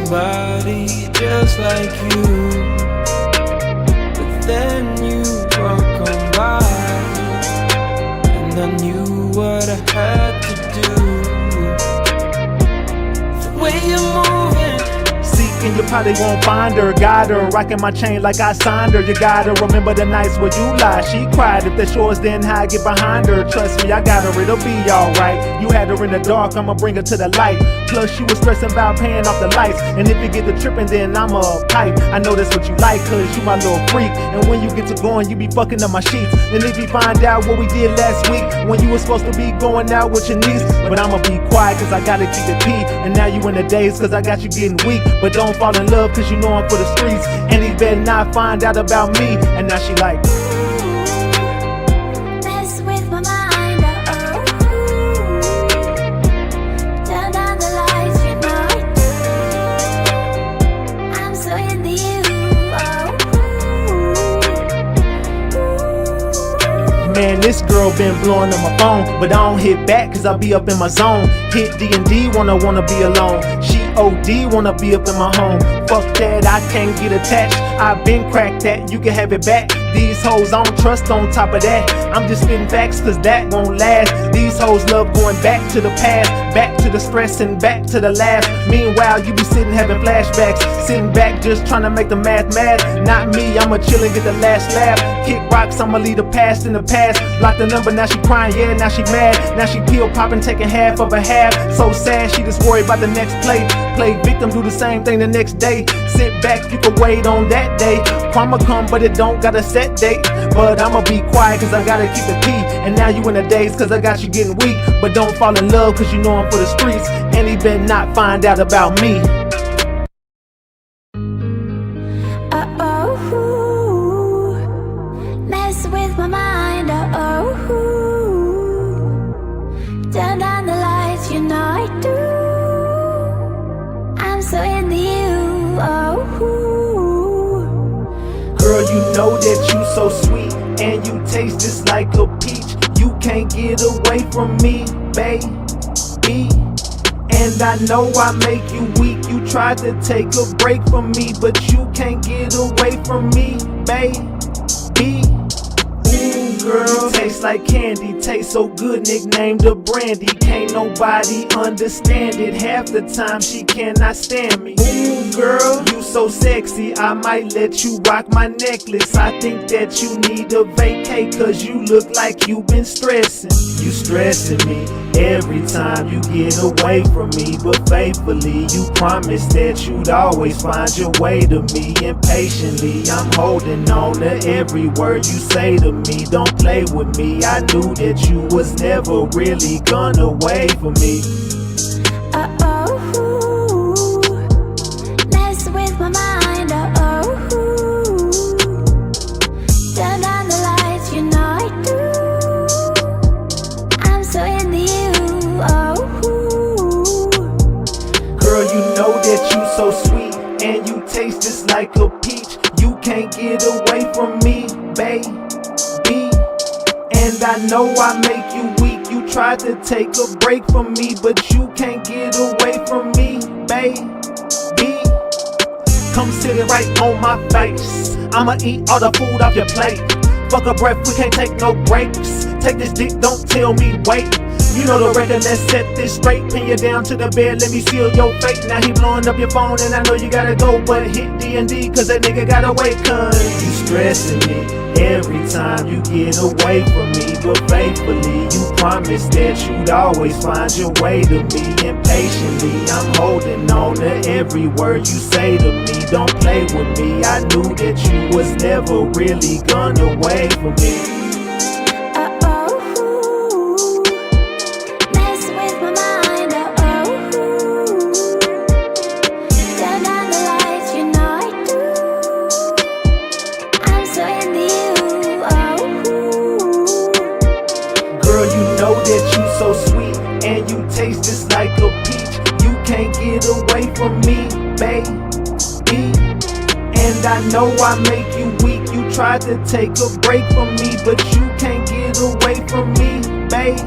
somebody just like you, but then you walk on by, and I knew what I had to do. The way you're moving, and you probably won't find her. Got her rocking my chain like I signed her. You gotta remember the nights where you lied. She cried. If the shores didn't hide, get behind her. Trust me, I got her, it'll be alright. You had her in the dark, I'ma bring her to the light. Plus you was stressing about paying off the lights, and if you get the tripping, then I'm a pipe. I know that's what you like, cause you my little freak. And when you get to going, you be fucking up my sheets. And if you find out what we did last week, when you was supposed to be going out with your niece, but I'ma be quiet cause I gotta keep it pee. And now you in the days cause I got you getting weak. But don't fall in love cause you know I'm for the streets, and he better not find out about me. And now she like, mess with my mind, turn down the lights, you know I do. I'm so into you, man, this girl been blowing up my phone, but I don't hit back cause I be up in my zone. Hit D&D, wanna be alone. She OD, wanna be up in my home. Fuck that, I can't get attached. I've been cracked that, you can have it back. These hoes I don't trust on top of that. I'm just spitting facts cause that won't last. These hoes love going back to the past, back to the stress and back to the laugh. Meanwhile, you be sitting having flashbacks, sitting back just trying to make the math mad. Not me, I'ma chill and get the last laugh. Kick rocks, I'ma leave the past in the past. Block the number, now she crying, yeah, now she mad. Now she pill popping, taking half of a half. So sad, she just worried about the next play. Play victim, do the same thing the next day. Sit back, you can wait on that day. Karma come, but it don't got a set date. But I'ma be quiet cause I gotta keep it pee. And now you in the days cause I got you getting weak. But don't fall in love cause you know I'm for the streets, and he better not find out about me. mess with my mind, turn down the lights, you know I do. I'm so into you, Girl, you know that you so sweet, and you taste just like a peach. You can't get away from me, baby. And I know I make you weak. You tried to take a break from me, but you can't get away from me, baby. Ooh, girl, tastes like candy, tastes so good, nicknamed a brandy. Can't nobody understand it. Half the time she cannot stand me. Ooh, girl, you so sexy, I might let you rock my necklace. I think that you need a vacay cause you look like you been stressing. You stressing me every time you get away from me, but faithfully you promised that you'd always find your way to me. Impatiently I'm holding on to every word you say to me. Don't play with me, I knew that you was never really gonna wait for me. mess with my mind, turn down the lights, you know I do. I'm so into you, Girl, you know that you so sweet, and you taste just like a peach. You can't get away from me, baby. And I know I make you weak. You tried to take a break from me, but you can't get away from me, baby. Come sit it right on my face. I'ma eat all the food off your plate. Fuck a breath, we can't take no breaks. Take this dick, don't tell me wait. You know the record, let's set this straight. Pin you down to the bed, let me seal your fate. Now he blowing up your phone and I know you gotta go, but hit D&D cause that nigga gotta wait. Cause you stressing me every time you get away from me, but faithfully you promised that you'd always find your way to me. Impatiently I'm holding on to every word you say to me. Don't play with me, I knew that you was never really gonna wait for me. That you so sweet, and you taste just like a peach. You can't get away from me, baby. And I know I make you weak. You tried to take a break from me, but you can't get away from me, baby.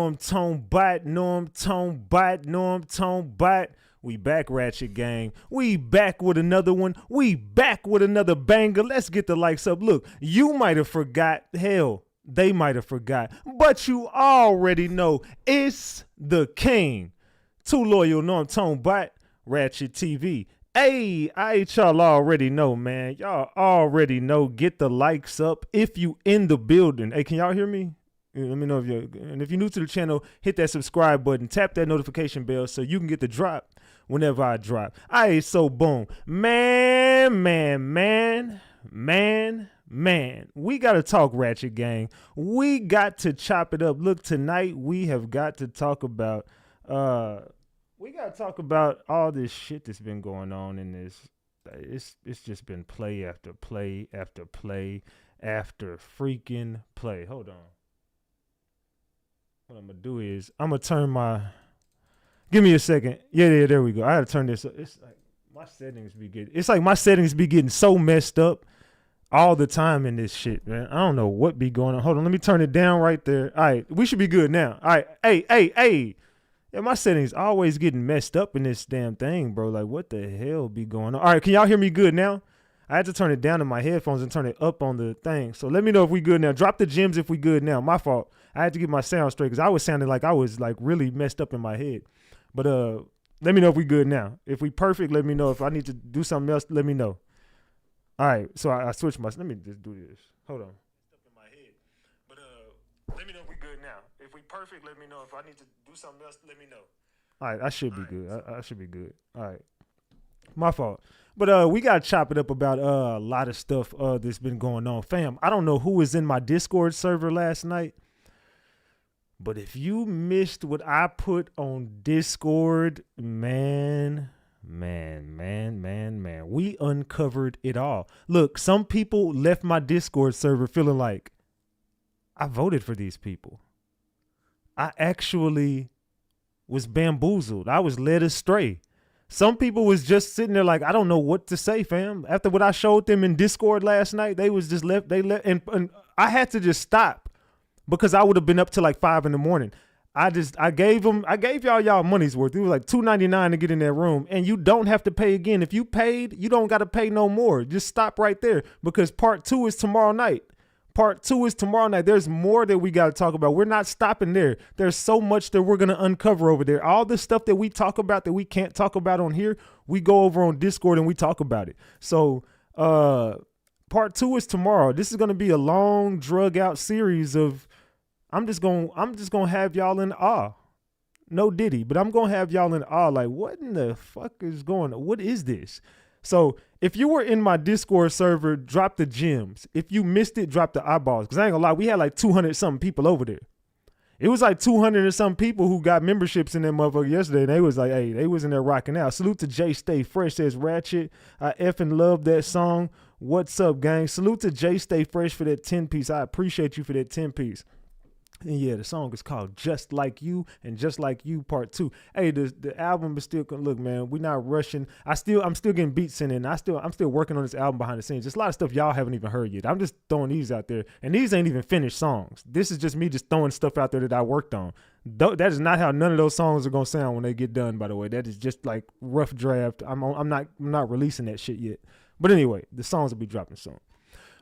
Norm Tone Bot, Norm Tone Bot, Norm Tone Bot. We back, Ratchet Gang. We back with another one. We back with another banger. Let's get the likes up. Look, you might have forgot. Hell, they might have forgot. But you already know it's the king. Too loyal, Norm Tone Bot, RatchetTV. Hey, y'all already know, man. Y'all already know. Get the likes up if you in the building. Hey, can y'all hear me? Let me know if you're, and if you're new to the channel, hit that subscribe button, tap that notification bell so you can get the drop whenever I drop. So boom, man, we got to talk, Ratchet Gang. We got to chop it up. Look, tonight we have got to talk about, all this shit that's been going on in this. It's just been play after play after play after freaking play. Hold on. What I'm gonna do is I'm gonna turn my. Give me a second. Yeah, there we go. I gotta turn this up. It's like my settings be getting. It's like my settings be getting so messed up all the time in this shit, man. I don't know what be going on. Hold on, let me turn it down right there. All right, we should be good now. All right, hey. Yeah, my settings always getting messed up in this damn thing, bro. Like, what the hell be going on? All right, can y'all hear me good now? I had to turn it down in my headphones and turn it up on the thing. So let me know if we good now. Drop the gems if we good now. My fault. I had to get my sound straight because I was sounding like I was like really messed up in my head. But let me know if we good now. If we perfect, let me know. If I need to do something else, let me know. All right. So I switched my. Let me just do this. Hold on. Up in my head. But let me know if we good now. If we perfect, let me know. If I need to do something else, let me know. All right. I should be good. I should be good. All right. My fault. But we got to chop it up about a lot of stuff that's been going on. Fam, I don't know who was in my Discord server last night. But if you missed what I put on Discord, man, we uncovered it all. Look, some people left my Discord server feeling like I voted for these people. I actually was bamboozled. I was led astray. Some people was just sitting there like, I don't know what to say, fam. After what I showed them in Discord last night, they was just left. They left, and I had to just stop because I would have been up till like 5 a.m. I gave y'all money's worth. It was like $2.99 to get in that room, and you don't have to pay again. If you paid, you don't got to pay no more. Just stop right there because part 2 is tomorrow night. Part 2 is tomorrow night. There's more that we got to talk about. We're not stopping there. There's so much that we're going to uncover over there. All the stuff that we talk about that we can't talk about on here, we go over on Discord and we talk about it. So part 2 is tomorrow. This is going to be a long drug out series of I'm just going to have y'all in awe. No Diddy, but I'm going to have y'all in awe. Like, what in the fuck is going on? What is this? So if you were in my Discord server, drop the gems. If you missed it, drop the eyeballs. Because I ain't gonna lie, we had like 200 something people over there. It was like 200 and some people who got memberships in that motherfucker yesterday. And they was like, hey, they was in there rocking out. Salute to Jay Stay Fresh, says Ratchet. I effing love that song. What's up, gang? Salute to Jay Stay Fresh for that 10 piece. I appreciate you for that 10 piece. And yeah, the song is called Just Like You and Just Like You Part 2. Hey, the album is still, look, man, we're not rushing. I'm still getting beats in it. And I'm still working on this album behind the scenes. There's a lot of stuff y'all haven't even heard yet. I'm just throwing these out there. And these ain't even finished songs. This is just me just throwing stuff out there that I worked on. That is not how none of those songs are going to sound when they get done, by the way. That is just like rough draft. I'm not releasing that shit yet. But anyway, the songs will be dropping soon.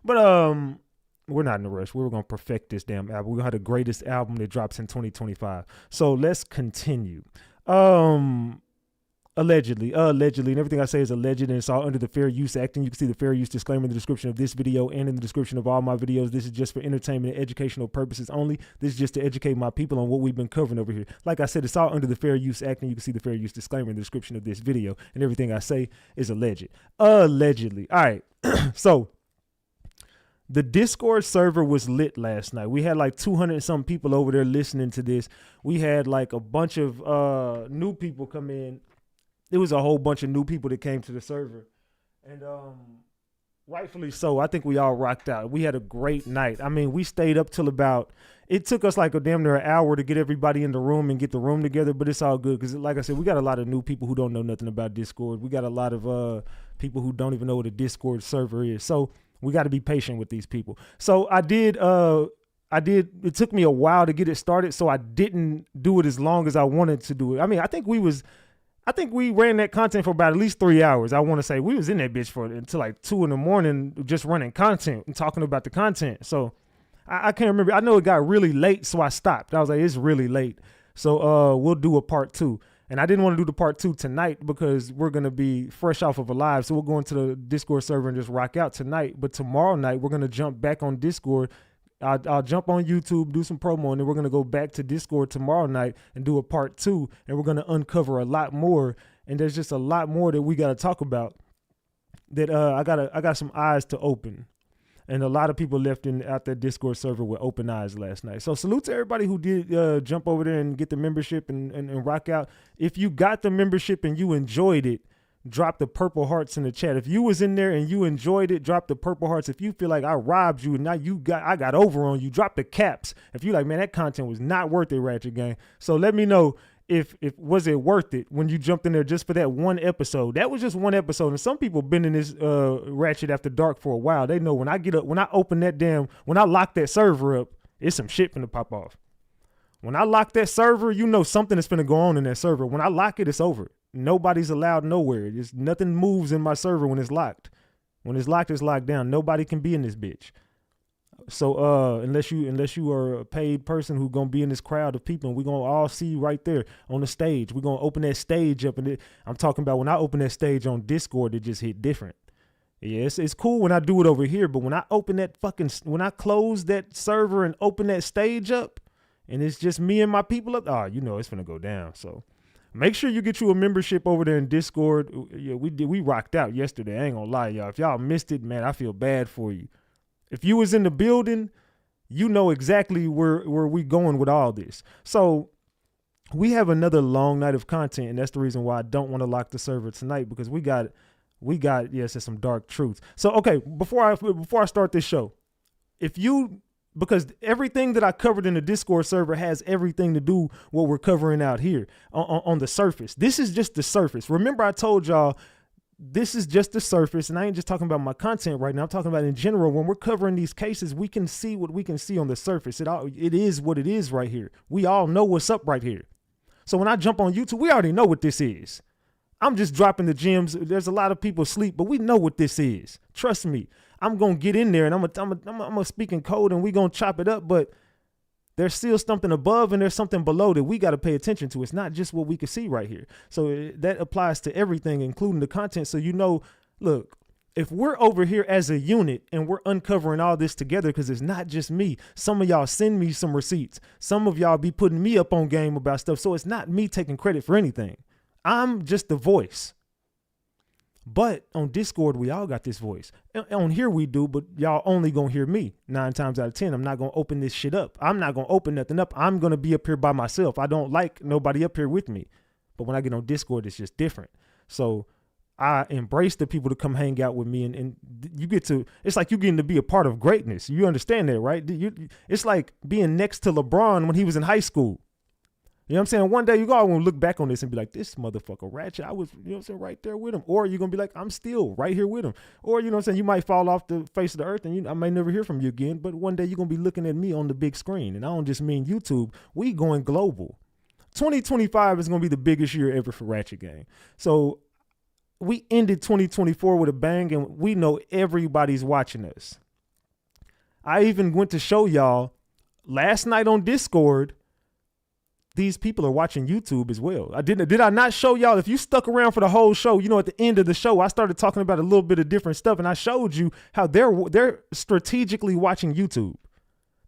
But we're not in a rush. We're going to perfect this damn album. We're going to have the greatest album that drops in 2025. So let's continue. Allegedly, and everything I say is alleged, and it's all under the Fair Use Act, and you can see the Fair Use disclaimer in the description of this video and in the description of all my videos. This is just for entertainment and educational purposes only. This is just to educate my people on what we've been covering over here. Like I said, it's all under the Fair Use Act, and you can see the Fair Use disclaimer in the description of this video, and everything I say is alleged. Allegedly. All right, so the Discord server was lit last night. We had like 200 and some people over there listening to this. We had like a bunch of new people come in. There was a whole bunch of new people that came to the server. And rightfully so. I think we all rocked out. We had a great night. I mean, we stayed up till about, it took us like a damn near an hour to get everybody in the room and get the room together, but it's all good because like I said, we got a lot of new people who don't know nothing about Discord. We got a lot of people who don't even know what a Discord server is. So we got to be patient with these people. So I did it took me a while to get it started, so I didn't do it as long as I wanted to do it. I mean, I think we ran that content for about at least 3 hours. I want to say we was in that bitch for until like 2 a.m. just running content and talking about the content. So I can't remember. I know it got really late, so I stopped. I was like, it's really late. So we'll do a part 2. And I didn't want to do the part 2 tonight because we're going to be fresh off of a live. So we'll go into the Discord server and just rock out tonight. But tomorrow night, we're going to jump back on Discord. I'll jump on YouTube, do some promo, and then we're going to go back to Discord tomorrow night and do a part 2. And we're going to uncover a lot more. And there's just a lot more that we got to talk about that I got some eyes to open. And a lot of people left out that Discord server with open eyes last night. So salute to everybody who did jump over there and get the membership and rock out. If you got the membership and you enjoyed it, drop the purple hearts in the chat. If you was in there and you enjoyed it, drop the purple hearts. If you feel like I robbed you and now I got over on you, drop the caps. If you like, man, that content was not worth it, Ratchet Gang. So let me know if was it worth it when you jumped in there just for that one episode. That was just one episode. And some people been in this Ratchet After Dark for a while. They know when I open that when I lock that server up, it's some shit finna pop off. When I lock that server, you know something is finna go on in that server. When I lock it, it's over. Nobody's allowed nowhere. Nothing moves in my server when it's locked. When it's locked, it's locked down. Nobody can be in this bitch. So unless you are a paid person who gonna be in this crowd of people, and we're gonna all see you right there on the stage. We're gonna open that stage up, and I'm talking about when I open that stage on Discord, it just hit different. Yeah, it's cool when I do it over here, but when I close that server and open that stage up, and it's just me and my people up, you know it's gonna go down. So make sure you get you a membership over there in Discord. Yeah, we rocked out yesterday. I ain't gonna lie, y'all. If y'all missed it, man, I feel bad for you. If you was in the building, you know exactly where we going with all this. So we have another long night of content, and that's the reason why I don't want to lock the server tonight, because we got yes, there's some dark truths. So okay, before I start this show, because everything that I covered in the Discord server has everything to do what we're covering out here on the surface. This is just the surface. Remember, I told y'all this is just the surface, and I ain't just talking about my content right now. I'm talking about in general. When we're covering these cases, we can see what we can see on the surface. It is what it is right here. We all know what's up right here. So when I jump on YouTube, we already know what this is. I'm just dropping the gems. There's a lot of people asleep, but we know what this is. Trust me. I'm gonna get in there and I'm gonna speak in code, and we gonna chop it up. But there's still something above and there's something below that we got to pay attention to. It's not just what we can see right here. So that applies to everything, including the content. So, you know, look, if we're over here as a unit and we're uncovering all this together, because it's not just me. Some of y'all send me some receipts. Some of y'all be putting me up on game about stuff. So it's not me taking credit for anything. I'm just the voice. But on Discord, we all got this voice. On here we do, but y'all only gonna hear me 9 times out of 10. I'm not gonna open this shit up. I'm not gonna open nothing up. I'm gonna be up here by myself. I don't like nobody up here with me. But when I get on Discord, it's just different. So I embrace the people to come hang out with me, and you get to, it's like you getting to be a part of greatness. You understand that, right? It's like being next to LeBron when he was in high school. You know what I'm saying? One day you all gonna look back on this and be like, this motherfucker Ratchet, I was, you know what I'm saying, right there with him. Or you're gonna be like, I'm still right here with him. Or, you know what I'm saying, you might fall off the face of the earth and I may never hear from you again, but one day you're gonna be looking at me on the big screen. And I don't just mean YouTube, we going global. 2025 is gonna be the biggest year ever for Ratchet Gang. So we ended 2024 with a bang, and we know everybody's watching us. I even went to show y'all last night on Discord, these people are watching YouTube as well. Did I not show y'all? If you stuck around for the whole show, you know, at the end of the show, I started talking about a little bit of different stuff, and I showed you how they're strategically watching YouTube.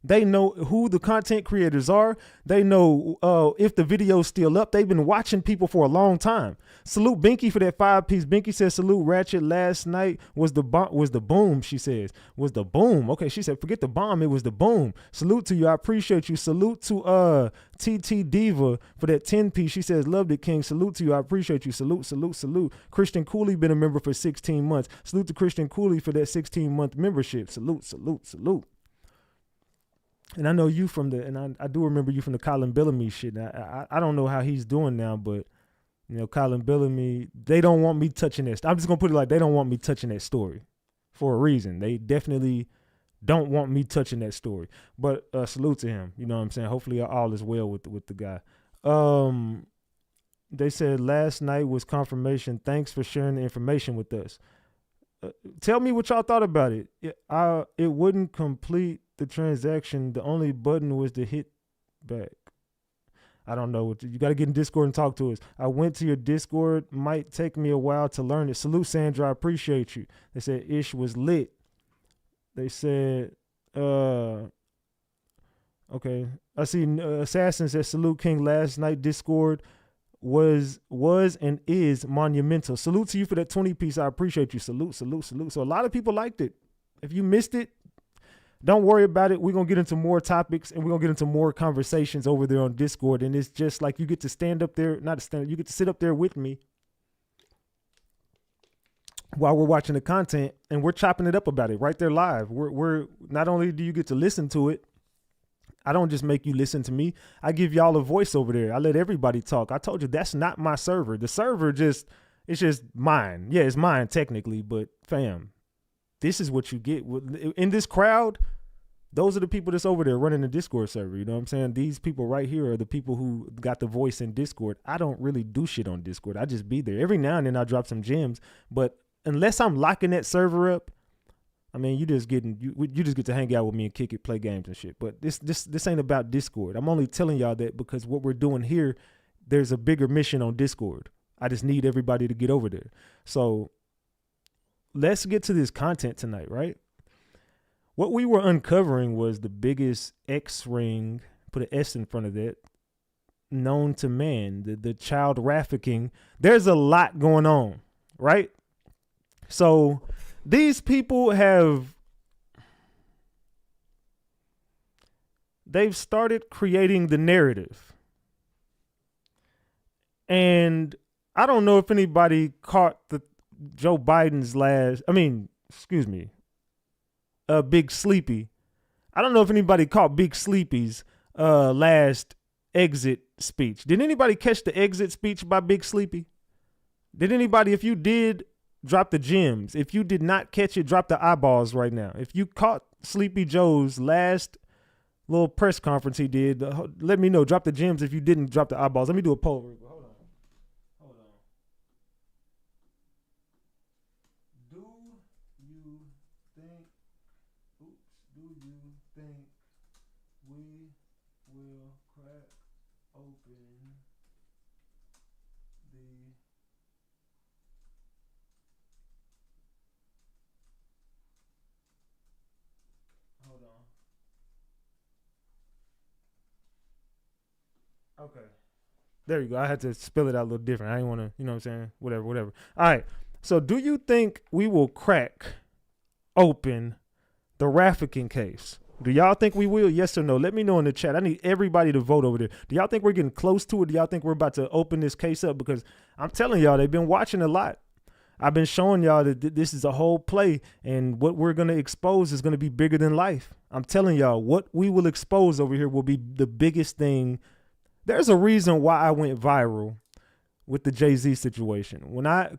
They know who the content creators are. They know if the video's still up. They've been watching people for a long time. Salute Binky for that 5-piece. Binky says, salute Ratchet. Last night was the boom, she says. Was the boom. Okay, she said, forget the bomb. It was the boom. Salute to you. I appreciate you. Salute to TT Diva for that 10-piece. She says, loved it, King. Salute to you. I appreciate you. Salute, salute, salute. Christian Cooley been a member for 16 months. Salute to Christian Cooley for that 16-month membership. Salute, salute, salute. And I know you from I do remember you from the Colin Bellamy shit. I don't know how he's doing now, but, you know, Colin Bellamy, they don't want me touching that. I'm just going to put it like, they don't want me touching that story for a reason. They definitely don't want me touching that story. But salute to him. You know what I'm saying? Hopefully all is well with the guy. They said last night was confirmation. Thanks for sharing the information with us. Tell me what y'all thought about it. It wouldn't complete the transaction. The only button was to hit back. I don't know. You got to get in Discord and talk to us. I went to your Discord. Might take me a while to learn it. Salute, Sandra. I appreciate you. They said Ish was lit. They said, okay. I see Assassin said salute King last night. Discord was and is monumental. Salute to you for that 20 piece. I appreciate you. Salute. So a lot of people liked it. If you missed it, don't worry about it. We're going to get into more topics and we're going to get into more conversations over there on Discord. And it's just like you get to stand up there, you get to sit up there with me while we're watching the content and we're chopping it up about it right there live. We're not only do you get to listen to it, I don't just make you listen to me. I give y'all a voice over there. I let everybody talk. I told you that's not my server. The server it's just mine. Yeah, it's mine technically, but fam, this is what you get. In this crowd, those are the people that's over there running the Discord server. You know what I'm saying? These people right here are the people who got the voice in Discord. I don't really do shit on Discord. I just be there. Every now and then I drop some gems, but unless I'm locking that server up, I mean, you just get to hang out with me and kick it, play games and shit. But this ain't about Discord. I'm only telling y'all that because what we're doing here, there's a bigger mission on Discord. I just need everybody to get over there. So let's get to this content tonight, right? What we were uncovering was the biggest X ring, put an S in front of that, known to man, the child trafficking. There's a lot going on, right? So these people they've started creating the narrative. And I don't know if anybody caught Joe Biden's Big Sleepy. I don't know if anybody caught Big Sleepy's last exit speech. Did anybody catch the exit speech by Big Sleepy? Did anybody, if you did, drop the gems? If you did not catch it, drop the eyeballs right now. If you caught Sleepy Joe's last little press conference he did, let me know. Drop the gems if you didn't drop the eyeballs. Let me do a poll. Hold on. Do you think we will crack open the hold on. Okay. There you go. I had to spell it out a little different. I didn't want to, you know what I'm saying? Whatever. All right. So do you think we will crack open the trafficking case? Do y'all think we will? Yes or no? Let me know in the chat. I need everybody to vote over there. Do y'all think we're getting close to it? Do y'all think we're about to open this case up? Because I'm telling y'all, they've been watching a lot. I've been showing y'all that this is a whole play, and what we're going to expose is going to be bigger than life. I'm telling y'all, what we will expose over here will be the biggest thing. There's a reason why I went viral with the Jay-Z situation. When I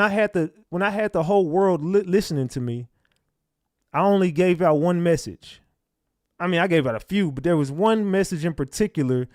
had the whole world listening to me, I only gave out one message. I mean, I gave out a few, but there was one message in particular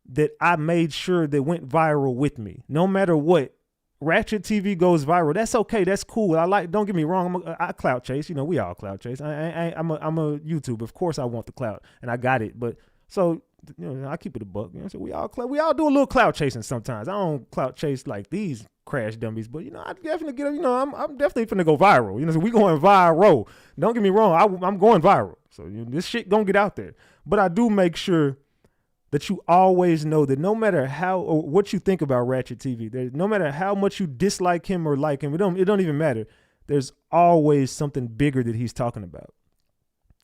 that I made sure that went viral with me. No matter what, RatchetTV goes viral. That's okay. That's cool. Don't get me wrong. I clout chase. You know, we all clout chase. I'm a YouTuber. Of course I want the clout, and I got it. But so, you know, I keep it a buck. You know, so we all do a little clout chasing sometimes. I don't clout chase like these crash dummies, but you know, I definitely get, you know, I'm definitely finna go viral. You know, so we going viral. Don't get me wrong, I'm going viral. So you know, this shit gonna get out there. But I do make sure that you always know that no matter how or what you think about RatchetTV, no matter how much you dislike him or like him, it don't even matter. There's always something bigger that he's talking about.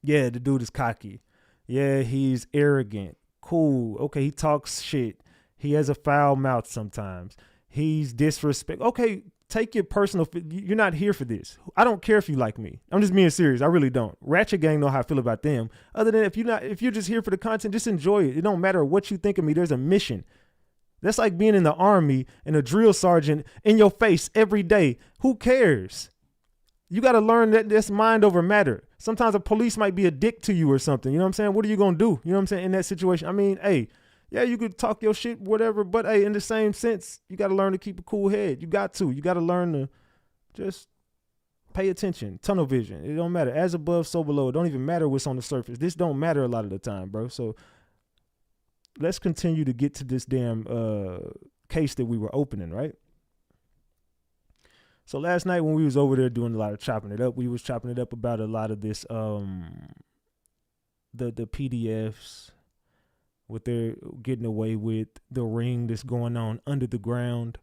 Yeah, the dude is cocky. Yeah, he's arrogant. Cool. Okay, he talks shit. He has a foul mouth sometimes. He's disrespectful. Okay, take your personal. You're not here for this. I don't care if you like me. I'm just being serious. I really don't. Ratchet Gang know how I feel about them. Other than if you're just here for the content, just enjoy it. It don't matter what you think of me. There's a mission. That's like being in the army and a drill sergeant in your face every day. Who cares? You got to learn that this mind over matter. Sometimes a police might be a dick to you or something. You know what I'm saying? What are you going to do? You know what I'm saying? In that situation. I mean, hey, yeah, you could talk your shit, whatever. But, hey, in the same sense, you got to learn to keep a cool head. You got to. You got to learn to just pay attention. Tunnel vision. It don't matter. As above, so below. It don't even matter what's on the surface. This don't matter a lot of the time, bro. So let's continue to get to this damn case that we were opening, right? So last night when we was over there doing a lot of chopping it up, we was chopping it up about a lot of this, the PDFs, what they're getting away with, the ring that's going on under the ground.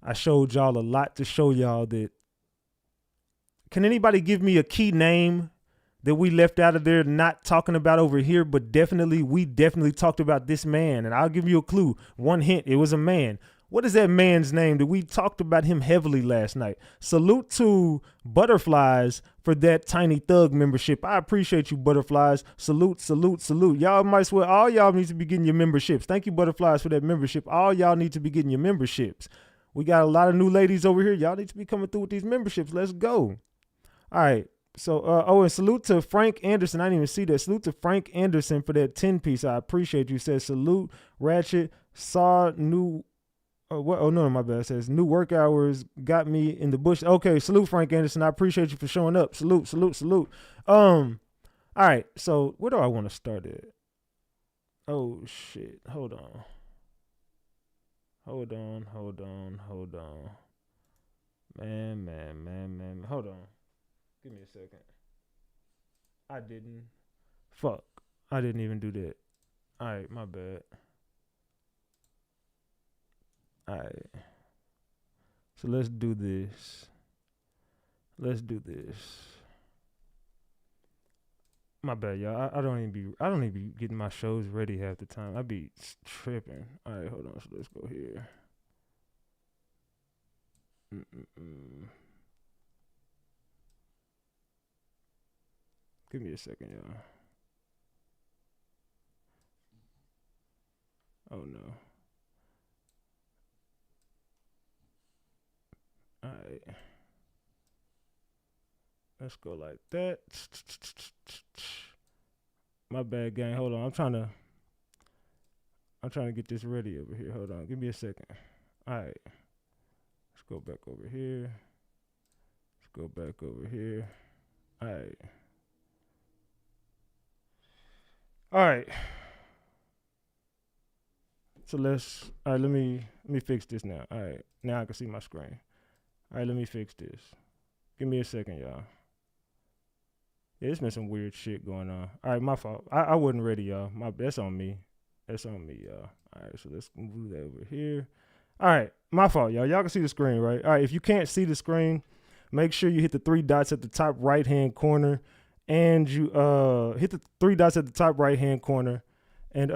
I showed y'all a lot to show y'all that. Can anybody give me a key name that we left out of there, not talking about over here, but we definitely talked about this man. And I'll give you a clue. One hint, it was a man. What is that man's name that we talked about him heavily last night? Salute to Butterflies for that Tiny Thug membership. I appreciate you, Butterflies. Salute, salute, salute. Y'all might as well, all y'all need to be getting your memberships. Thank you, Butterflies, for that membership. All y'all need to be getting your memberships. We got a lot of new ladies over here. Y'all need to be coming through with these memberships. Let's go. All right. So, and salute to Frank Anderson. I didn't even see that. Salute to Frank Anderson for that 10 piece. I appreciate you. Says salute, Ratchet, saw new. Oh, what? Oh, no, my bad. It says new work hours got me in the bush. Okay, salute, Frank Anderson. I appreciate you for showing up. Salute, salute, salute. All right. So, where do I want to start at? Oh, shit. Hold on. Man. Hold on. Give me a second. I didn't. Fuck. I didn't even do that. All right, my bad. All right. So let's do this. My bad, y'all. I don't even be getting my shows ready half the time. I be tripping. All right, hold on. So let's go here. Give me a second, y'all. Oh no. All right. Let's go like that. My bad, gang. Hold on. I'm trying to get this ready over here. Hold on. Give me a second. All right. Let's go back over here. All right. All right. So let me fix this now. All right. Now I can see my screen. All right, let me fix this. Give me a second, y'all. Yeah, it's been some weird shit going on. All right, my fault. I wasn't ready, y'all. That's on me. Y'all. All right, so let's move that over here. All right, my fault, y'all. Y'all can see the screen, right? All right, if you can't see the screen, make sure you hit the 3 dots at the top right-hand corner, and you hit the 3 dots at the top right-hand corner, and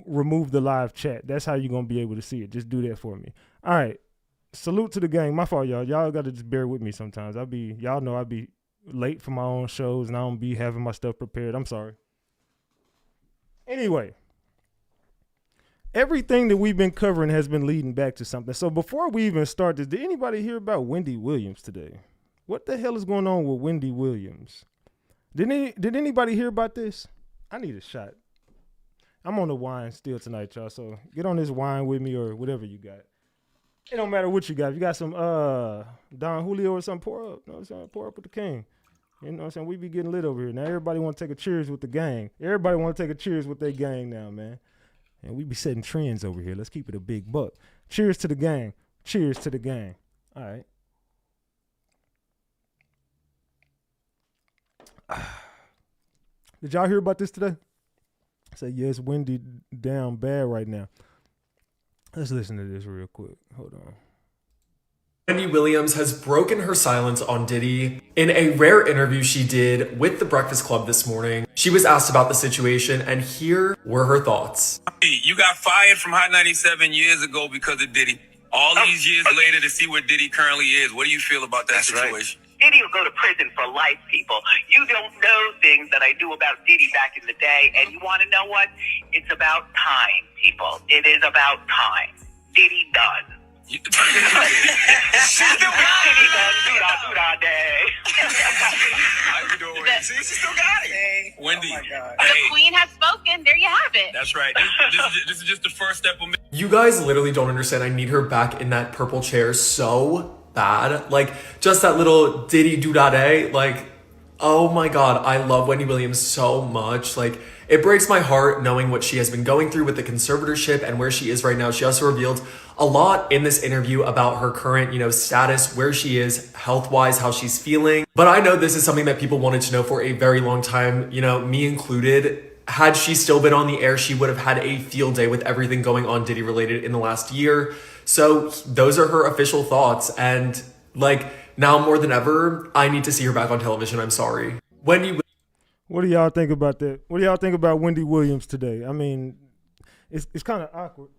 remove the live chat. That's how you're gonna be able to see it. Just do that for me. All right. Salute to the gang. My fault, y'all. Y'all got to just bear with me sometimes. Y'all know I be late for my own shows and I don't be having my stuff prepared. I'm sorry. Anyway, everything that we've been covering has been leading back to something. So before we even start this, did anybody hear about Wendy Williams today? What the hell is going on with Wendy Williams? Did anybody hear about this? I need a shot. I'm on the wine still tonight, y'all. So get on this wine with me or whatever you got. It don't matter what you got. If you got some Don Julio or something, pour up. You know what I'm saying? Pour up with the king. You know what I'm saying? We be getting lit over here. Now everybody want to take a cheers with the gang. Everybody want to take a cheers with their gang now, man. And we be setting trends over here. Let's keep it a big buck. Cheers to the gang. Cheers to the gang. All right. Did y'all hear about this today? I said, yes, Wendy down bad right now. Let's listen to this real quick. Hold on. Wendy Williams has broken her silence on Diddy. In a rare interview she did with The Breakfast Club this morning, she was asked about the situation, and here were her thoughts. You got fired from Hot 97 years ago because of Diddy. All these years later to see where Diddy currently is. What do you feel about that situation? Right. Diddy will go to prison for life, people. You don't know things that I do about Diddy back in the day, and you want to know what? It's about time, people. It is about time. Diddy done. She still got it. How you doing? See, she still got it. Hey. Wendy. Oh my God. The queen has spoken. There you have it. That's right. This is just the first step of me. You guys literally don't understand. I need her back in that purple chair so bad. Like, just that little diddy doo-da-day. Like, oh my God, I love Wendy Williams so much. Like, it breaks my heart knowing what she has been going through with the conservatorship and where she is right now. She also revealed a lot in this interview about her current, status, where she is health-wise, how she's feeling. But I know this is something that people wanted to know for a very long time, me included. Had she still been on the air, she would have had a field day with everything going on Diddy related in the last year. So those are her official thoughts. And now more than ever, I need to see her back on television. I'm sorry. Wendy. What do y'all think about that? What do y'all think about Wendy Williams today? I mean, it's kind of awkward.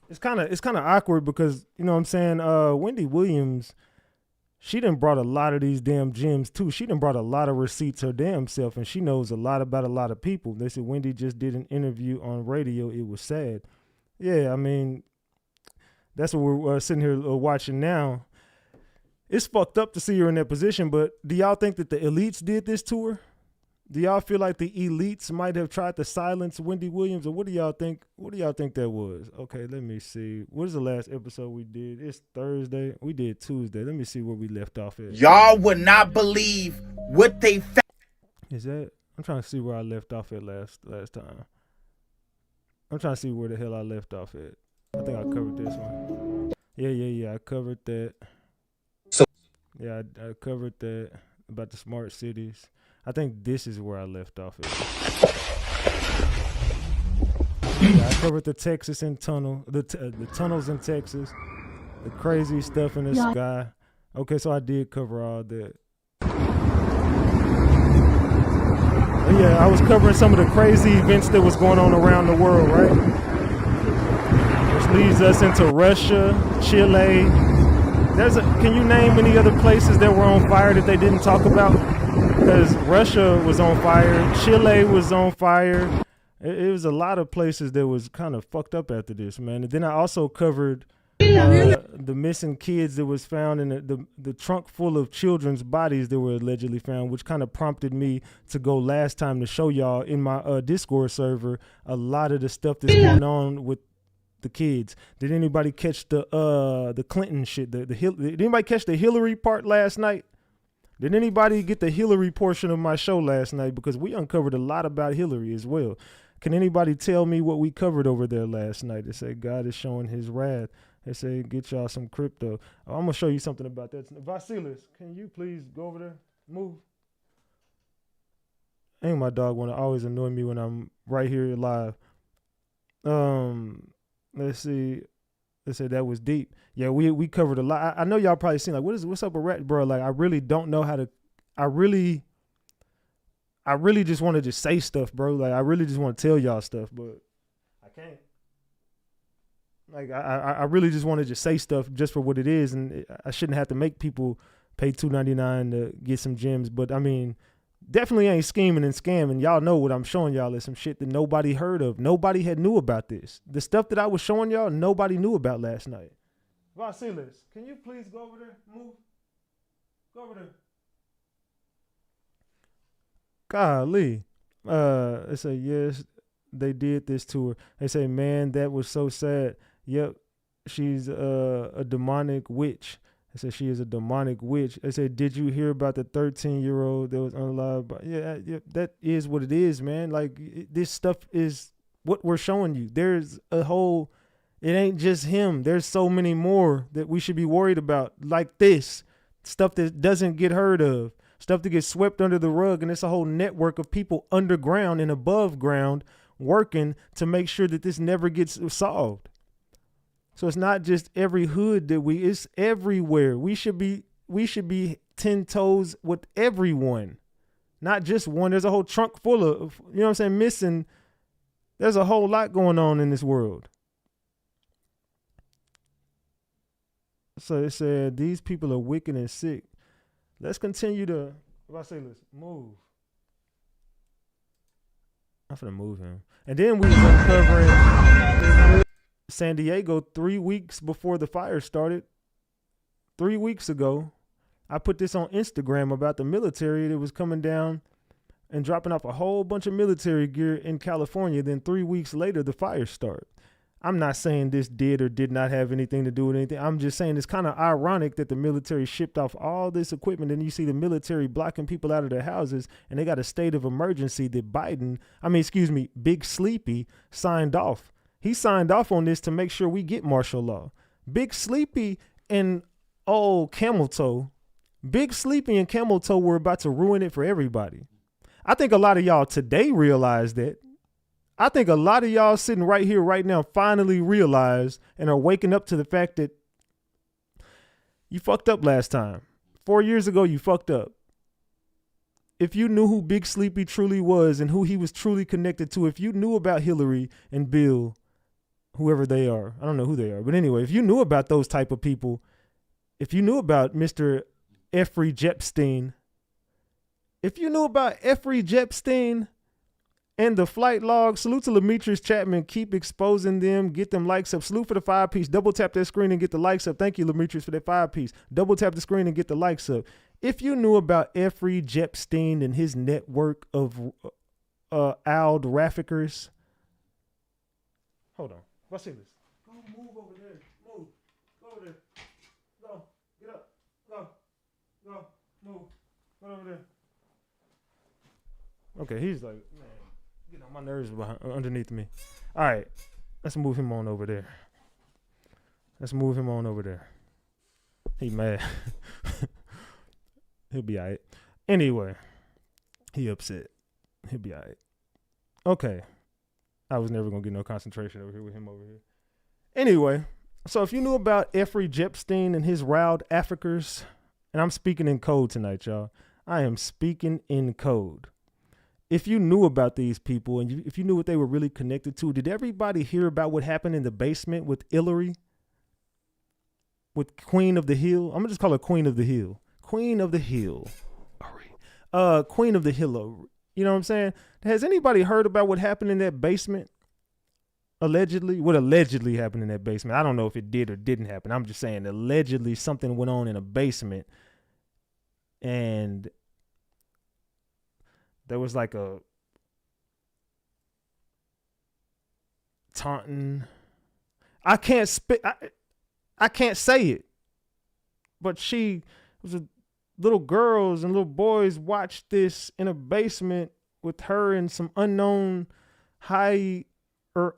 It's kind of awkward because, you know what I'm saying? Wendy Williams, she done brought a lot of these damn gems too. She done brought a lot of receipts her damn self, and she knows a lot about a lot of people. They said Wendy just did an interview on radio. It was sad. Yeah, I mean, that's what we're sitting here watching now. It's fucked up to see her in that position, but do y'all think that the elites did this to her? Do y'all feel like the elites might have tried to silence Wendy Williams, or what do y'all think? What do y'all think that was? Okay, let me see. What is the last episode we did? It's Thursday. We did Tuesday. Let me see where we left off at. Y'all would not believe what they found. Is that? I'm trying to see where I left off at last time. I'm trying to see where the hell I left off at. I think I covered this one. Yeah. I covered that. Yeah, I covered that about the smart cities. I think this is where I left off at. Yeah, I covered the Texas and tunnel, the tunnels in Texas, the crazy stuff in the sky. Okay, so I did cover all that. Yeah, I was covering some of the crazy events that was going on around the world, right? Which leads us into Russia, Chile. Can you name any other places that were on fire that they didn't talk about? Because Russia was on fire, Chile was on fire. It was a lot of places that was kind of fucked up after this, man. And then I also covered the missing kids that was found in the trunk full of children's bodies that were allegedly found, which kind of prompted me to go last time to show y'all in my Discord server a lot of the stuff that's going on with the kids. Did anybody catch the Clinton shit? Did anybody catch the Hillary part last night? Did anybody get the Hillary portion of my show last night? Because we uncovered a lot about Hillary as well. Can anybody tell me what we covered over there last night? They say God is showing his wrath. They say get y'all some crypto. I'm gonna show you something about that. Vasilis, can you please go over there? Move. Ain't my dog wanna always annoy me when I'm right here live. Let's see. They said that was deep. Yeah, we covered a lot. I know y'all probably seen like what's up with Rat, bro? Like I really don't know how to. I really just want to just say stuff, bro. Like I really just want to tell y'all stuff, but I can't. Like I really just want to just say stuff just for what it is, and I shouldn't have to make people pay $2.99 to get some gems. But I mean, definitely ain't scheming and scamming. Y'all know what I'm showing y'all is some shit that nobody heard of. Nobody had knew about this. The stuff that I was showing y'all, nobody knew about last night. Vasilis, can you please go over there? Move. Go over there. Golly. They say, yes, they did this to her. They say, man, that was so sad. Yep, she's a demonic witch. They said she is a demonic witch. They said, did you hear about the 13-year-old that was unalive? Yeah, that is what it is, man. Like, this stuff is what we're showing you. There's a whole, it ain't just him. There's so many more that we should be worried about, like this. Stuff that doesn't get heard of. Stuff that gets swept under the rug. And it's a whole network of people underground and above ground working to make sure that this never gets solved. So it's not just every hood that it's everywhere. We should be 10 toes with everyone, not just one. There's a whole trunk full of, you know what I'm saying, missing. There's a whole lot going on in this world. So it said, these people are wicked and sick. Let's continue to, if I say let's move. I'm finna move him. And then we was uncovering San Diego 3 weeks before the fire started. 3 weeks ago, I put this on Instagram about the military that was coming down and dropping off a whole bunch of military gear in California. Then 3 weeks later, the fire started. I'm not saying this did or did not have anything to do with anything. I'm just saying it's kind of ironic that the military shipped off all this equipment and you see the military blocking people out of their houses and they got a state of emergency that Big Sleepy signed off. He signed off on this to make sure we get martial law. Big Sleepy and Camel Toe were about to ruin it for everybody. I think a lot of y'all today realize that. I think a lot of y'all sitting right here right now finally realize and are waking up to the fact that you fucked up last time. 4 years ago, you fucked up. If you knew who Big Sleepy truly was and who he was truly connected to, if you knew about Hillary and Bill, whoever they are, I don't know who they are, but anyway, if you knew about those type of people, if you knew about Mr. Jeffrey Epstein, and the flight log, salute to Lametrius Chapman. Keep exposing them. Get them likes up. Salute for the 5-piece. Double tap that screen and get the likes up. Thank you, Lametrius, for that 5-piece. Double tap the screen and get the likes up. If you knew about Jeffrey Epstein and his network of owl traffickers. Hold on. Let's see this. Go move over there. Move. Go over there. Go. Get up. Go. Go. Move. Go over there. Okay, he's like, man. Getting on my nerves underneath me. All right, let's move him on over there. He mad. He'll be all right. Anyway, he upset. He'll be all right. Okay. I was never going to get no concentration over here with him over here. Anyway, so if you knew about Jeffrey Epstein and his riled Africans, and I'm speaking in code tonight, y'all. I am speaking in code. If you knew about these people and if you knew what they were really connected to, did everybody hear about what happened in the basement with Hillary? With Queen of the Hill? I'm going to just call her Queen of the Hill. Queen of the Hill. Queen of the Hill. You know what I'm saying? Has anybody heard about what happened in that basement? Allegedly? What allegedly happened in that basement? I don't know if it did or didn't happen. I'm just saying allegedly something went on in a basement and there was like a taunting. I can't say it. But little girls and little boys watched this in a basement with her and some unknown higher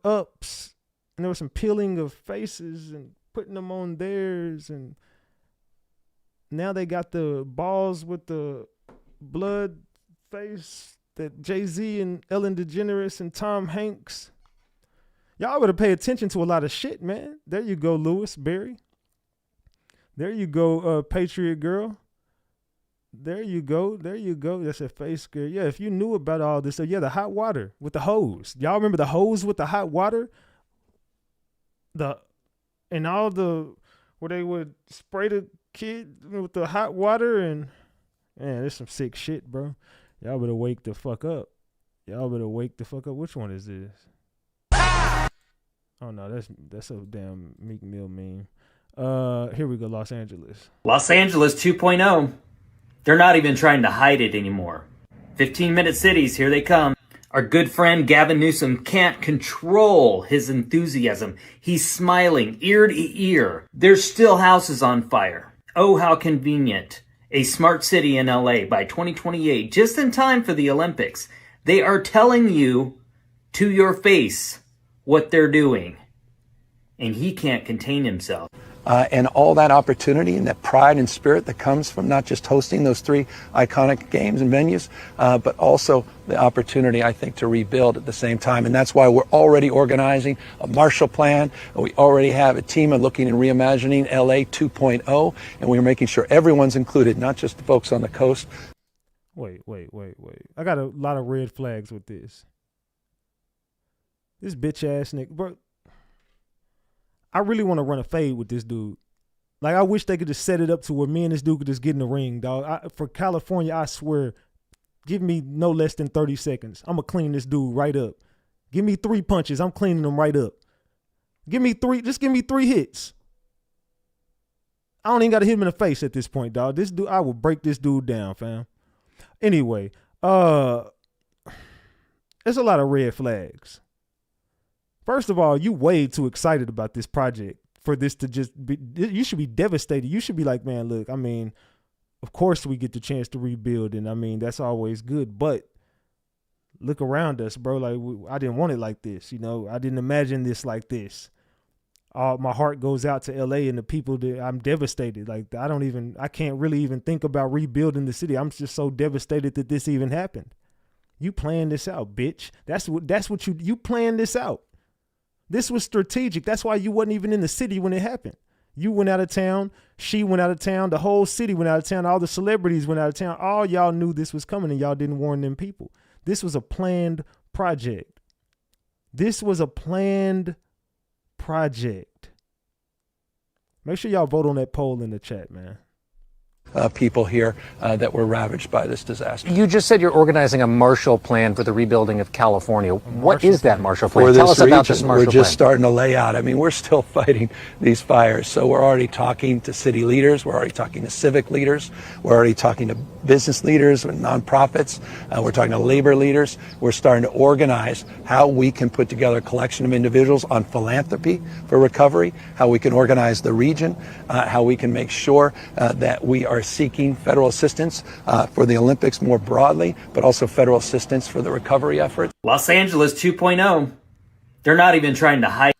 ups. And there was some peeling of faces and putting them on theirs. And now they got the balls with the blood face that Jay-Z and Ellen DeGeneres and Tom Hanks. Y'all better pay attention to a lot of shit, man. There you go, Lewis Berry. There you go, Patriot Girl. There you go. That's a face girl. Yeah, if you knew about all this, the hot water with the hose. Y'all remember the hose with the hot water? Where they would spray the kid with the hot water and man, there's some sick shit, bro. Y'all better wake the fuck up. Which one is this? Oh no, that's a damn Meek Mill meme. Here we go, Los Angeles. Los Angeles 2.0. They're not even trying to hide it anymore. 15-minute cities, here they come. Our good friend Gavin Newsom can't control his enthusiasm. He's smiling ear to ear. There's still houses on fire. Oh, how convenient. A smart city in LA by 2028, just in time for the Olympics. They are telling you to your face what they're doing. And he can't contain himself. And all that opportunity and that pride and spirit that comes from not just hosting those three iconic games and venues, but also the opportunity, I think, to rebuild at the same time. And that's why we're already organizing a Marshall Plan. We already have a team looking and reimagining LA 2.0, and we're making sure everyone's included, not just the folks on the coast. Wait. I got a lot of red flags with this. This bitch ass nigga, bro. I really want to run a fade with this dude. Like, I wish they could just set it up to where me and this dude could just get in the ring, dog. For California, I swear, give me no less than 30 seconds. I'm going to clean this dude right up. Give me 3 punches. I'm cleaning him right up. Give me 3. Just give me 3 hits. I don't even got to hit him in the face at this point, dog. This dude, I will break this dude down, fam. Anyway, there's a lot of red flags. First of all, you way too excited about this project for this to just be, you should be devastated. You should be like, man, look, I mean, of course we get the chance to rebuild. And I mean, that's always good, but look around us, bro. Like, I didn't want it like this. You know, I didn't imagine this like this. My heart goes out to LA and the people that I'm devastated. Like, I can't really even think about rebuilding the city. I'm just so devastated that this even happened. You planned this out, bitch. That's what you planned this out. This was strategic. That's why you wasn't even in the city when it happened. You went out of town. She went out of town. The whole city went out of town. All the celebrities went out of town. All y'all knew this was coming and y'all didn't warn them people. This was a planned project. This was a planned project. Make sure y'all vote on that poll in the chat, man. People here that were ravaged by this disaster. You just said you're organizing a Marshall Plan for the rebuilding of California. What is that Marshall Plan? For Tell this us about region, this Marshall we're just Plan. starting to lay out. I mean, we're still fighting these fires. So we're already talking to city leaders. We're already talking to civic leaders. We're already talking to business leaders and nonprofits. We're talking to labor leaders. We're starting to organize how we can put together a collection of individuals on philanthropy for recovery, how we can organize the region, how we can make sure that we are seeking federal assistance for the Olympics more broadly, but also federal assistance for the recovery efforts. Los Angeles 2.0. They're not even trying to hide.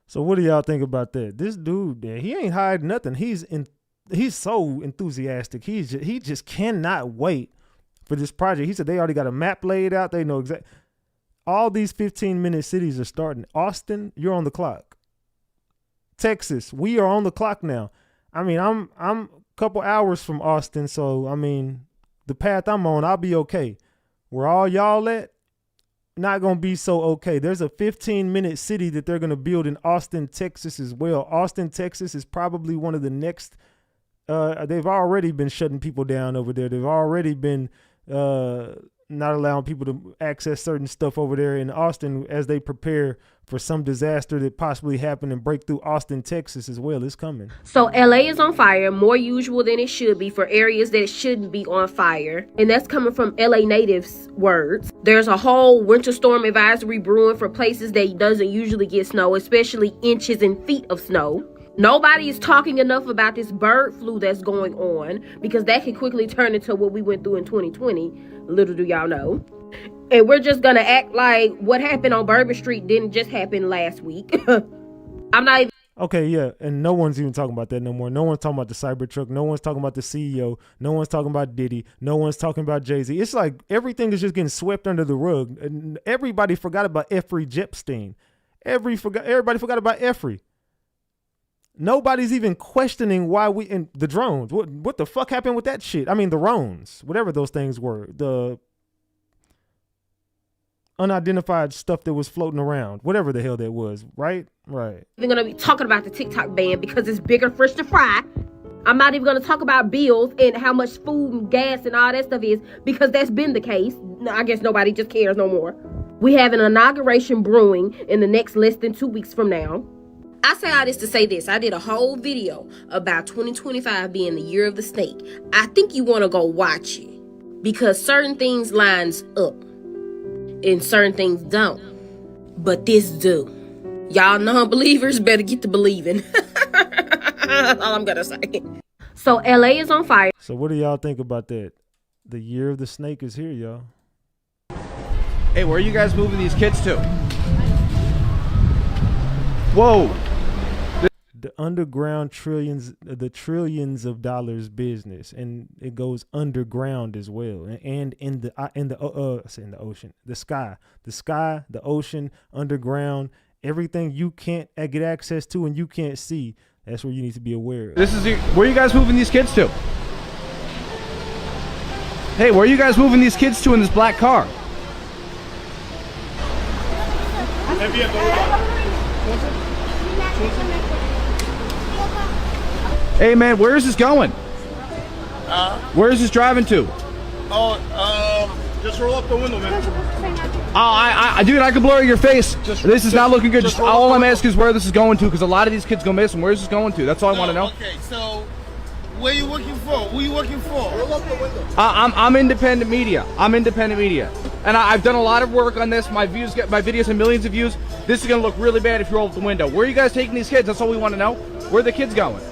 So what do y'all think about that? This dude, there, he ain't hiding nothing. He's so enthusiastic. He just cannot wait for this project. He said they already got a map laid out. They know exactly. All these 15-minute cities are starting. Austin, you're on the clock. Texas, we are on the clock now. I mean, I'm a couple hours from Austin, so I mean, the path I'm on, I'll be okay. Where all y'all at, not gonna be so okay. There's a 15-minute city that they're gonna build in Austin, Texas as well. Austin, Texas is probably one of the next. They've already been shutting people down over there. They've already been not allowing people to access certain stuff over there in Austin as they prepare for some disaster that possibly happened and break through Austin, Texas as well. It's coming. So LA is on fire, more usual than it should be for areas that it shouldn't be on fire. And that's coming from LA natives' words. There's a whole winter storm advisory brewing for places that doesn't usually get snow, especially inches and feet of snow. Nobody is talking enough about this bird flu that's going on because that can quickly turn into what we went through in 2020. Little do y'all know. And we're just going to act like what happened on Bourbon Street didn't just happen last week. I'm not even. Okay, yeah, and no one's even talking about that no more. No one's talking about the Cybertruck. No one's talking about the CEO. No one's talking about Diddy. No one's talking about Jay-Z. It's like everything is just getting swept under the rug. And everybody forgot about Jeffrey Epstein. Everybody forgot about Jeffrey. Nobody's even questioning why and the drones. What the fuck happened with that shit? I mean, the drones, whatever those things were, the unidentified stuff that was floating around, whatever the hell that was, right? Right. I'm going to be talking about the TikTok ban because it's bigger fish to fry. I'm not even going to talk about bills and how much food and gas and all that stuff is because that's been the case. I guess nobody just cares no more. We have an inauguration brewing in the next less than 2 weeks from now. I say all this to say this. I did a whole video about 2025 being the year of the snake. I think you want to go watch it because certain things lines up and certain things don't. But this do. Y'all non-believers better get to believing. That's all I'm going to say. So LA is on fire. So what do y'all think about that? The year of the snake is here, y'all. Hey, where are you guys moving these kids to? Whoa. The underground trillions of dollars business, and it goes underground as well, and in the ocean, the sky, the ocean, underground, everything you can't get access to and you can't see. That's where you need to be aware of. Where are you guys moving these kids to? Hey, where are you guys moving these kids to in this black car? Hey man, where is this going? Where is this driving to? Just roll up the window, man. Dude, I can blur your face. This is not looking good. Just all I'm asking is where this is going to, because a lot of these kids go missing. Where is this going to? That's all I want to know. Okay, so where you working for? Who you working for? Roll up the window. I'm independent media. And I've done a lot of work on this. My videos have millions of views. This is gonna look really bad if you roll up the window. Where are you guys taking these kids? That's all we want to know. Where are the kids going?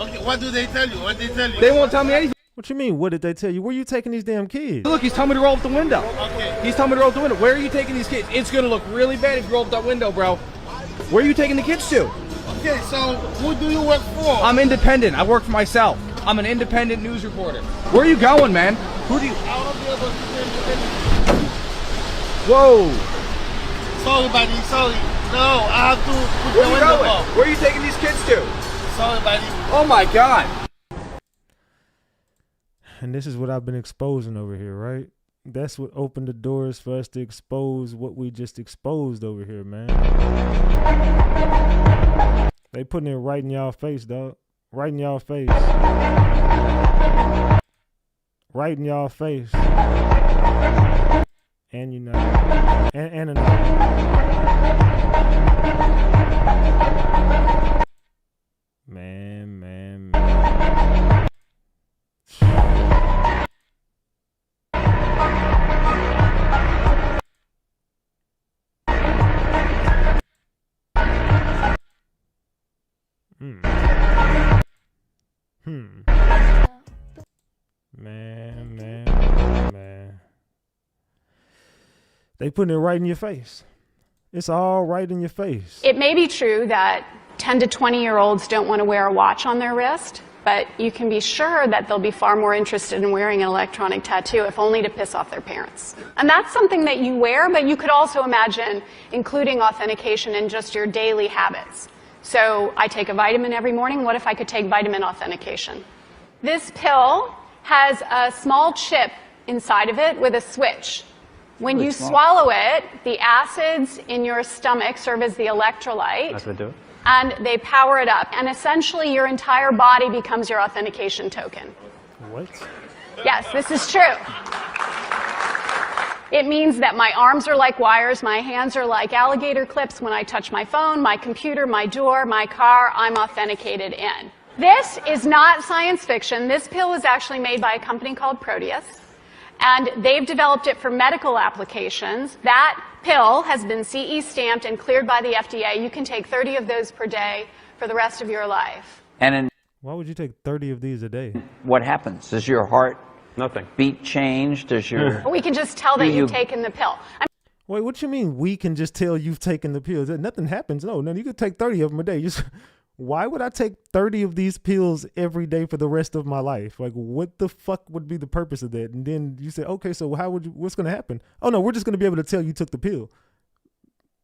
Okay, what do they tell you? What they tell you? They won't tell me anything. What you mean? What did they tell you? Where you taking these damn kids? Look, he's telling me to roll up the window. Okay. He's telling me to roll up the window. Where are you taking these kids? It's gonna look really bad if you roll up that window, bro. Where are you taking the kids to? Okay, so who do you work for? I'm independent. I work for myself. I'm an independent news reporter. Where are you going, man? Who do you? Whoa. Sorry, buddy. Sorry. No, I have to put Where the are you window going? up. Where are you taking these kids to? Sorry, buddy. Oh my God. And this is what I've been exposing over here, right? That's what opened the doors for us to expose what we just exposed over here, man. They putting it right in y'all face, dog. Right in y'all face. Right in y'all face. And you know. And Man. Man. They putting it right in your face. It's all right in your face. It may be true that 10 to 20-year-olds don't want to wear a watch on their wrist, but you can be sure that they'll be far more interested in wearing an electronic tattoo, if only to piss off their parents. And that's something that you wear, but you could also imagine including authentication in just your daily habits. So I take a vitamin every morning. What if I could take vitamin authentication? This pill has a small chip inside of it with a switch. When you swallow it, the acids in your stomach serve as the electrolyte. That's what do it. And they power it up. And essentially, your entire body becomes your authentication token. What? Yes, this is true. It means that my arms are like wires, my hands are like alligator clips. When I touch my phone, my computer, my door, my car, I'm authenticated in. This is not science fiction. This pill was actually made by a company called Proteus. And they've developed it for medical applications. That pill has been CE stamped and cleared by the FDA. You can take 30 of those per day for the rest of your life. And why would you take 30 of these a day? What happens? Does your heart Nothing. beat change? Does your We can just tell that you've taken the pill. Wait, what you mean we can just tell you've taken the pills? Nothing happens. No, you could take 30 of them a day. Why would I take 30 of these pills every day for the rest of my life? Like, what the fuck would be the purpose of that? And then you say, okay, so what's going to happen? Oh, no, we're just going to be able to tell you took the pill.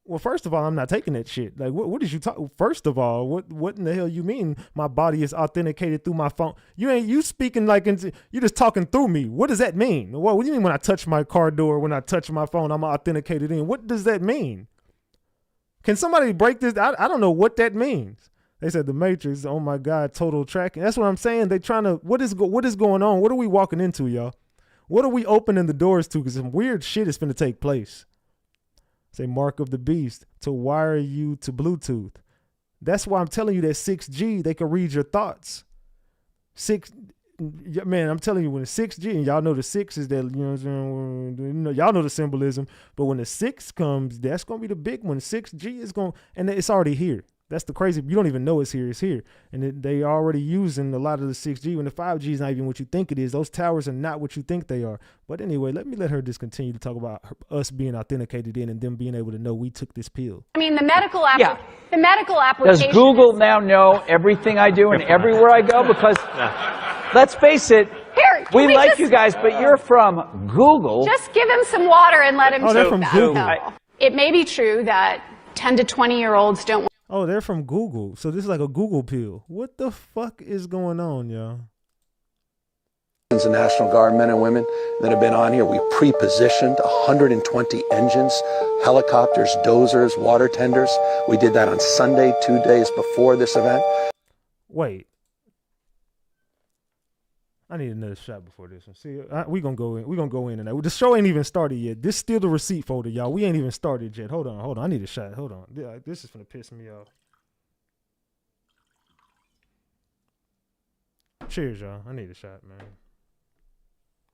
Well, first of all, I'm not taking that shit. Like, what did you talk? First of all, what in the hell you mean my body is authenticated through my phone? You speaking like, you just talking through me. What does that mean? What do you mean when I touch my car door, when I touch my phone, I'm authenticated in? What does that mean? Can somebody break this? I don't know what that means. They said the Matrix, oh my God, total tracking. That's what I'm saying. They trying to, what is going on? What are we walking into, y'all? What are we opening the doors to? Because some weird shit is finna take place. Say mark of the beast to wire you to Bluetooth. That's why I'm telling you that 6G, they can read your thoughts. Man, I'm telling you, when it's 6G, and y'all know the 6 is that, you know what I'm saying? Y'all know the symbolism, but when the 6 comes, that's going to be the big one. 6G is going, and it's already here. That's the crazy. You don't even know it's here. It's here. And they already using a lot of the 6G. When the 5G is not even what you think it is. Those towers are not what you think they are. But anyway, let her just continue to talk about us being authenticated in and them being able to know we took this pill. I mean, the medical application. Does Google now know everything I do and everywhere I go? Because let's face it, we like you guys, but you're from Google. Just give him some water and let him they're from Google. No. It may be true that 10 to 20-year-olds don't. Oh, they're from Google. So this is like a Google pill. What the fuck is going on, y'all? The National Guard men and women that have been on here, we pre-positioned 120 engines, helicopters, dozers, water tenders. We did that on Sunday, 2 days before this event. Wait. I need another shot before this one. See, we gonna go in. We gonna go in and out. The show ain't even started yet. This still the receipt folder, y'all. We ain't even started yet. Hold on. I need a shot. Hold on. Yeah, this is gonna piss me off. Cheers, y'all. I need a shot, man.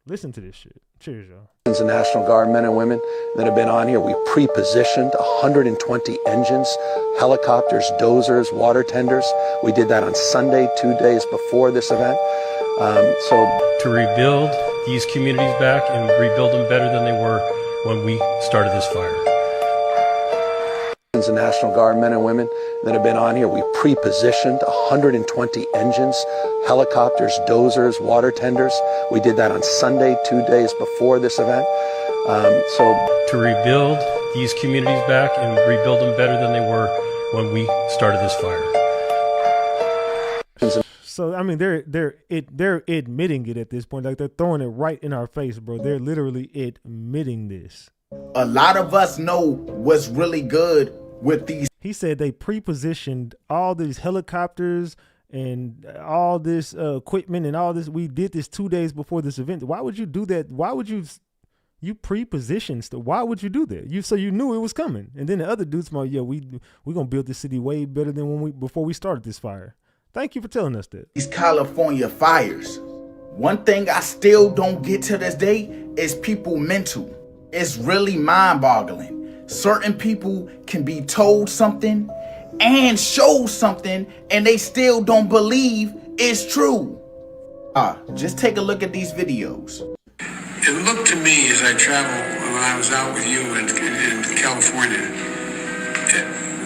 Listen to this shit. Cheers, y'all. The National Guard men and women that have been on here. We pre-positioned 120 engines, helicopters, dozers, water tenders. We did that on Sunday, 2 days before this event. To rebuild these communities back and rebuild them better than they were when we started this fire. The National Guard men and women that have been on here. We pre-positioned 120 engines, helicopters, dozers, water tenders. We did that on Sunday, 2 days before this event. To rebuild these communities back and rebuild them better than they were when we started this fire. So I mean, they're admitting it at this point. Like they're throwing it right in our face, bro. They're literally admitting this. A lot of us know what's really good with these. He said they pre-positioned all these helicopters and all this equipment and all this. We did this 2 days before this event. Why would you do that? Why would you pre-position stuff? Why would you do that? So you knew it was coming. And then the other dudes like, yeah, we gonna build this city way better than before we started this fire. Thank you for telling us that. These California fires. One thing I still don't get to this day is people mental. It's really mind-boggling. Certain people can be told something and show something and they still don't believe it's true. Just take a look at these videos. It looked to me as I traveled when I was out with you in California,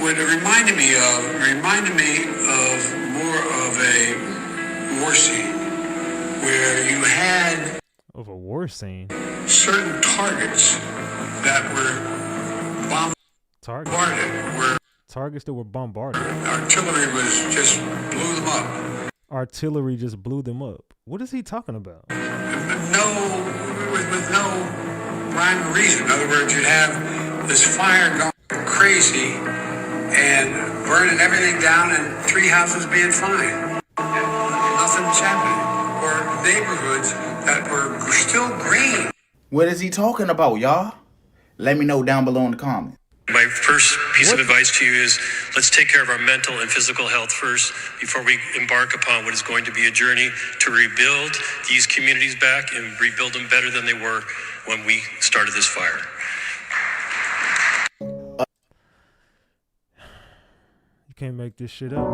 what it reminded me of more of a war scene where you had of a war scene. Certain targets that were bombarded. Targets that were bombarded. Artillery just blew them up. Artillery just blew them up. What is he talking about? With no rhyme or reason. In other words, you'd have this fire going crazy and burning everything down and 3 houses being fine. Nothing was happening. Or neighborhoods that were still green. What is he talking about, y'all? Let me know down below in the comments. My first piece of advice to you is let's take care of our mental and physical health first before we embark upon what is going to be a journey to rebuild these communities back and rebuild them better than they were when we started this fire. You can't make this shit up.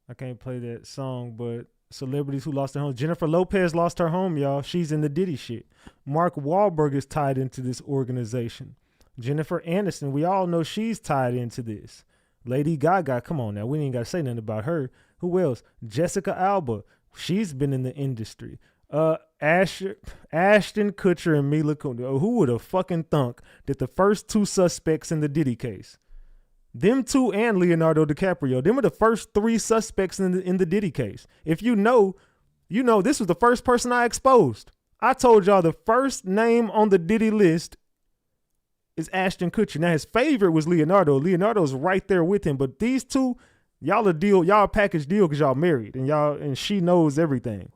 I can't play that song, but celebrities who lost their home. Jennifer Lopez lost her home, y'all. She's in the Diddy shit. Mark Wahlberg is tied into this organization. Jennifer Aniston, we all know she's tied into this. Lady Gaga, come on now. We ain't got to say nothing about her. Who else? Jessica Alba. She's been in the industry. Ashton Kutcher and Mila Kunis. Who would have fucking thunk that the first two suspects in the Diddy case, them two and Leonardo DiCaprio, them were the first three suspects in the Diddy case. If you know, this was the first person I exposed. I told y'all the first name on the Diddy list is Ashton Kutcher. Now his favorite was Leonardo. Leonardo's right there with him, but these two, y'all a package deal because y'all married and she knows everything.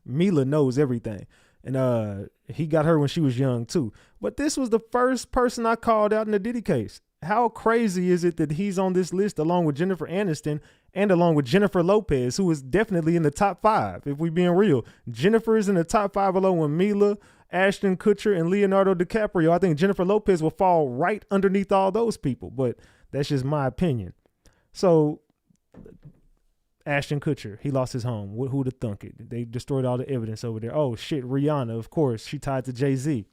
Mila knows everything. And he got her when she was young too. But this was the first person I called out in the Diddy case. How crazy is it that he's on this list along with Jennifer Aniston and along with Jennifer Lopez, who is definitely in the top 5, if we being real. Jennifer is in the top 5 along with Mila, Ashton Kutcher, and Leonardo DiCaprio. I think Jennifer Lopez will fall right underneath all those people, but that's just my opinion. So Ashton Kutcher, he lost his home. Who'd have thunk it? They destroyed all the evidence over there. Oh shit, Rihanna, of course, she tied to Jay-Z.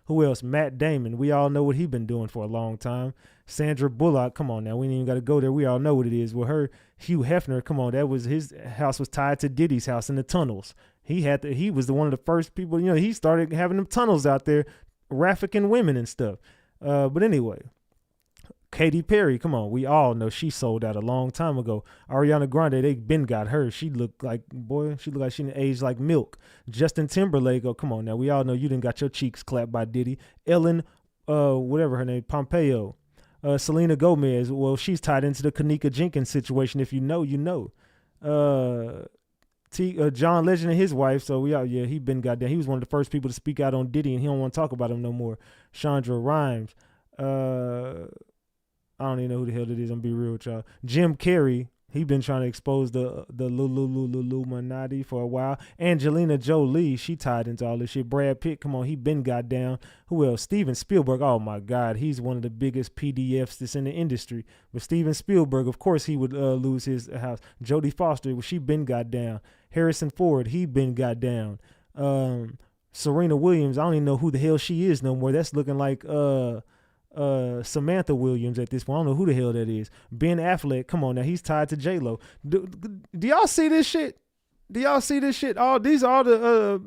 Who else? Matt Damon. We all know what he been doing for a long time. Sandra Bullock. Come on now. We ain't even got to go there. We all know what it is. With her, Hugh Hefner. Come on. That was his house was tied to Diddy's house in the tunnels. He was one of the first people, he started having them tunnels out there, trafficking women and stuff. But anyway, Katy Perry. Come on. We all know she sold out a long time ago. Ariana Grande, they been got her. She looked like she aged like milk. Justin Timberlake. Oh, come on now. We all know you done got your cheeks clapped by Diddy. Ellen, whatever her name, Pompeo. Selena Gomez. Well, she's tied into the Kanika Jenkins situation. If you know, you know. John Legend and his wife. So he been goddamn. He was one of the first people to speak out on Diddy, and he don't want to talk about him no more. Chandra Rhimes. I don't even know who the hell it is. I'm gonna be real with y'all. Jim Carrey. He been trying to expose the Illuminati for a while. Angelina Jolie, she tied into all this shit. Brad Pitt, come on, he been got down. Who else? Steven Spielberg, oh my God, he's one of the biggest PDFs that's in the industry. But Steven Spielberg, of course, he would lose his house. Jodie Foster, she been got down. Harrison Ford, he been got down. Serena Williams, I don't even know who the hell she is no more. That's looking like Samantha Williams at this point. I don't know who the hell that is. Ben Affleck, come on now, he's tied to J-Lo. Do y'all see this shit? Do y'all see this shit? These are the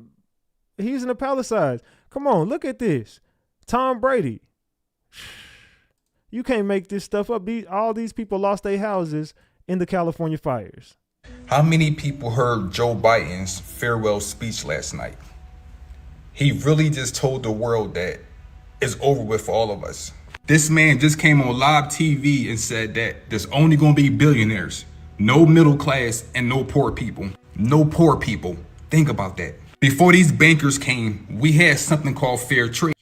he's in the Palisades. Come on, look at this. Tom Brady. You can't make this stuff up. All these people lost their houses in the California fires. How many people heard Joe Biden's farewell speech last night? He really just told the world that it's over with for all of us. This man just came on live TV and said that there's only going to be billionaires, no middle class, and no poor people. No poor people. Think about that. Before these bankers came, we had something called fair trade.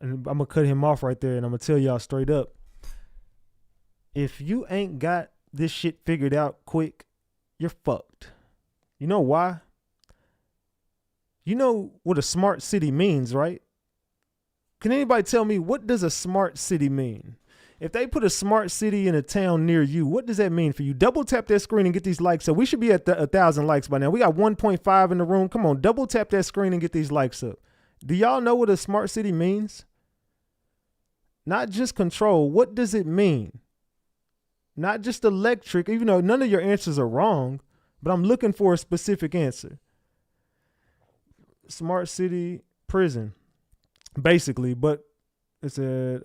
And I'm going to cut him off right there, and I'm going to tell y'all straight up. If you ain't got this shit figured out quick, you're fucked. You know why? You know what a smart city means, right? Can anybody tell me, what does a smart city mean? If they put a smart city in a town near you, what does that mean for you? Double tap that screen and get these likes up. We should be at 1,000 likes by now. We got 1.5 in the room. Come on, double tap that screen and get these likes up. Do y'all know what a smart city means? Not just control. What does it mean? Not just electric, even though none of your answers are wrong, but I'm looking for a specific answer. Smart city prison. Basically, but it said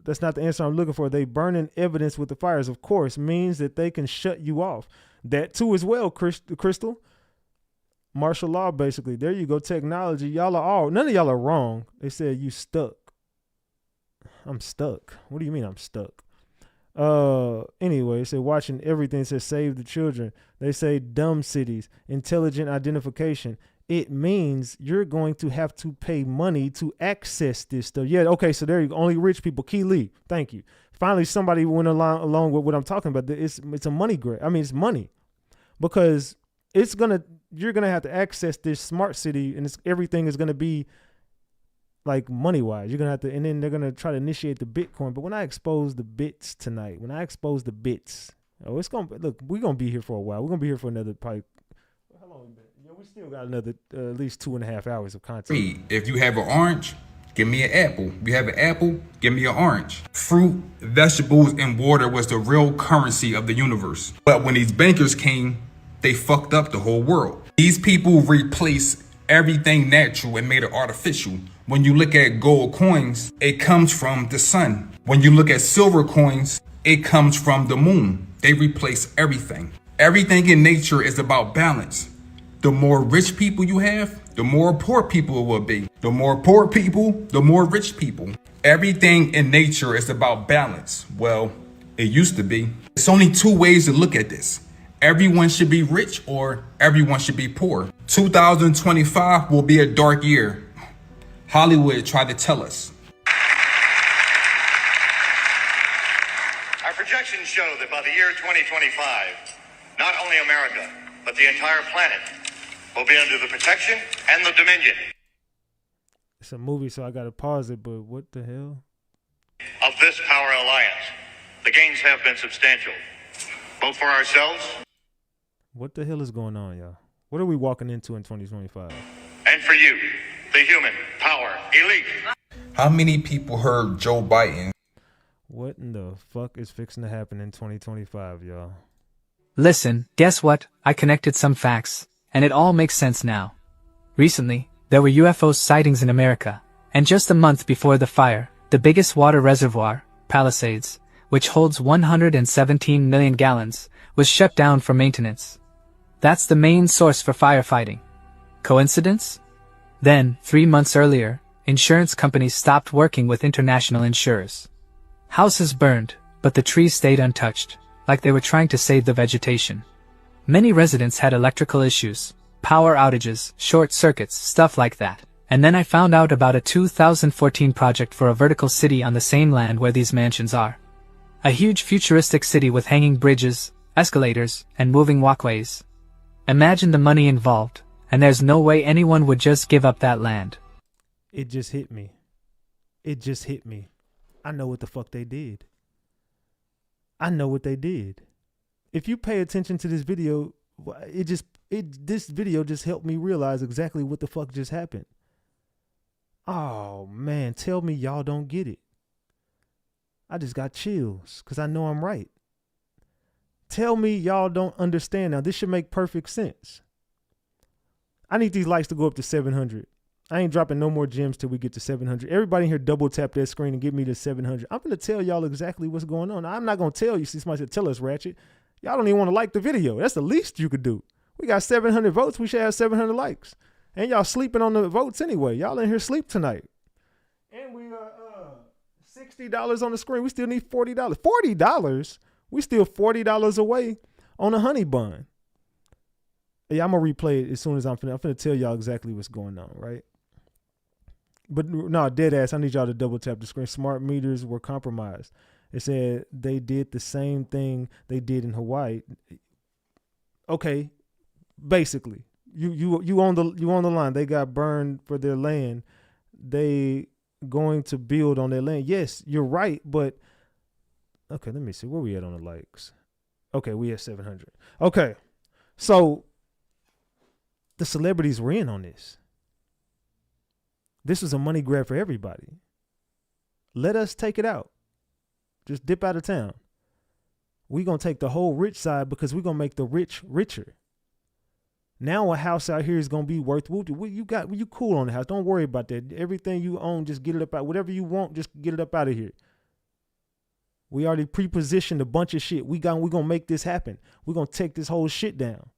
that's not the answer I'm looking for. They burning evidence with the fires, of course, means that they can shut you off. That too as well, Crystal. Martial law, basically. There you go. Technology. Y'all are all, none of y'all are wrong. They said you stuck. I'm stuck. What do you mean I'm stuck? Anyway, it said watching everything. It says save the children. They say dumb cities, intelligent identification. It means you're going to have to pay money to access this stuff. Yeah, okay, so there you go. Only rich people. Key Lee, thank you. Finally, somebody went along with what I'm talking about. It's a money grab. I mean, it's money. Because you're gonna have to access this smart city, and everything is gonna be like money-wise. You're gonna have to, and then they're gonna try to initiate the Bitcoin. But when I expose the bits tonight, it's gonna look. We're gonna be here for a while. We're gonna be here for another probably. How long we been? We still got another at least 2.5 hours of content. If you have an orange, give me an apple. If you have an apple, give me an orange. Fruit, vegetables, and water was the real currency of the universe. But when these bankers came, they fucked up the whole world. These people replaced everything natural and made it artificial. When you look at gold coins, it comes from the sun. When you look at silver coins, it comes from the moon. They replace everything. Everything in nature is about balance. The more rich people you have, the more poor people it will be. The more poor people, the more rich people. Everything in nature is about balance. Well, it used to be. It's only two ways to look at this. Everyone should be rich or everyone should be poor. 2025 will be a dark year. Hollywood tried to tell us. Our projections show that by the year 2025, not only America, but the entire planet will be under the protection and the dominion. It's a movie, so I gotta pause it, but what the hell? Of this power alliance. The gains have been substantial, both for ourselves. What the hell is going on, y'all? What are we walking into in 2025? And for you, the human power elite. How many people heard Joe Biden? What in the fuck is fixing to happen in 2025, y'all? Listen, guess what? I connected some facts, and it all makes sense now. Recently, there were UFO sightings in America, and just a month before the fire, the biggest water reservoir, Palisades, which holds 117 million gallons, was shut down for maintenance. That's the main source for firefighting. Coincidence? Then, 3 months earlier, insurance companies stopped working with international insurers. Houses burned, but the trees stayed untouched, like they were trying to save the vegetation. Many residents had electrical issues, power outages, short circuits, stuff like that. And then I found out about a 2014 project for a vertical city on the same land where these mansions are. A huge futuristic city with hanging bridges, escalators, and moving walkways. Imagine the money involved, and there's no way anyone would just give up that land. It just hit me. It just hit me. I know what the fuck they did. I know what they did. If you pay attention to this video, this video just helped me realize exactly what the fuck just happened. Oh man, tell me y'all don't get it. I just got chills because I know I'm right. Tell me y'all don't understand. Now this should make perfect sense. I need these likes to go up to 700. I ain't dropping no more gems till we get to 700. Everybody in here double tap that screen and get me to 700. I'm going to tell y'all exactly what's going on. I'm not going to tell you. See, somebody said, tell us, Ratchet. Y'all don't even want to like the video. That's the least you could do. We got 700 votes. We should have 700 likes. And y'all sleeping on the votes anyway. Y'all in here sleep tonight. And we are $60 on the screen. We still need $40. $40? We still $40 away on a honey bun. Yeah, I'm going to replay it as soon as I'm finna tell y'all exactly what's going on, right? But no, dead ass, I need y'all to double tap the screen. Smart meters were compromised. It said they did the same thing they did in Hawaii. Okay, basically, you on the line. They got burned for their land. They going to build on their land. Yes, you're right, but okay, let me see where we at on the likes. Okay, we at 700. Okay, so the celebrities were in on this. This was a money grab for everybody. Let us take it out. Just dip out of town. We're going to take the whole rich side because we're going to make the rich richer. Now a house out here is going to be worth, you cool on the house. Don't worry about that. Everything you own, just get it up out. Whatever you want, just get it up out of here. We already pre-positioned a bunch of shit. We're going to make this happen. We're going to take this whole shit down.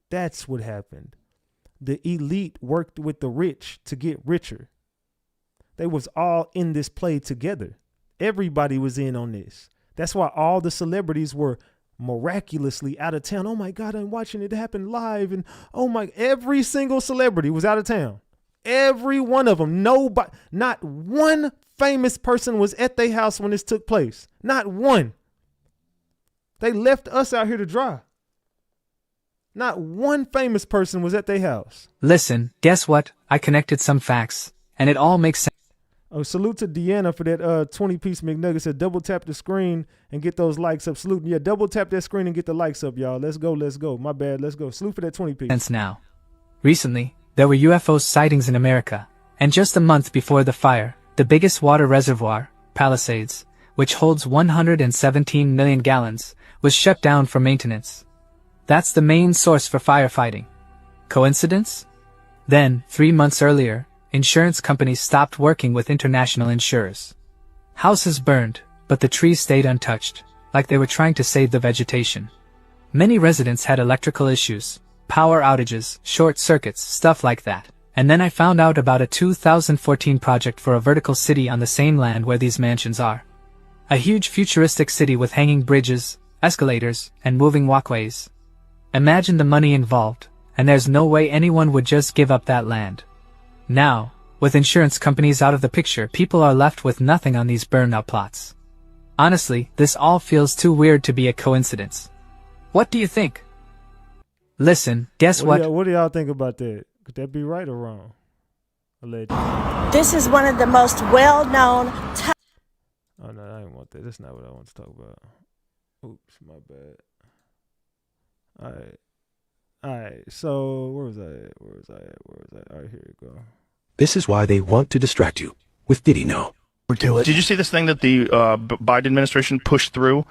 That's what happened. The elite worked with the rich to get richer. They was all in this play together. Everybody was in on this. That's why all the celebrities were miraculously out of town. Oh my God, I'm watching it happen live. And oh my, every single celebrity was out of town. Every one of them. Nobody, not one famous person was at their house when this took place. Not one. They left us out here to dry. Not one famous person was at their house. Listen, guess what? I connected some facts, and it all makes sense. Oh, salute to Deanna for that 20-piece McNugget. Said double tap the screen and get those likes up. Salute. Yeah, double tap that screen and get the likes up, y'all. Let's go, let's go. My bad, let's go. Salute for that 20-piece. Now. Recently, there were UFO sightings in America, and just a month before the fire, the biggest water reservoir, Palisades, which holds 117 million gallons, was shut down for maintenance. That's the main source for firefighting. Coincidence? Then, 3 months earlier, insurance companies stopped working with international insurers. Houses burned, but the trees stayed untouched, like they were trying to save the vegetation. Many residents had electrical issues, power outages, short circuits, stuff like that. And then I found out about a 2014 project for a vertical city on the same land where these mansions are. A huge futuristic city with hanging bridges, escalators, and moving walkways. Imagine the money involved, and there's no way anyone would just give up that land. Now, with insurance companies out of the picture, people are left with nothing on these burnout plots. Honestly, this all feels too weird to be a coincidence. What do you think? Listen, guess what? What do y'all think about that? Could that be right or wrong? Allegedly. This is one of the most well-known... Oh, no, I didn't want that. That's not what I want to talk about. Oops, my bad. All right. So where was I at? All right, here we go. This is why they want to distract you with Did He Know? Did you see this thing that the Biden administration pushed through?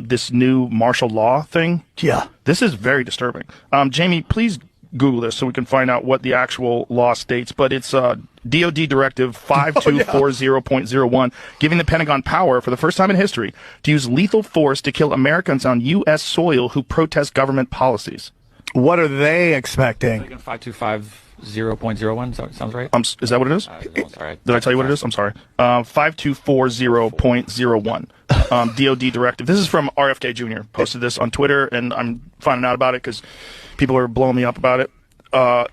This new martial law thing? Yeah. This is very disturbing. Jamie, please Google this so we can find out what the actual law states. But it's DOD Directive 5240.01, giving the Pentagon power for the first time in history to use lethal force to kill Americans on U.S. soil who protest government policies. What are they expecting? 525 524.0.01. Sounds right? Is that what it is? Sorry. Did I tell you what it is? I'm sorry. 5240.01. DOD directive. This is from RFK Jr. Posted this on Twitter, and I'm finding out about it because people are blowing me up about it.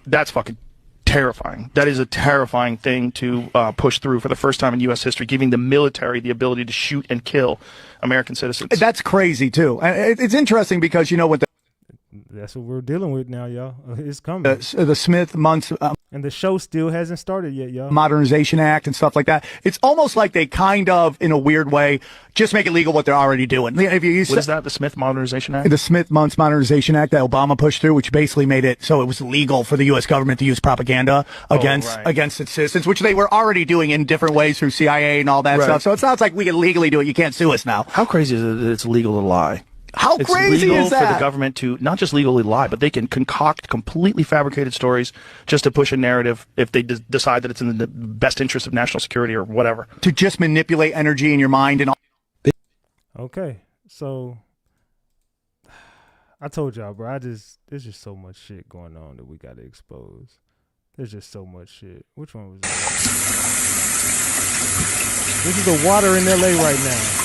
That's fucking terrifying. That is a terrifying thing to push through for the first time in U.S. history, giving the military the ability to shoot and kill American citizens. That's crazy, too. And it's interesting because, you know, what that's what we're dealing with now, y'all. It's coming. The Smith-Mundt and the show still hasn't started yet, y'all. Modernization Act and stuff like that. It's almost like they kind of, in a weird way, just make it legal what they're already doing. What is that? The Smith Modernization Act? The Smith-Mundt Modernization Act that Obama pushed through, which basically made it so it was legal for the U.S. government to use propaganda against its citizens, which they were already doing in different ways through CIA and all that stuff. So it sounds like we can legally do it. You can't sue us now. How crazy is it that it's legal to lie? How crazy is is that? For the government to not just legally lie, but they can concoct completely fabricated stories just to push a narrative if they decide that it's in the best interest of national security or whatever. To just manipulate energy in your mind and all. Okay, so I told y'all, bro. There's just so much shit going on that we got to expose. There's just so much shit. Which one was that? This is the water in LA right now.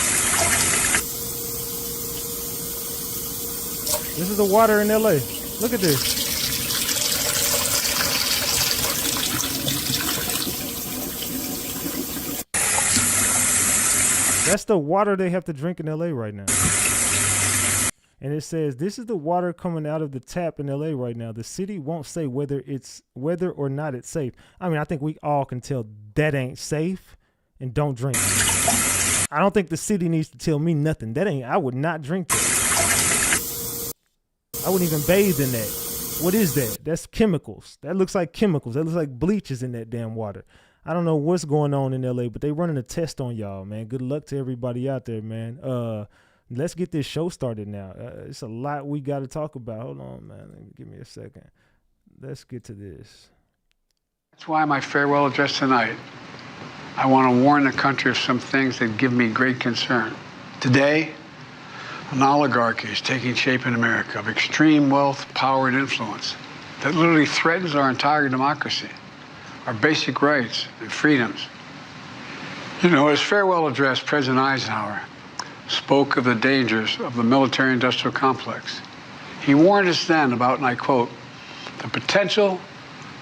This is the water in LA. Look at this. That's the water they have to drink in LA right now. And it says, this is the water coming out of the tap in LA right now. The city won't say whether or not it's safe. I mean, I think we all can tell that ain't safe and don't drink it. I don't think the city needs to tell me nothing. I would not drink that. I wouldn't even bathe in that. What is that? That's chemicals. That looks like chemicals. That looks like bleach is in that damn water. I don't know what's going on in LA, but they running a test on y'all, man. Good luck to everybody out there, man. Let's get this show started now. It's a lot we got to talk about. Hold on, man. Give me a second. Let's get to this. That's why my farewell address tonight, I want to warn the country of some things that give me great concern. Today, an oligarchy is taking shape in America of extreme wealth, power, and influence that literally threatens our entire democracy, our basic rights and freedoms. You know, his farewell address, President Eisenhower spoke of the dangers of the military-industrial complex. He warned us then about, and I quote, the potential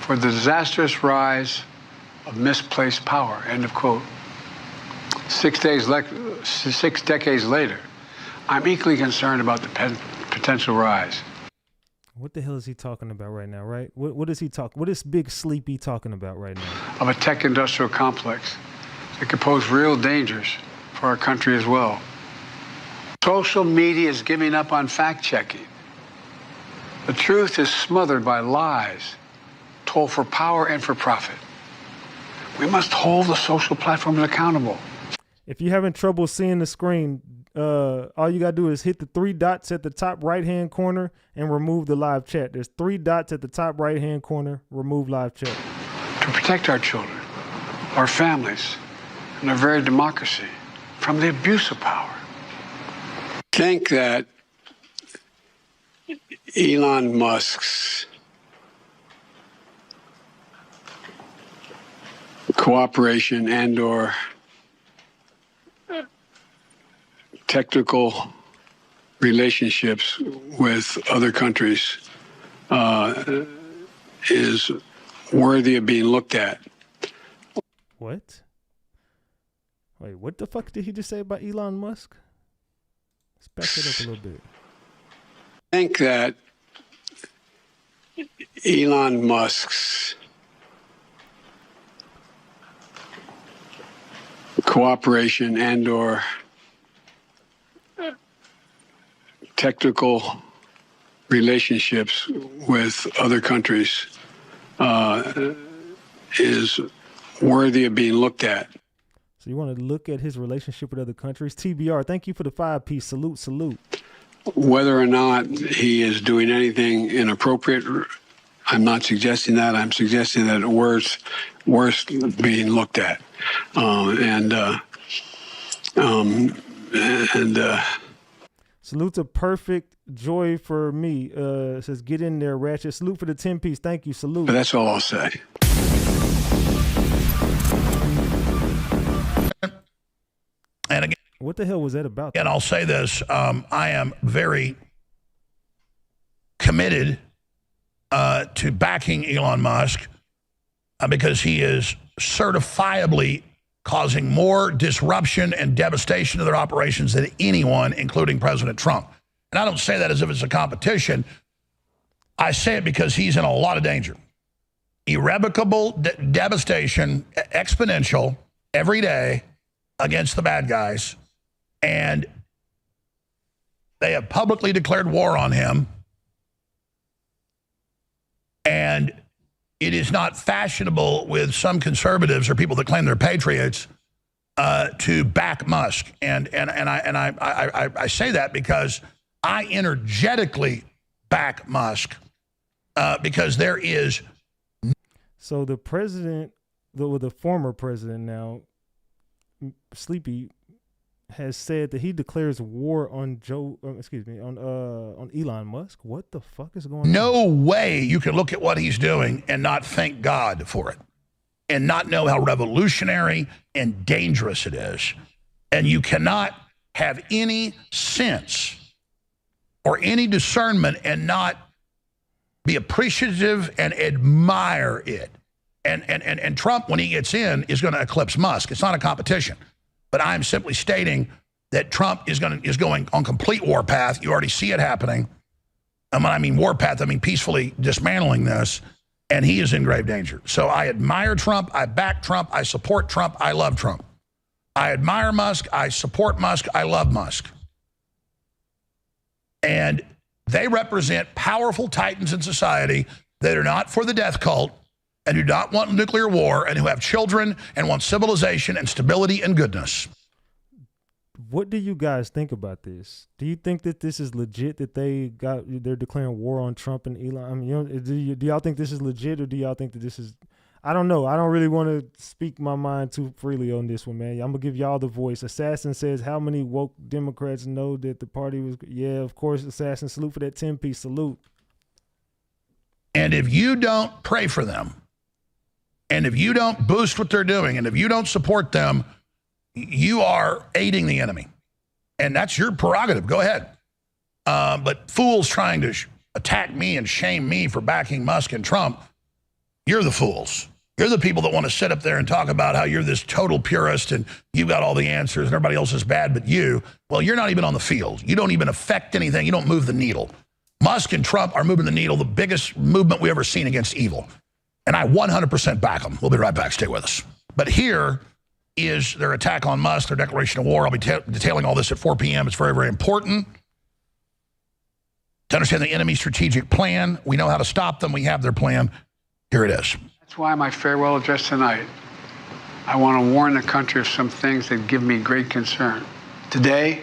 for the disastrous rise of misplaced power, end of quote. 6 decades later, I'm equally concerned about the potential rise. What the hell is he talking about right now, right? What is he talking? What is Big Sleepy talking about right now? Of a tech industrial complex that could pose real dangers for our country as well. Social media is giving up on fact-checking. The truth is smothered by lies, told for power and for profit. We must hold the social platforms accountable. If you're having trouble seeing the screen, all you gotta do is hit the 3 dots at the top right-hand corner and remove the live chat. There's 3 dots at the top right-hand corner. Remove live chat. To protect our children, our families, and our very democracy from the abuse of power. Think that Elon Musk's cooperation and/or technical relationships with other countries is worthy of being looked at. What? Wait, what the fuck did he just say about Elon Musk? Let's back it up a little bit. Think that Elon Musk's cooperation and/or technical relationships with other countries is worthy of being looked at. So you want to look at his relationship with other countries? TBR, thank you for the 5-piece. Salute, salute. Whether or not he is doing anything inappropriate, I'm not suggesting that. I'm suggesting that worth being looked at. So Salute to Perfect Joy for me. It says, get in there, Ratchet. Salute for the 10-piece. Thank you. Salute. But that's all I'll say. And again, what the hell was that about? And I'll say this, I am very committed to backing Elon Musk because he is certifiably causing more disruption and devastation to their operations than anyone, including President Trump. And I don't say that as if it's a competition. I say it because he's in a lot of danger. Irrevocable devastation, exponential, every day against the bad guys. And they have publicly declared war on him. And it is not fashionable with some conservatives or people that claim they're patriots to back Musk. And I say that because I energetically back Musk because there is. So the president, the former president now, Sleepy, has said that he declares war on on Elon Musk. What the fuck is going on? No way you can look at what he's doing and not thank God for it and not know how revolutionary and dangerous it is. And you cannot have any sense or any discernment and not be appreciative and admire it. And Trump, when he gets in, is going to eclipse Musk. It's not a competition. But I'm simply stating that Trump is going on complete warpath. You already see it happening. And when I mean warpath, I mean peacefully dismantling this. And he is in grave danger. So I admire Trump. I back Trump. I support Trump. I love Trump. I admire Musk. I support Musk. I love Musk. And they represent powerful titans in society that are not for the death cult and do not want nuclear war and who have children and want civilization and stability and goodness. What do you guys think about this? Do you think that this is legit that they're declaring war on Trump and Elon? I mean, do y'all think this is legit or do y'all think that this is, I don't know. I don't really want to speak my mind too freely on this one, man. I'm going to give y'all the voice. Assassin says, how many woke Democrats know that the party was, yeah, of course, Assassin, salute for that 10-piece, salute. And if you don't pray for them, and if you don't boost what they're doing, and if you don't support them, you are aiding the enemy. And that's your prerogative. Go ahead. But fools trying to attack me and shame me for backing Musk and Trump, you're the fools. You're the people that want to sit up there and talk about how you're this total purist and you've got all the answers and everybody else is bad but you. Well, you're not even on the field. You don't even affect anything. You don't move the needle. Musk and Trump are moving the needle, the biggest movement we've ever seen against evil. And I 100% back them. We'll be right back. Stay with us. But here is their attack on Musk, their declaration of war. I'll be detailing all this at 4 p.m. It's very, very important to understand the enemy's strategic plan. We know how to stop them. We have their plan. Here it is. That's why my farewell address tonight, I want to warn the country of some things that give me great concern. Today,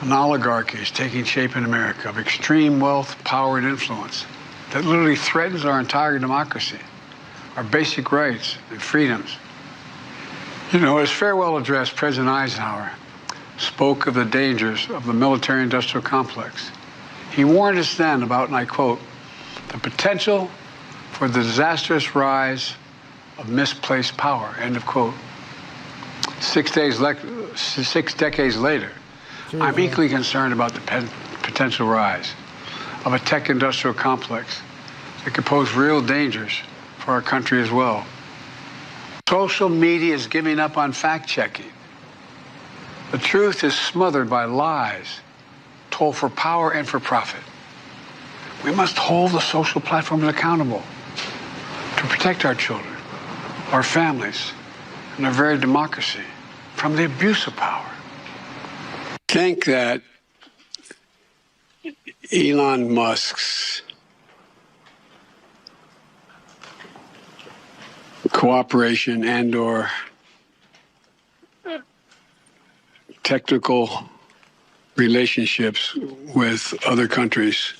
an oligarchy is taking shape in America of extreme wealth, power, and influence that literally threatens our entire democracy, our basic rights and freedoms. You know, his farewell address, President Eisenhower spoke of the dangers of the military-industrial complex. He warned us then about, and I quote, the potential for the disastrous rise of misplaced power, end of quote. 6 decades later, I'm equally concerned about the potential rise of a tech-industrial complex that could pose real dangers for our country as well. Social media is giving up on fact-checking. The truth is smothered by lies told for power and for profit. We must hold the social platforms accountable to protect our children, our families, and our very democracy from the abuse of power. I think that Elon Musk's cooperation and/or technical relationships with other countries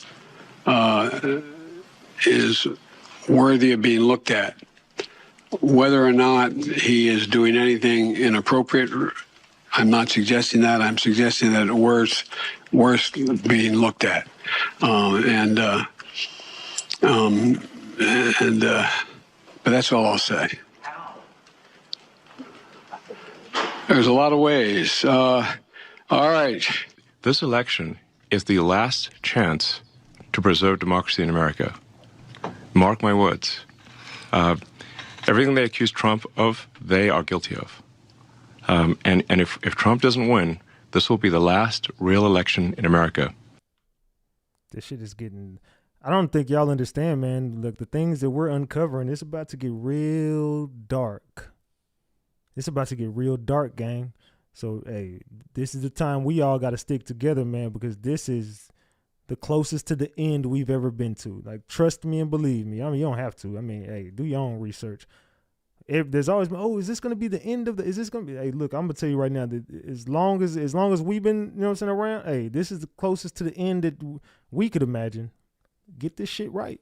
is worthy of being looked at. Whether or not he is doing anything inappropriate, I'm not suggesting that. I'm suggesting that words worst being looked at. But that's all I'll say. There's a lot of ways. All right. This election is the last chance to preserve democracy in America. Mark my words. Everything they accuse Trump of, they are guilty of. And if Trump doesn't win, this will be the last real election in America. This shit is getting... I don't think y'all understand, man. Look, the things that we're uncovering, it's about to get real dark. It's about to get real dark, gang. So, hey, this is the time we all got to stick together, man, because this is the closest to the end we've ever been to. Like, trust me and believe me. I mean, you don't have to. I mean, hey, do your own research. If there's always been, oh, is this going to be the end of the, is this going to be, hey, look, I'm going to tell you right now that as long as we've been, you know what I'm saying, around, hey, this is the closest to the end that we could imagine. Get this shit right.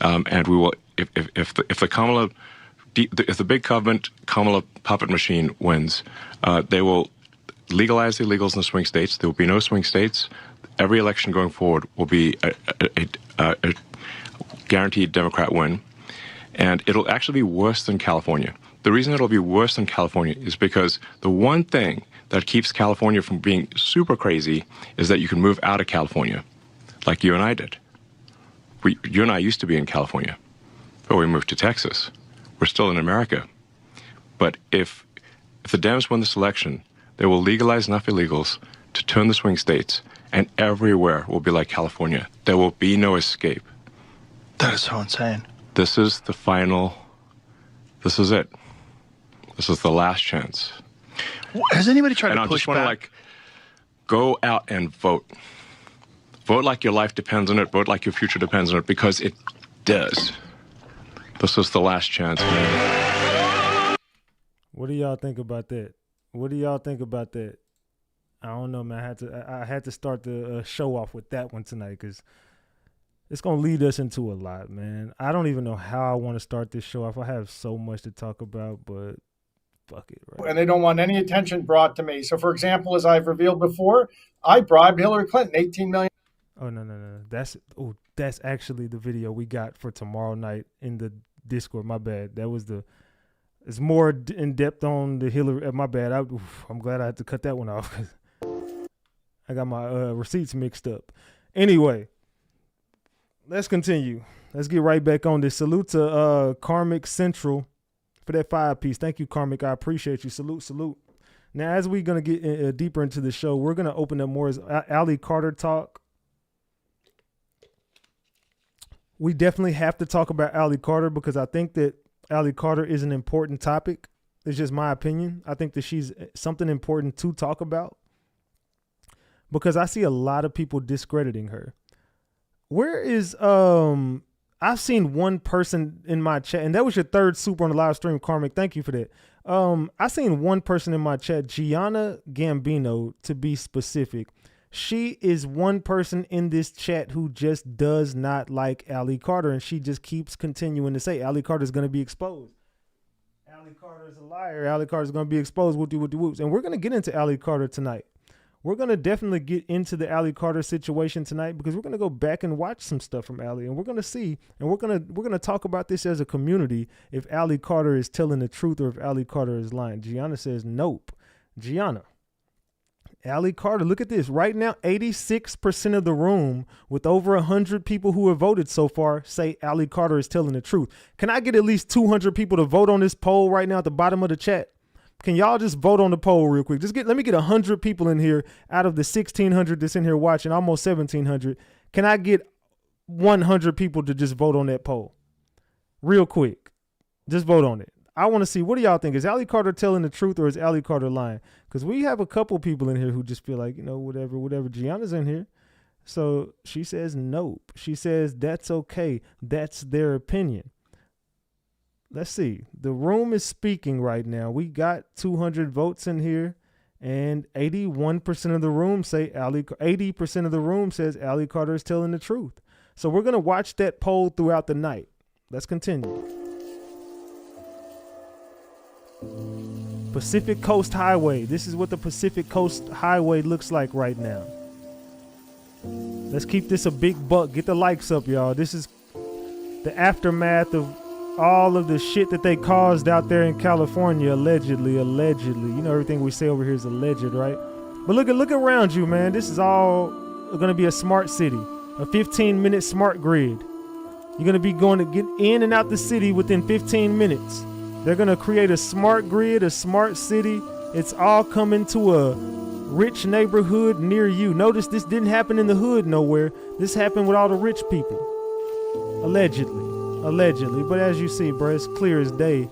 And we will, if the big government Kamala puppet machine wins, they will legalize the illegals in the swing states. There will be no swing states. Every election going forward will be a guaranteed Democrat win. And it'll actually be worse than California. The reason it'll be worse than California is because the one thing that keeps California from being super crazy is that you can move out of California, like you and I did. You and I used to be in California, but we moved to Texas. We're still in America. But if the Dems win this election, they will legalize enough illegals to turn the swing states, and everywhere will be like California. There will be no escape. That is so insane. This is the final. This is it. This is the last chance. Has anybody tried to push back? And I just want to, go out and vote. Vote like your life depends on it. Vote like your future depends on it, because it does. This is the last chance, man. What do y'all think about that? What do y'all think about that? I don't know, man. I had to start the show off with that one tonight, because it's going to lead us into a lot, man. I don't even know how I want to start this show off. I have so much to talk about, but fuck it. Right? And they don't want any attention brought to me. So, for example, as I've revealed before, I bribed Hillary Clinton $18 million. Oh, no. That's actually the video we got for tomorrow night in the Discord. My bad. It's more in depth on the Hillary. My bad. I'm glad I had to cut that one off, because I got my receipts mixed up. Anyway, let's continue. Let's get right back on this. Salute to Karmic Central for that 5-piece. Thank you, Karmic. I appreciate you. Salute. Now, as we're going to get deeper into the show, we're going to open up more as Allie Carter talk. We definitely have to talk about Allie Carter, because I think that Allie Carter is an important topic. It's just my opinion. I think that she's something important to talk about, because I see a lot of people discrediting her. Where is I've seen one person in my chat, and that was your third super on the live stream, Karmic. Thank you for that. I seen one person in my chat, Gianna Gambino, to be specific. She is one person in this chat who just does not like Allie Carter, and she just keeps continuing to say Allie Carter is going to be exposed. Allie Carter is a liar. Allie Carter is going to be exposed. Woops. And we're going to get into Allie Carter tonight. We're going to definitely get into the Allie Carter situation tonight, because we're going to go back and watch some stuff from Allie, and we're going to see, and we're going to talk about this as a community, if Allie Carter is telling the truth or if Allie Carter is lying. Gianna says nope. Gianna, Allie Carter, look at this. Right now, 86% of the room, with over 100 people who have voted so far, say Allie Carter is telling the truth. Can I get at least 200 people to vote on this poll right now at the bottom of the chat? Can y'all just vote on the poll real quick? Let me get 100 people in here out of the 1,600 that's in here watching, almost 1,700. Can I get 100 people to just vote on that poll? Real quick. Just vote on it. I want to see, what do y'all think? Is Allie Carter telling the truth, or is Allie Carter lying? Because we have a couple people in here who just feel like, whatever. Gianna's in here. So she says nope. She says that's okay. That's their opinion. Let's see. The room is speaking right now. We got 200 votes in here, and 81% of the room say 80% of the room says Allie Carter is telling the truth. So we're going to watch that poll throughout the night. Let's continue. Pacific Coast Highway. This is what the Pacific Coast Highway looks like right now. Let's keep this a big buck. Get the likes up, y'all. This is the aftermath of all of the shit that they caused out there in California, allegedly. You know, everything we say over here is alleged, right? But look around you, man. This is all going to be a smart city, a 15-minute smart grid. You're going to be going to get in and out the city within 15 minutes. They're going to create a smart grid, a smart city. It's all coming to a rich neighborhood near you. Notice this didn't happen in the hood nowhere. This happened with all the rich people. Allegedly. But as you see, bro, it's clear as day.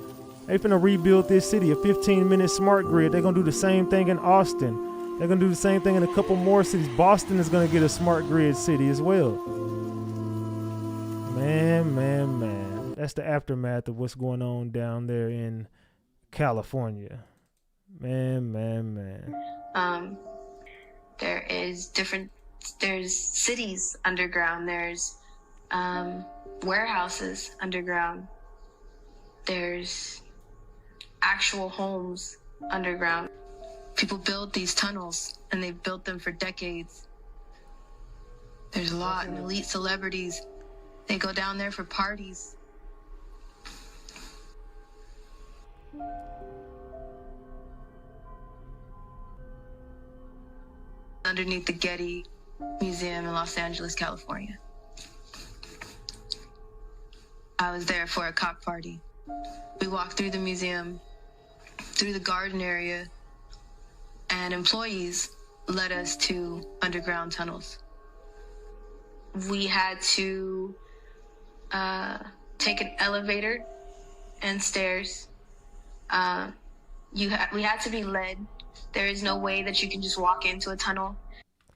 They finna rebuild this city, a 15-minute smart grid. They're gonna do the same thing in Austin. They're gonna do the same thing in a couple more cities. Boston is gonna get a smart grid city as well. Man. That's the aftermath of what's going on down there in California. Man. There's cities underground. There's warehouses underground. There's actual homes underground. People build these tunnels, and they've built them for decades. There's a lot, and elite celebrities, they go down there for parties. Underneath the Getty Museum in Los Angeles, California. I was there for a cock party. We walked through the museum, through the garden area, and employees led us to underground tunnels. We had to take an elevator and stairs. We had to be led. There is no way that you can just walk into a tunnel.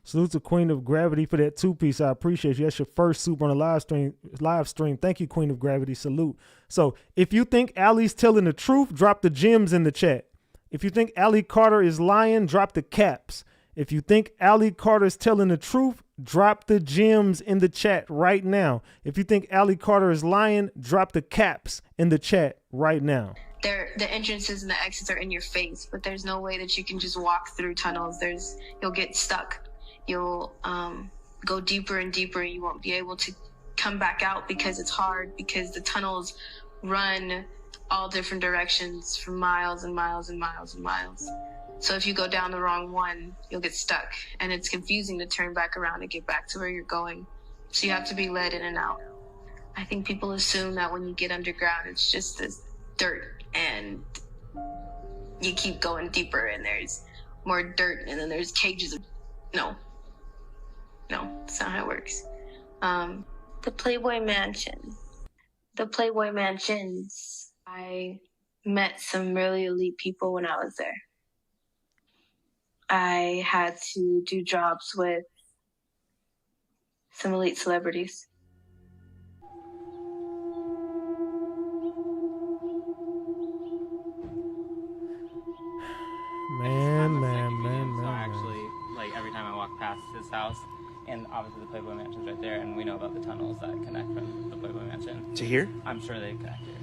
Salute to Queen of Gravity for that 2-piece. I appreciate you. That's your first super on the live stream. Thank you, Queen of Gravity. Salute. So if you think Allie's telling the truth, drop the gems in the chat. If you think Allie Carter is lying, drop the caps. If you think Allie Carter's telling the truth, drop the gems in the chat right now. If you think Allie Carter is lying, drop the caps in the chat right now. The entrances and the exits are in your face, but there's no way that you can just walk through tunnels. You'll get stuck. You'll go deeper and deeper, and you won't be able to come back out because it's hard, because the tunnels run all different directions for miles and miles and miles and miles. So if you go down the wrong one, you'll get stuck, and it's confusing to turn back around and get back to where you're going. So you have to be led in and out. I think people assume that when you get underground, it's just this dirt, and you keep going deeper, and there's more dirt, and then there's cages. No, that's not how it works. The Playboy Mansion. The Playboy Mansions. I met some really elite people when I was there. I had to do jobs with some elite celebrities. Man. Actually, like every time I walk past his house, and obviously the Playboy Mansion's right there, and we know about the tunnels that connect from the Playboy Mansion to here. I'm sure they connect here.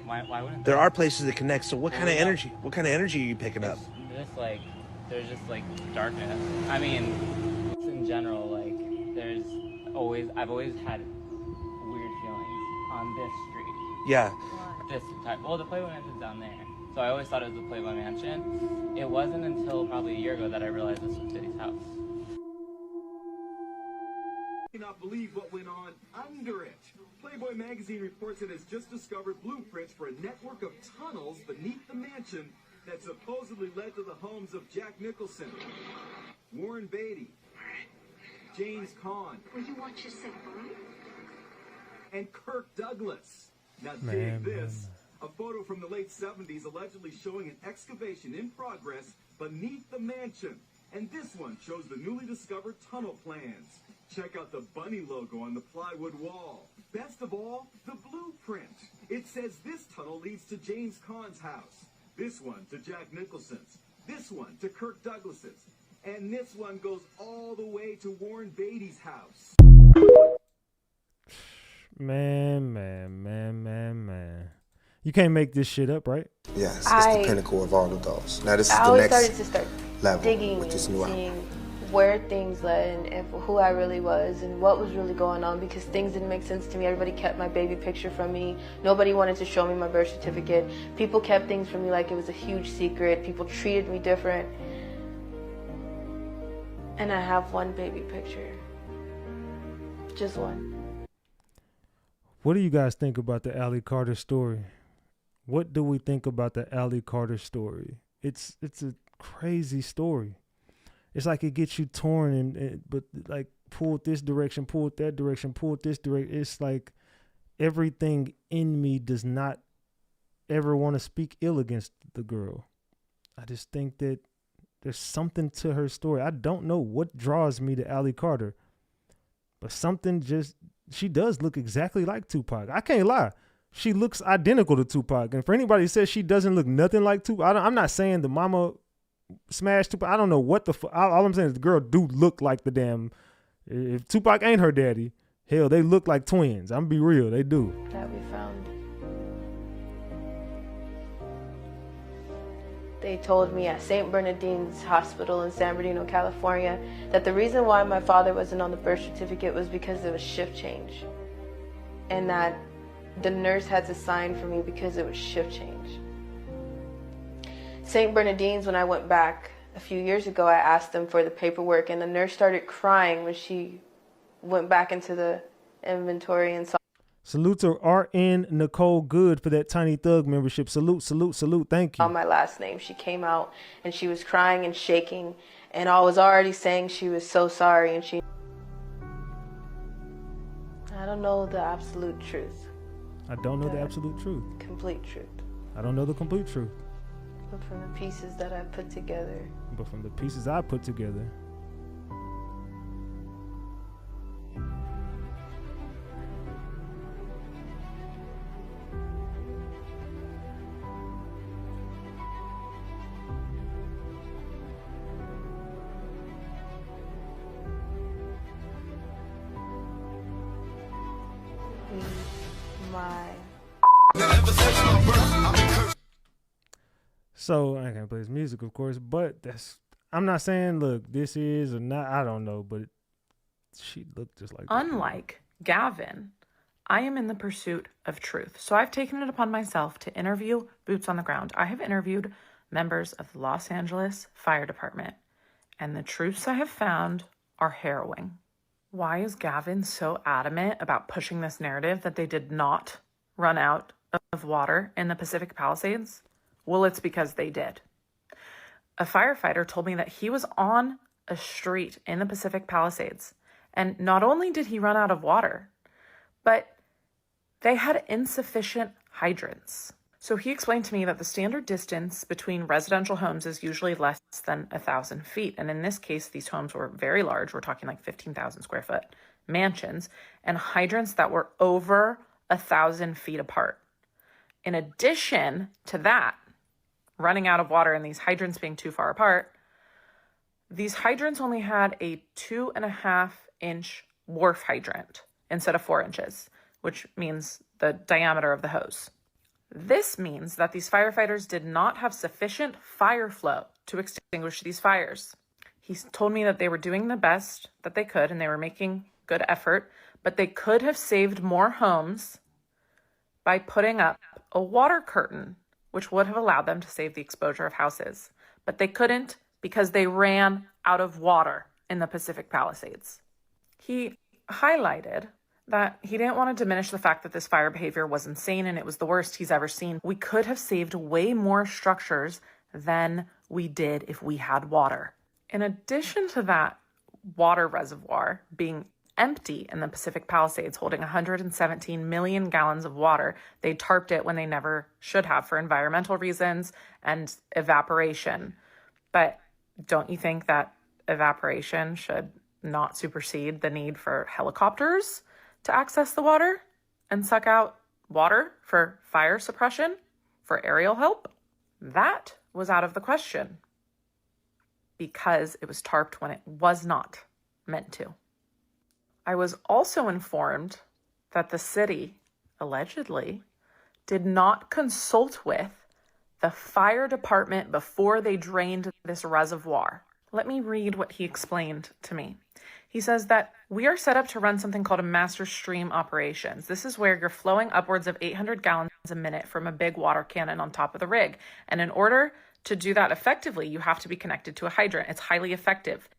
Why wouldn't there? Are places that connect. So what kind of energy? What kind of energy are you picking up? There's just like darkness. I mean, in general, like I've always had weird feelings on this street. Yeah. This type. Well, the Playboy Mansion's down there. So I always thought it was the Playboy Mansion. It wasn't until probably a year ago that I realized this was Diddy's house. I cannot believe what went on under it. Playboy magazine reports it has just discovered blueprints for a network of tunnels beneath the mansion that supposedly led to the homes of Jack Nicholson, Warren Beatty, James Caan, Will you watch yourself, right? and Kirk Douglas. Now dig this. A photo from the late 70s allegedly showing an excavation in progress beneath the mansion. And this one shows the newly discovered tunnel plans. Check out the bunny logo on the plywood wall. Best of all, the blueprint. It says this tunnel leads to James Caan's house. This one to Jack Nicholson's. This one to Kirk Douglas's. And this one goes all the way to Warren Beatty's house. Man. You can't make this shit up, right? Yes, it's the pinnacle of all of those. Now this is the next level digging with this and new seeing album. where things led and who I really was and what was really going on, because things didn't make sense to me. Everybody kept my baby picture from me. Nobody wanted to show me my birth certificate. People kept things from me like it was a huge secret. People treated me different. And I have one baby picture. Just one. What do you guys think about the Allie Carter story? What do we think about the Allie Carter story? It's a crazy story. It's like it gets you torn and but like pulled this direction, pulled that direction, pulled this direction. It's like everything in me does not ever want to speak ill against the girl. I just think that there's something to her story. I don't know what draws me to Allie Carter, but something just, she does look exactly like Tupac. I can't lie. She looks identical to Tupac. And for anybody who says she doesn't look nothing like Tupac, I'm not saying the mama smashed Tupac. I don't know what the fuck. All I'm saying is the girl do look like the damn, if Tupac ain't her daddy, hell, they look like twins. I'm gonna be real, they do. That we found. They told me at St. Bernardine's Hospital in San Bernardino, California, that the reason why my father wasn't on the birth certificate was because it was shift change. And that the nurse had to sign for me because it was shift change. St. Bernardine's, when I went back a few years ago, I asked them for the paperwork, and the nurse started crying when she went back into the inventory and saw. Salute to RN Nicole Good for that Tiny Thug membership. Salute, salute, salute. Thank you. On my last name, she came out and she was crying and shaking, and I was already saying she was so sorry, and she. I don't know the absolute truth. I don't know the absolute truth. Complete truth. I don't know the complete truth. But from the pieces that I put together. But from the pieces I put together. So I can't play his music, of course, but I'm not saying, look, this is or not, I don't know, but she looked just like. Unlike Gavin, I am in the pursuit of truth. So I've taken it upon myself to interview boots on the ground. I have interviewed members of the Los Angeles Fire Department, and the truths I have found are harrowing. Why is Gavin so adamant about pushing this narrative that they did not run out of water in the Pacific Palisades? Well, it's because they did. A firefighter told me that he was on a street in the Pacific Palisades, and not only did he run out of water, but they had insufficient hydrants. So he explained to me that the standard distance between residential homes is usually less than 1,000 feet. And in this case, these homes were very large. We're talking like 15,000 square foot mansions and hydrants that were over 1,000 feet apart. In addition to that, running out of water and these hydrants being too far apart, these hydrants only had a 2.5-inch wharf hydrant instead of 4 inches, which means the diameter of the hose. This means that these firefighters did not have sufficient fire flow to extinguish these fires. He told me that they were doing the best that they could and they were making good effort, but they could have saved more homes by putting up a water curtain, which would have allowed them to save the exposure of houses. But they couldn't because they ran out of water in the Pacific Palisades. He highlighted that he didn't want to diminish the fact that this fire behavior was insane and it was the worst he's ever seen. We could have saved way more structures than we did if we had water. In addition to that water reservoir being empty in the Pacific Palisades, holding 117 million gallons of water, they tarped it when they never should have for environmental reasons and evaporation. But don't you think that evaporation should not supersede the need for helicopters to access the water and suck out water for fire suppression, for aerial help? That was out of the question because it was tarped when it was not meant to. I was also informed that the city, allegedly, did not consult with the fire department before they drained this reservoir. Let me read what he explained to me. He says that we are set up to run something called a master stream operations. This is where you're flowing upwards of 800 gallons a minute from a big water cannon on top of the rig. And in order to do that effectively, you have to be connected to a hydrant. It's highly effective.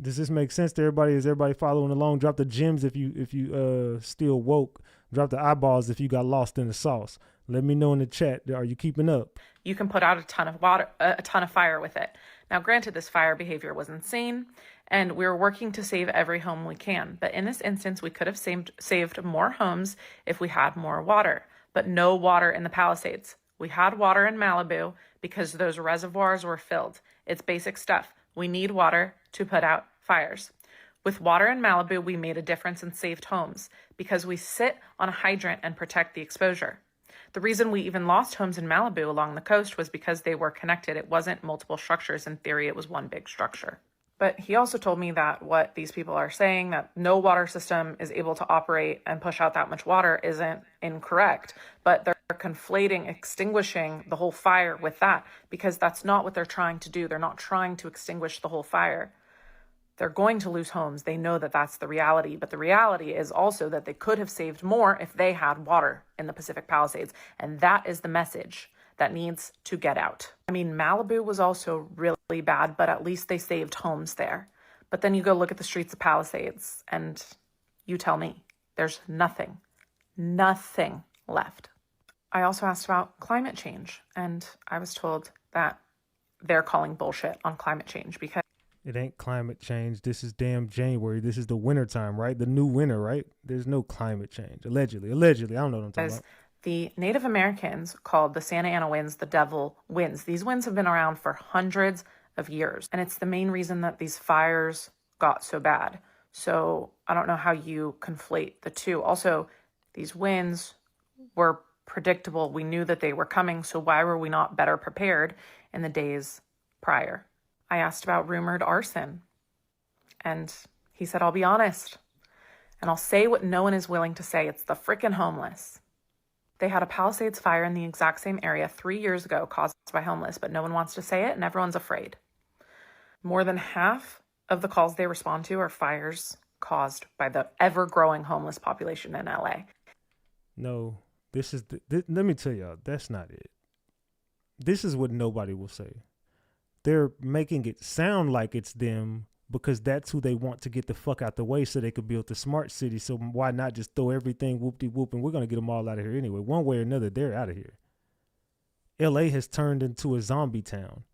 Does this make sense to everybody? Is everybody following along? Drop the gems if you still woke. Drop the eyeballs if you got lost in the sauce. Let me know in the chat. Are you keeping up? You can put out a ton of fire with it. Now, granted, this fire behavior was insane, and we're working to save every home we can. But in this instance, we could have saved more homes if we had more water, but no water in the Palisades. We had water in Malibu because those reservoirs were filled. It's basic stuff. We need water to put out fires. With water in Malibu, we made a difference and saved homes because we sit on a hydrant and protect the exposure. The reason we even lost homes in Malibu along the coast was because they were connected. It wasn't multiple structures. In theory, it was one big structure. But he also told me that what these people are saying, that no water system is able to operate and push out that much water, isn't incorrect. But they're conflating extinguishing the whole fire with that, because that's not what they're trying to do. They're not trying to extinguish the whole fire. They're going to lose homes. They know that that's the reality. But the reality is also that they could have saved more if they had water in the Pacific Palisades. And that is the message that needs to get out. I mean, Malibu was also really bad, but at least they saved homes there. But then you go look at the streets of Palisades and you tell me there's nothing left. I also asked about climate change, and I was told that they're calling bullshit on climate change because it ain't climate change. This is damn January. This is the winter time, right? The new winter, right? There's no climate change. Allegedly. I don't know what I'm talking about. The Native Americans called the Santa Ana winds the devil winds. These winds have been around for hundreds of years, and it's the main reason that these fires got so bad. So I don't know how you conflate the two. Also, these winds were predictable. We knew that they were coming, so why were we not better prepared in the days prior? I asked about rumored arson, and he said, I'll be honest, and I'll say what no one is willing to say. It's the frickin' homeless. They had a Palisades fire in the exact same area 3 years ago caused by homeless, but no one wants to say it and everyone's afraid. More than half of the calls they respond to are fires caused by the ever-growing homeless population in LA. No, let me tell y'all, that's not it. This is what nobody will say. They're making it sound like it's them because that's who they want to get the fuck out the way so they could build the smart city. So why not just throw everything whoop-de-whoop and we're going to get them all out of here anyway. One way or another, they're out of here. LA has turned into a zombie town.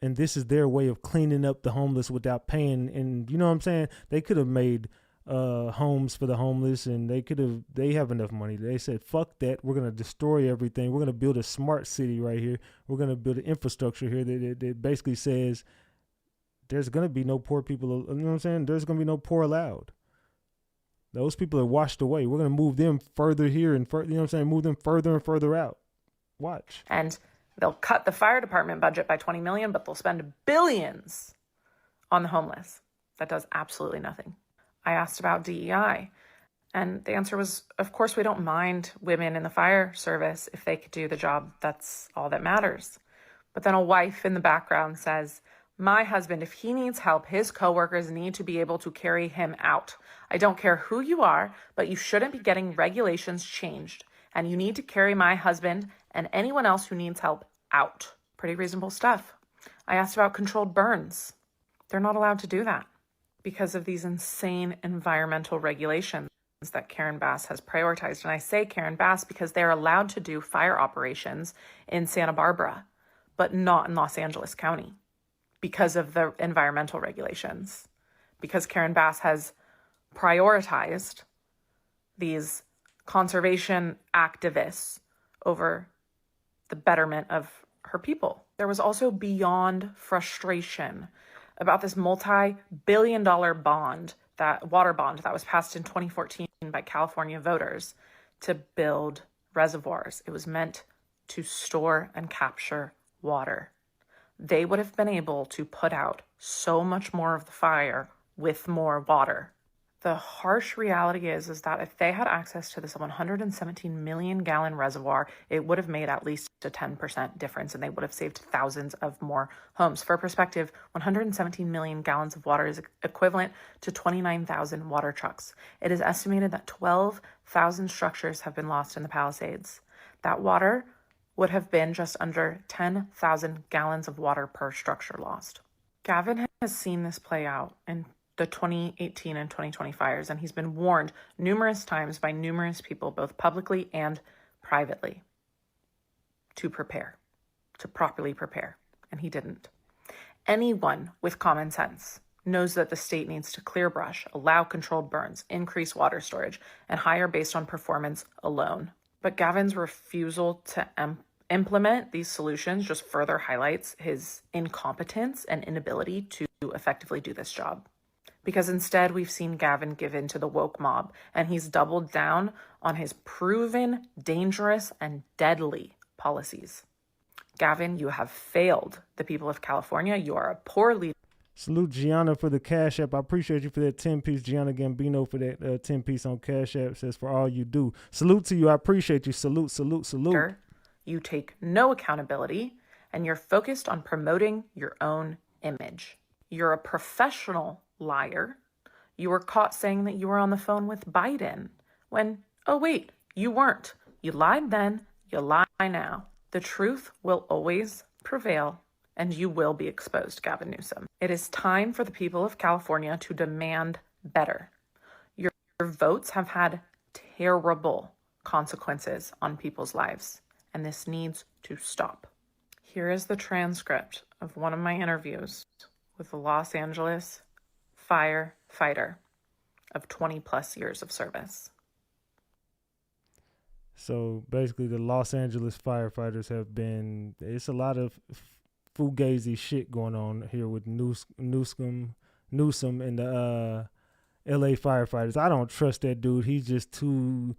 And this is their way of cleaning up the homeless without paying. And you know what I'm saying? They could have made homes for the homeless, and they have enough money. They said, fuck that. We're going to destroy everything. We're going to build a smart city right here. We're going to build an infrastructure here that basically says there's going to be no poor people. You know what I'm saying? There's going to be no poor allowed. Those people are washed away. We're going to move them further here and further, you know what I'm saying? Move them further and further out. Watch. And they'll cut the fire department budget by $20 million, but they'll spend billions on the homeless. That does absolutely nothing. I asked about DEI, and the answer was, of course, we don't mind women in the fire service if they could do the job. That's all that matters. But then a wife in the background says, my husband, if he needs help, his coworkers need to be able to carry him out. I don't care who you are, but you shouldn't be getting regulations changed. And you need to carry my husband and anyone else who needs help out. Pretty reasonable stuff. I asked about controlled burns. They're not allowed to do that because of these insane environmental regulations that Karen Bass has prioritized. And I say Karen Bass because they're allowed to do fire operations in Santa Barbara, but not in Los Angeles County because of the environmental regulations. Because Karen Bass has prioritized these conservation activists over the betterment of her people. There was also beyond frustration about this multi-billion-dollar water bond that was passed in 2014 by California voters to build reservoirs. It was meant to store and capture water. They would have been able to put out so much more of the fire with more water. The harsh reality is that if they had access to this 117 million gallon reservoir, it would have made at least a 10% difference, and they would have saved thousands of more homes. For perspective, 117 million gallons of water is equivalent to 29,000 water trucks. It is estimated that 12,000 structures have been lost in the Palisades. That water would have been just under 10,000 gallons of water per structure lost. Gavin has seen this play out in the 2018 and 2020 fires, and he's been warned numerous times by numerous people, both publicly and privately, to prepare, to properly prepare, and he didn't. Anyone with common sense knows that the state needs to clear brush, allow controlled burns, increase water storage, and hire based on performance alone. But Gavin's refusal to implement these solutions just further highlights his incompetence and inability to effectively do this job. Because instead, we've seen Gavin give in to the woke mob, and he's doubled down on his proven, dangerous, and deadly policies. Gavin, you have failed the people of California. You are a poor leader. Salute Gianna for the Cash App. I appreciate you for that 10-piece. Gianna Gambino for that 10-piece on Cash App. Says for all you do. Salute to you. I appreciate you. Salute, salute, salute. You take no accountability, and you're focused on promoting your own image. You're a professional liar. You were caught saying that you were on the phone with Biden when, oh wait, you weren't. You lied then, you lie now. The truth will always prevail, and you will be exposed, Gavin Newsom. It is time for the people of California to demand better. Your votes have had terrible consequences on people's lives, and this needs to stop. Here is the transcript of one of my interviews with the Los Angeles firefighter of 20 plus years of service. So basically the Los Angeles firefighters have been, it's a lot of fugazi shit going on here with Newsom and the LA firefighters. I don't trust that dude. He's just too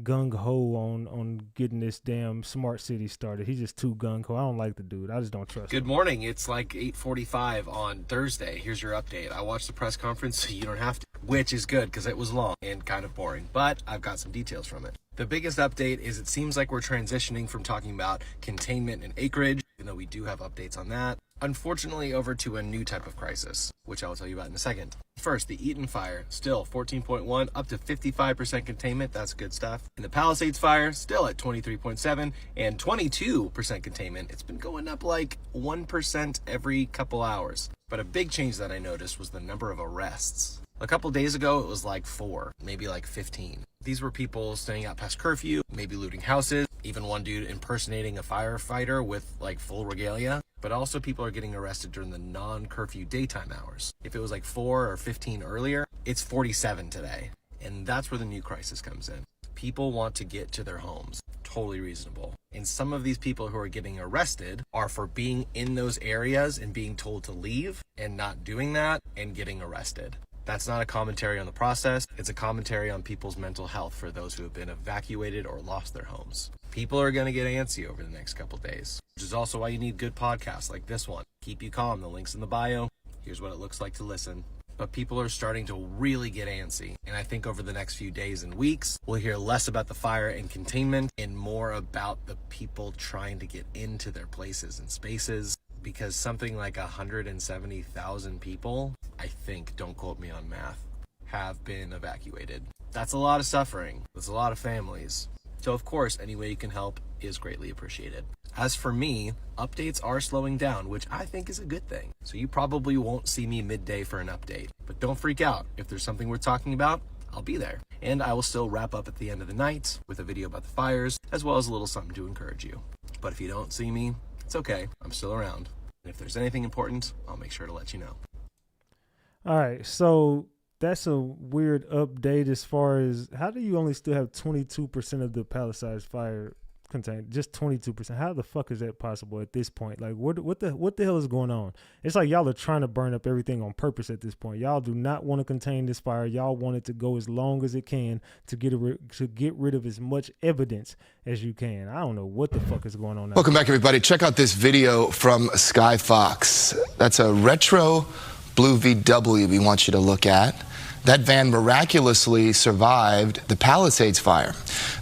gung-ho on getting this damn smart city started. He's just too gung-ho. I don't like the dude. I just don't trust him. Good morning. It's like 8:45 on Thursday. Here's your update. I watched the press conference, so you don't have to, which is good because it was long and kind of boring, but I've got some details from it. The biggest update is it seems like we're transitioning from talking about containment and acreage, even though we do have updates on that, unfortunately over to a new type of crisis, which I will tell you about in a second. First, the Eaton fire, still 14.1, up to 55% containment. That's good stuff. And the Palisades fire, still at 23.7 and 22% containment. It's been going up like 1% every couple hours. But a big change that I noticed was the number of arrests. A couple days ago, it was like 4, maybe like 15. These were people staying out past curfew, maybe looting houses, even one dude impersonating a firefighter with like full regalia. But also people are getting arrested during the non-curfew daytime hours. If it was like 4 or 15 earlier, it's 47 today. And that's where the new crisis comes in. People want to get to their homes. Totally reasonable. And some of these people who are getting arrested are for being in those areas and being told to leave and not doing that and getting arrested. That's not a commentary on the process. It's a commentary on people's mental health for those who have been evacuated or lost their homes. People are going to get antsy over the next couple days, which is also why you need good podcasts like this one. Keep you calm. The link's in the bio. Here's what it looks like to listen. But people are starting to really get antsy. And I think over the next few days and weeks, we'll hear less about the fire and containment and more about the people trying to get into their places and spaces. Because something like 170,000 people, I think, don't quote me on math, have been evacuated. That's a lot of suffering. That's a lot of families. So of course, any way you can help is greatly appreciated. As for me, updates are slowing down, which I think is a good thing. So you probably won't see me midday for an update. But don't freak out. If there's something we're talking about, I'll be there. And I will still wrap up at the end of the night with a video about the fires, as well as a little something to encourage you. But if you don't see me, it's okay. I'm still around. And if there's anything important, I'll make sure to let you know. All right, so that's a weird update as far as how do you only still have 22% of the Palisades fire contained? Just 22%. How the fuck is that possible at this point? Like, what the hell is going on? It's like y'all are trying to burn up everything on purpose at this point. Y'all do not want to contain this fire. Y'all want it to go as long as it can to get rid of as much evidence as you can. I don't know what the fuck is going on now. Welcome back, everybody. Check out this video from Sky Fox. That's a retro blue VW we want you to look at. that van miraculously survived the Palisades fire.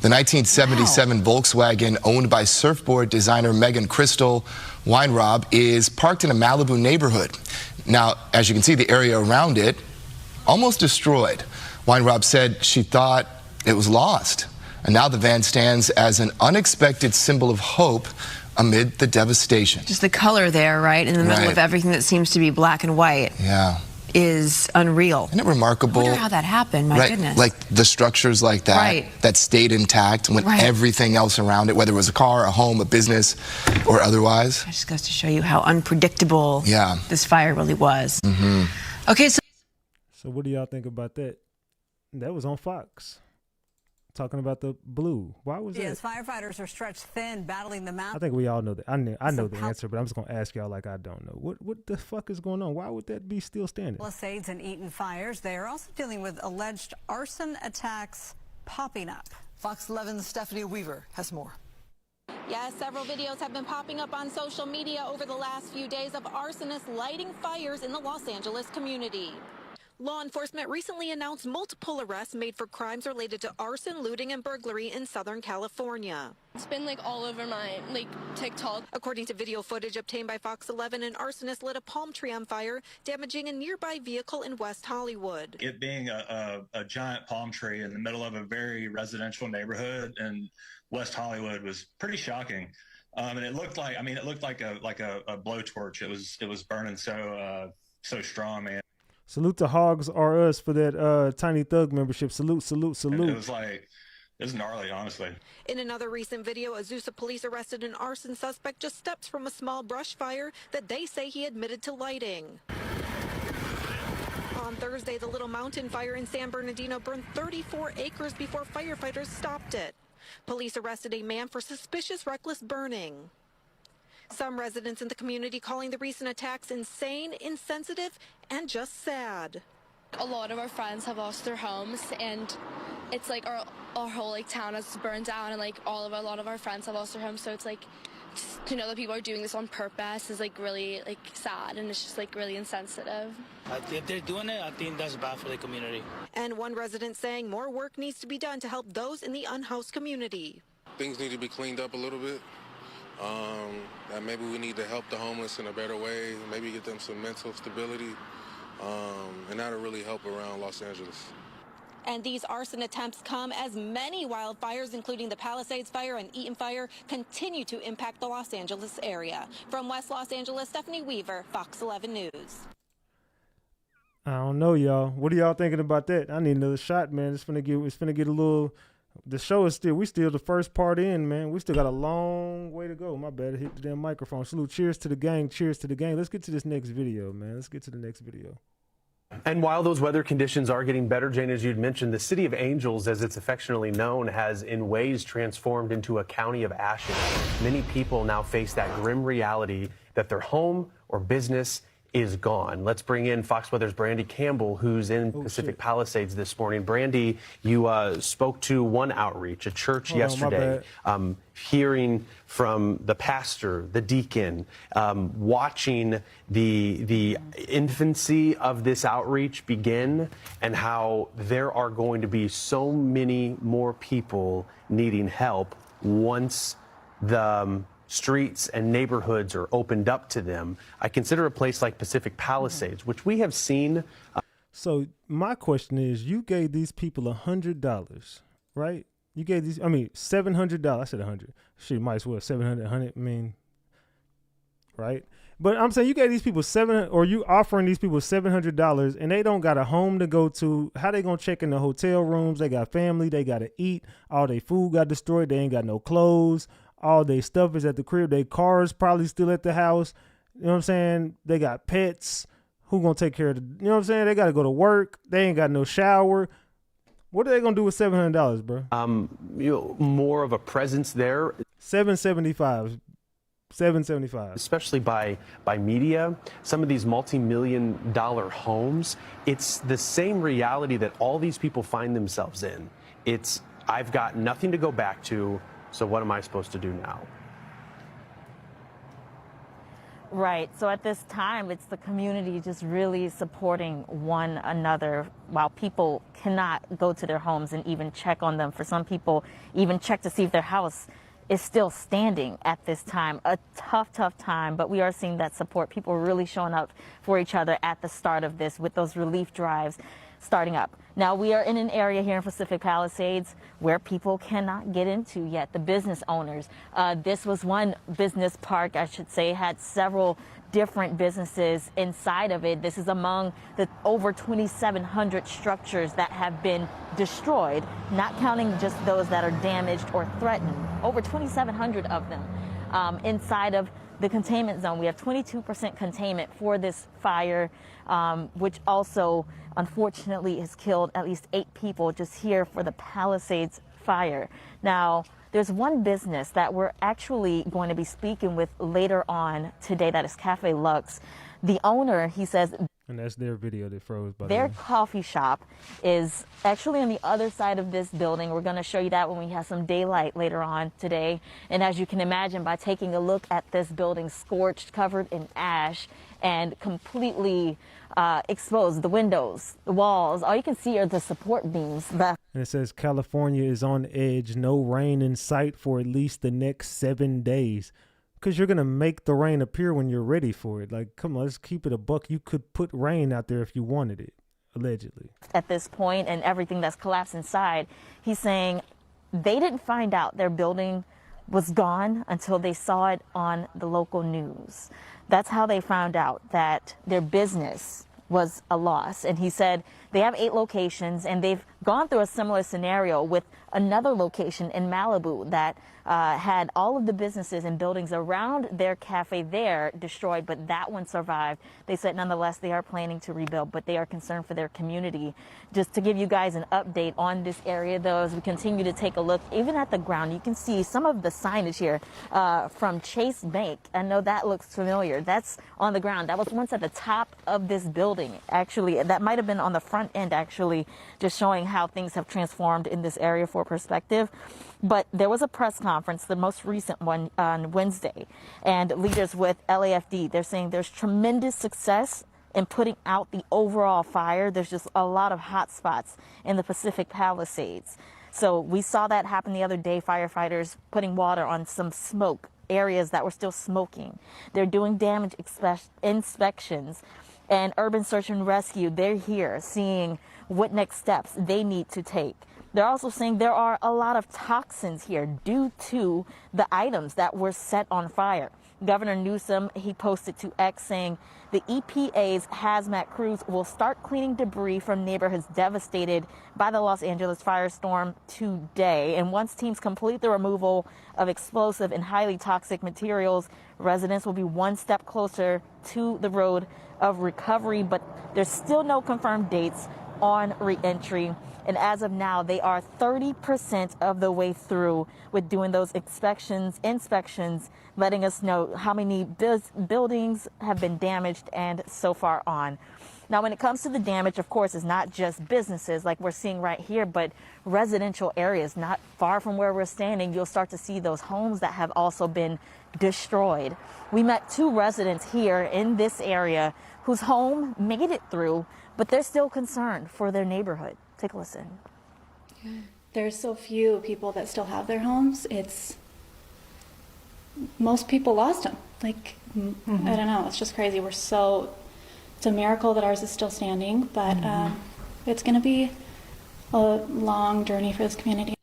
The 1977 Volkswagen, owned by surfboard designer Megan Crystal Weinrob, is parked in a Malibu neighborhood. Now, as you can see, the area around it almost destroyed. Weinrob said she thought it was lost. And now the van stands as an unexpected symbol of hope amid the devastation. Just the color there, right, in the middle of everything that seems to be black and white. Yeah. Is unreal. Isn't it remarkable? I wonder how that happened, my goodness. Like the structures like that, that stayed intact when everything else around it, whether it was a car, a home, a business, or otherwise. It just goes to show you how unpredictable this fire really was. Okay, so what do y'all think about that? That was on Fox. Talking about the blue. Why was that? Yes, firefighters are stretched thin, battling the mountain. I think we all know that. I know the answer, but I'm just going to ask y'all like I don't know. What the fuck is going on? Why would that be still standing? Palisades and Eaton fires. They are also dealing with alleged arson attacks popping up. Fox 11's Stephanie Weaver has more. Yes, several videos have been popping up on social media over the last few days of arsonists lighting fires in the Los Angeles community. Law enforcement recently announced multiple arrests made for crimes related to arson, looting, and burglary in Southern California. It's been all over my TikTok. According to video footage obtained by Fox 11, an arsonist lit a palm tree on fire, damaging a nearby vehicle in West Hollywood. It being a giant palm tree in the middle of a very residential neighborhood in West Hollywood was pretty shocking. And it looked like, a blowtorch. It was burning so strong, man. Salute to Hogs R Us for that Tiny Thug membership. Salute, salute, salute. It was gnarly, honestly. In another recent video, Azusa police arrested an arson suspect just steps from a small brush fire that they say he admitted to lighting. On Thursday, the Little Mountain fire in San Bernardino burned 34 acres before firefighters stopped it. Police arrested a man for suspicious reckless burning. Some residents in the community calling the recent attacks insane, insensitive, and just sad. A lot of our friends have lost their homes, and it's our whole town has burned down, and a lot of our friends have lost their homes. So it's just to know that people are doing this on purpose is really sad, and it's just really insensitive. If they're doing it, I think that's bad for the community. And one resident saying more work needs to be done to help those in the unhoused community. Things need to be cleaned up a little bit. And maybe we need to help the homeless in a better way, maybe get them some mental stability, and that'll really help around Los Angeles. And these arson attempts come as many wildfires, including the Palisades fire and Eaton fire, continue to impact the Los Angeles area. From West Los Angeles, Stephanie Weaver, Fox 11 News. I don't know, y'all. What are y'all thinking about that? I need another shot, man. It's finna get a little. The show is we still the first part in, man. We still got a long way to go. My bad, I hit the damn microphone. Salute, cheers to the gang, cheers to the gang. Let's get to this next video, man. Let's get to the next video. And while those weather conditions are getting better, Jane, as you'd mentioned, the city of Angels, as it's affectionately known, has in ways transformed into a county of ashes. Many people now face that grim reality that their home or business is gone. Let's bring in Fox Weather's Brandy Campbell, who's in Pacific Palisades this morning. Brandy, you spoke to one outreach, a church yesterday, hearing from the pastor, the deacon, watching the infancy of this outreach begin, and how there are going to be so many more people needing help once the streets and neighborhoods are opened up to them. I consider a place like Pacific Palisades, which we have seen. So my question is, you gave these people $100, right? You gave these, $700. I said 100. Shit, might as well 700, 100. Right? But I'm saying you gave these people you offering these people $700, and they don't got a home to go to. How they gonna check in the hotel rooms? They got family. They gotta eat. All their food got destroyed. They ain't got no clothes. All their stuff is at the crib. Their cars probably still at the house. You know what I'm saying? They got pets. Who gonna take care of you know what I'm saying? They got to go to work. They ain't got no shower. What are they gonna do with $700, bro? More of a presence there. $775. Especially by media, some of these multi-million-dollar homes, it's the same reality that all these people find themselves in. It's, I've got nothing to go back to, so what am I supposed to do now? Right. So at this time, it's the community just really supporting one another while people cannot go to their homes and even check on them. For some people, even check to see if their house is still standing at this time. A tough, tough time, but we are seeing that support. People really showing up for each other at the start of this with those relief drives starting up. Now, we are in an area here in Pacific Palisades where people cannot get into yet, the business owners. This was one business park, I should say, had several different businesses inside of it. This is among the over 2,700 structures that have been destroyed, not counting just those that are damaged or threatened. Over 2,700 of them inside of the containment zone. We have 22% containment for this fire, which also unfortunately has killed at least 8 people just here for the Palisades fire. Now, there's one business that we're actually going to be speaking with later on today. That is Cafe Lux. The owner, he says, and that's their video that froze, by their the way. coffee shop is actually on the other side of this building. We're going to show you that when we have some daylight later on today. And as you can imagine, by taking a look at this building, scorched, covered in ash, and completely exposed, the windows, the walls, all you can see are the support beams. And it says California is on edge, no rain in sight for at least the next 7 days. Because you're going to make the rain appear when you're ready for it. Like, come on, let's keep it a buck. You could put rain out there if you wanted it, allegedly. At this point, and everything that's collapsed inside, he's saying they didn't find out their building was gone until they saw it on the local news. That's how they found out that their business was a loss. And he said they have 8 locations, and they've gone through a similar scenario with another location in Malibu that had all of the businesses and buildings around their cafe there destroyed, but that one survived. They said nonetheless they are planning to rebuild, but they are concerned for their community. Just to give you guys an update on this area, though, as we continue to take a look, even at the ground, you can see some of the signage here from Chase Bank. I know that looks familiar. That's on the ground. That was once at the top of this building, actually. That might have been on the front end, actually, just showing how things have transformed in this area for perspective. But there was a press conference, the most recent one on Wednesday, and leaders with LAFD, they're saying there's tremendous success in putting out the overall fire. There's just a lot of hot spots in the Pacific Palisades. So we saw that happen the other day, firefighters putting water on some smoke areas that were still smoking. They're doing damage inspections, and urban search and rescue, they're here seeing what next steps they need to take. They're also saying there are a lot of toxins here due to the items that were set on fire. Governor Newsom, he posted to X saying the EPA's hazmat crews will start cleaning debris from neighborhoods devastated by the Los Angeles firestorm today. And once teams complete the removal of explosive and highly toxic materials, residents will be one step closer to the road of recovery. But there's still no confirmed dates on re-entry. And as of now, they are 30% of the way through with doing those inspections, letting us know how many buildings have been damaged and so far on. Now, when it comes to the damage, of course, it's not just businesses like we're seeing right here, but residential areas not far from where we're standing. You'll start to see those homes that have also been destroyed. We met 2 residents here in this area whose home made it through, but they're still concerned for their neighborhood. Take a listen. There's so few people that still have their homes. Most people lost them. Like, I don't know, it's just crazy. It's a miracle that ours is still standing, but it's going to be a long journey for this community.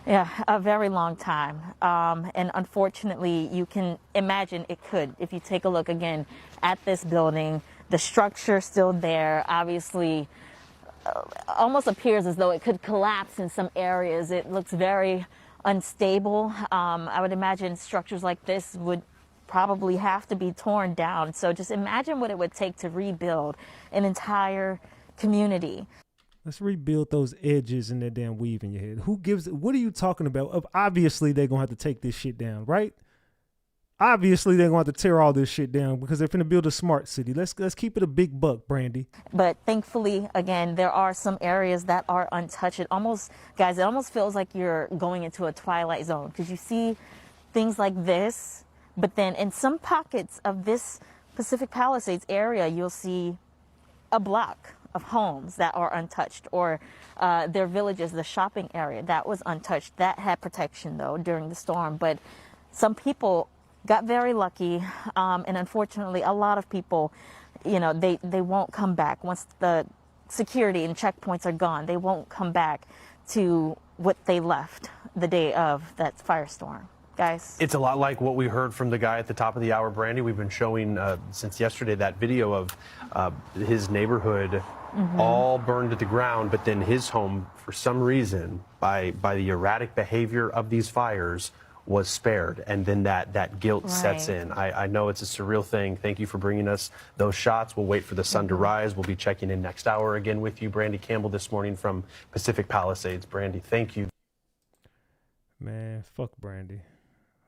Yeah, a very long time. And unfortunately, you can imagine it could. If you take a look again at this building, the structure still there, obviously almost appears as though it could collapse in some areas. It looks very unstable. I would imagine structures like this would probably have to be torn down. So just imagine what it would take to rebuild an entire community. Let's rebuild those edges in that damn weave in your head. What are you talking about? Obviously, they're going to have to take this shit down, right? Obviously, they're going to have to tear all this shit down because they're going to build a smart city. Let's keep it a big buck, Brandy. But thankfully, again, there are some areas that are untouched. It almost feels like you're going into a Twilight Zone because you see things like this. But then in some pockets of this Pacific Palisades area, you'll see a block of homes that are untouched, or their villages, the shopping area that was untouched. That had protection though during the storm. But some people got very lucky, and unfortunately a lot of people, you know, they won't come back once the security and checkpoints are gone. They won't come back to what they left the day of that firestorm. Guys, it's a lot like what we heard from the guy at the top of the hour, Brandy. We've been showing since yesterday that video of his neighborhood all burned to the ground, but then his home, for some reason, by the erratic behavior of these fires, was spared, and then that guilt sets in. I know it's a surreal thing. Thank you for bringing us those shots. We'll wait for the sun to rise. We'll be checking in next hour again with you. Brandy Campbell this morning from Pacific Palisades. Brandy, thank you. Man, fuck Brandy.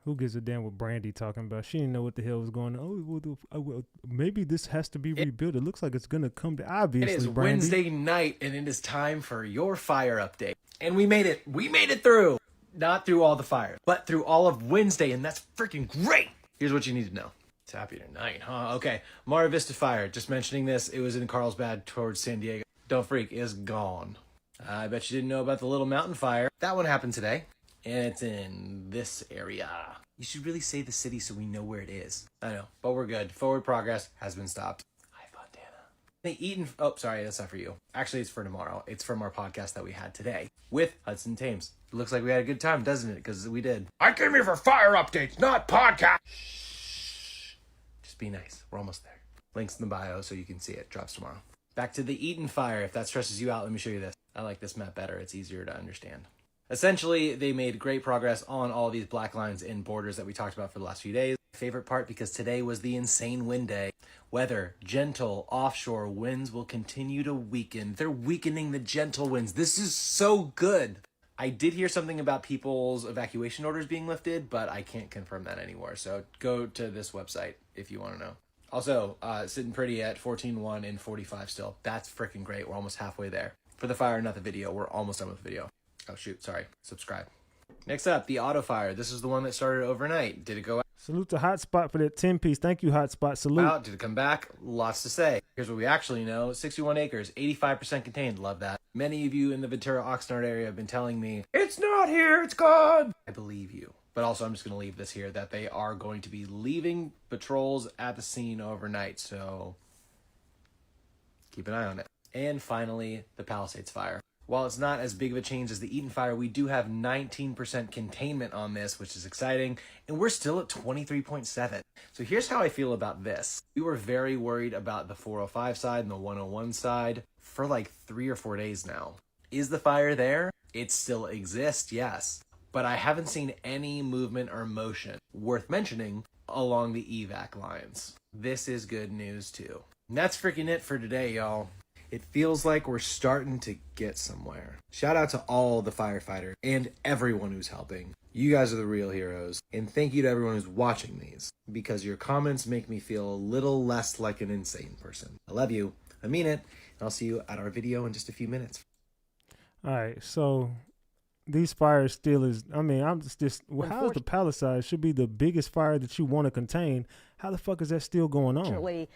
Who gives a damn what Brandy talking about? She didn't know what the hell was going on. Oh, maybe this has to be rebuilt. It looks like it's going to come to, obviously, It is Brandy. Wednesday night, and it is time for your fire update. And we made it. We made it through. Not through all the fires, but through all of Wednesday, and that's freaking great. Here's what you need to know. It's happy tonight, huh? Okay, Mara Vista Fire. Just mentioning this, it was in Carlsbad towards San Diego. Don't freak, is gone. I bet you didn't know about the Little Mountain Fire. That one happened today, and it's in this area. You should really say the city so we know where it is. I know, but we're good. Forward progress has been stopped. Hi, Fontana. They eaten. Oh, sorry, that's not for you. Actually, it's for tomorrow. It's from our podcast that we had today with Hudson Thames. It looks like we had a good time, doesn't it? Because we did. I came here for fire updates, not podcast. Shh. Just be nice. We're almost there. Links in the bio so you can see it. Drops tomorrow. Back to the Eaton Fire. If that stresses you out, let me show you this. I like this map better. It's easier to understand. Essentially, they made great progress on all these black lines and borders that we talked about for the last few days. Favorite part, because today was the insane wind day. Weather, gentle, offshore winds will continue to weaken. They're weakening the gentle winds. This is so good. I did hear something about people's evacuation orders being lifted, but I can't confirm that anymore. So go to this website if you want to know. Also, sitting pretty at 14.1 and 45 still. That's freaking great. We're almost halfway there. For the fire, not the video. We're almost done with the video. Oh, shoot. Sorry. Subscribe. Next up, the auto fire. This is the one that started overnight. Did it go out? Salute to Hotspot for that 10-piece. Thank you, Hotspot. Salute. Wow, did it come back? Lots to say. Here's what we actually know. 61 acres, 85% contained. Love that. Many of you in the Ventura Oxnard area have been telling me, it's not here, it's gone. I believe you. But also, I'm just going to leave this here, that they are going to be leaving patrols at the scene overnight. So keep an eye on it. And finally, the Palisades fire. While it's not as big of a change as the Eaton fire, we do have 19% containment on this, which is exciting, and we're still at 23.7. So here's how I feel about this. We were very worried about the 405 side and the 101 side for like 3 or 4 days now. Is the fire there? It still exists, yes, but I haven't seen any movement or motion worth mentioning along the evac lines. This is good news too. And that's freaking it for today, y'all. It feels like we're starting to get somewhere. Shout out to all the firefighters and everyone who's helping. You guys are the real heroes. And thank you to everyone who's watching these, because your comments make me feel a little less like an insane person. I love you. I mean it. And I'll see you at our video in just a few minutes. All right, so these fires still is, I mean, I'm just how is the Palisades should be the biggest fire that you want to contain? How the fuck is that still going on? Unfortunately,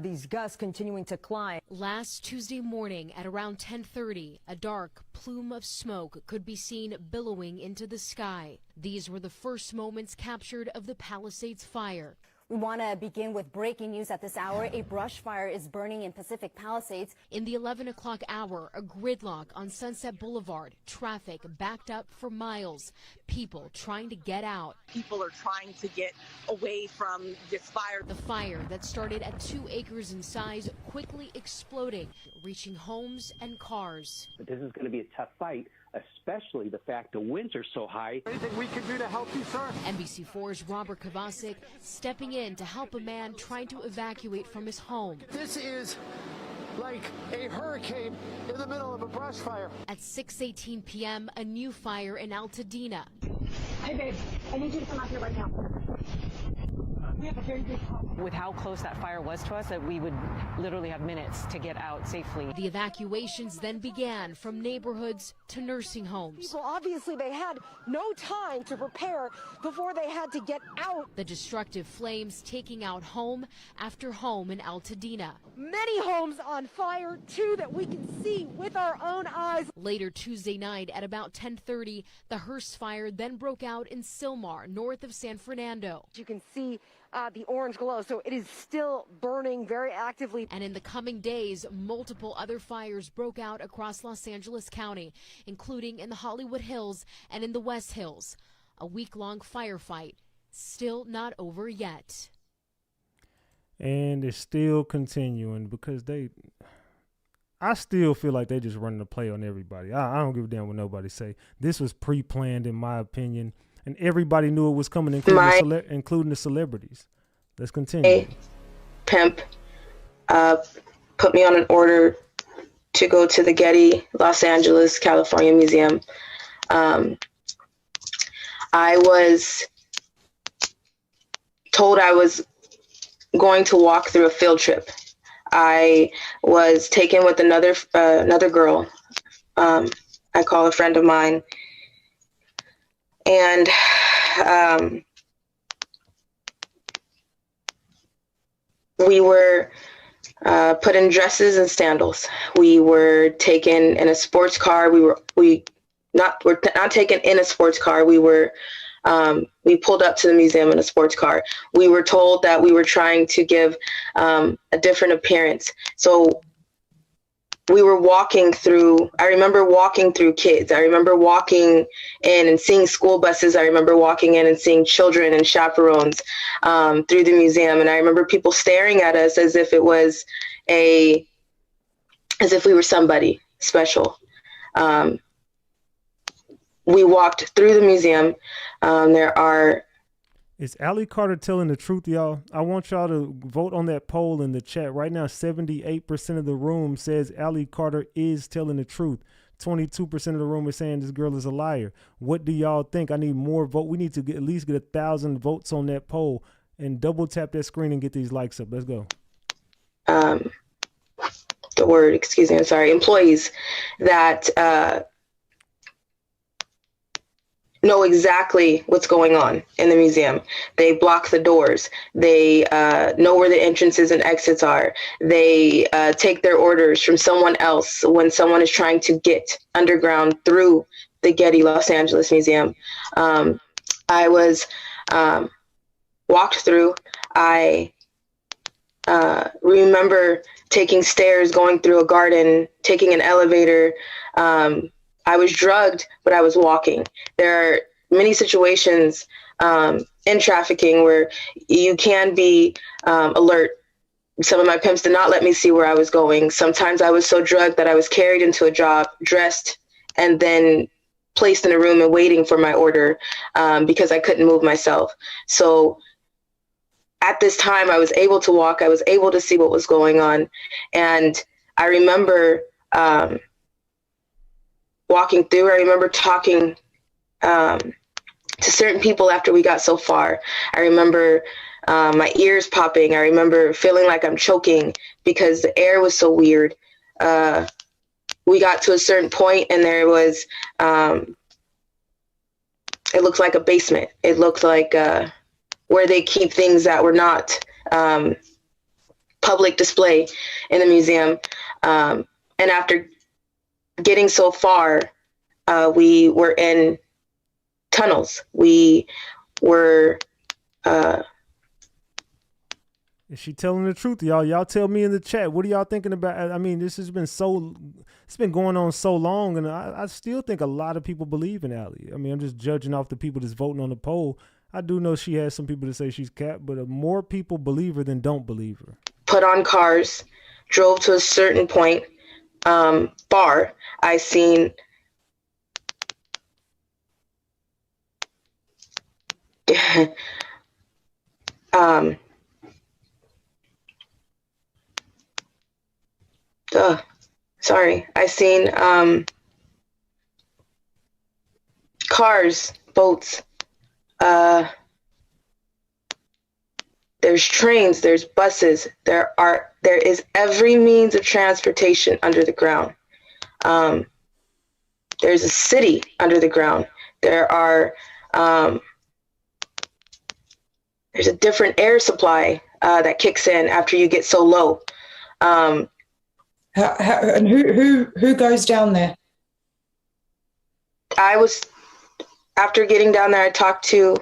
these gusts continuing to climb. Last Tuesday morning at around 10:30, a dark plume of smoke could be seen billowing into the sky. These were the first moments captured of the Palisades fire. We want to begin with breaking news at this hour. A brush fire is burning in Pacific Palisades. In the 11 o'clock hour, a gridlock on Sunset Boulevard. Traffic backed up for miles. People trying to get out. People are trying to get away from this fire. The fire that started at 2 acres in size quickly exploding, reaching homes and cars. But this is going to be a tough fight, especially the fact the winds are so high. Anything we can do to help you, sir? NBC4's Robert Kovacic stepping in to help a man trying to evacuate from his home. This is like a hurricane in the middle of a brush fire. At 6:18 p.m., a new fire in Altadena. Hey, babe, I need you to come out here right now. With how close that fire was to us, that we would literally have minutes to get out safely. The evacuations then began from neighborhoods to nursing homes. People, obviously, they had no time to prepare before they had to get out. The destructive flames taking out home after home in Altadena. Many homes on fire, too, that we can see with our own eyes. Later Tuesday night at about 10:30, the Hearst fire then broke out in Sylmar, north of San Fernando. You can see the orange glow, so it is still burning very actively. And in the coming days, multiple other fires broke out across Los Angeles County, including in the Hollywood Hills and in the West Hills. A week-long firefight still not over yet. And it's still continuing because I still feel like they just running the play on everybody. I don't give a damn what nobody say. This was pre-planned, in my opinion. And everybody knew it was coming, including the celebrities. Let's continue. Pimp put me on an order to go to the Getty, Los Angeles, California Museum. I was told I was going to walk through a field trip. I was taken with another girl. I call a friend of mine. And we were put in dresses and sandals. We were taken in a sports car. We're not taken in a sports car. We pulled up to the museum in a sports car. We were told that we were trying to give a different appearance. So we were walking through, I remember walking through kids. I remember walking in and seeing school buses. I remember walking in and seeing children and chaperones through the museum. And I remember people staring at us as if it was as if we were somebody special. We walked through the museum. Is Allie Carter telling the truth, y'all? I want y'all to vote on that poll in the chat. Right now, 78% of the room says Allie Carter is telling the truth. 22% of the room is saying this girl is a liar. What do y'all think? I need more vote. We need to at least get 1,000 votes on that poll, and double tap that screen and get these likes up. Let's go. Employees that know exactly what's going on in the museum. They block the doors. They know where the entrances and exits are. They take their orders from someone else when someone is trying to get underground through the Getty Los Angeles Museum. I was walked through. I remember taking stairs, going through a garden, taking an elevator. I was drugged, but I was walking. There are many situations in trafficking where you can be alert. Some of my pimps did not let me see where I was going. Sometimes I was so drugged that I was carried into a job, dressed, and then placed in a room and waiting for my order because I couldn't move myself. So at this time, I was able to walk. I was able to see what was going on. And I remember walking through. I remember talking to certain people after we got so far. I remember my ears popping. I remember feeling like I'm choking because the air was so weird. We got to a certain point and there was, it looked like a basement. It looked like where they keep things that were not public display in the museum. And after getting so far, we were in tunnels. We were. Is she telling the truth, y'all? Y'all tell me in the chat. What are y'all thinking about? I mean, this has been it's been going on so long, and I still think a lot of people believe in Allie. I mean, I'm just judging off the people that's voting on the poll. I do know she has some people that say she's capped, but more people believe her than don't believe her. Put on cars, drove to a certain point, bar. I seen I seen cars, boats, There's trains, there's buses, there is every means of transportation under the ground. There's a city under the ground. There's a different air supply that kicks in after you get so low. And who goes down there? After getting down there, I talked to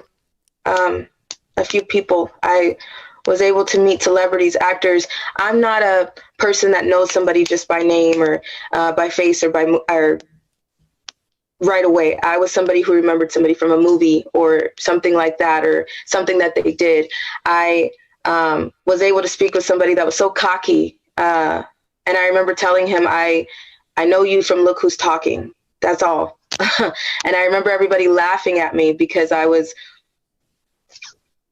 a few people. I was able to meet celebrities, actors. I'm not a person that knows somebody just by name or by face or right away. I was somebody who remembered somebody from a movie or something like that, or something that they did. I was able to speak with somebody that was so cocky. And I remember telling him, I know you from Look Who's Talking. That's all. And I remember everybody laughing at me because I was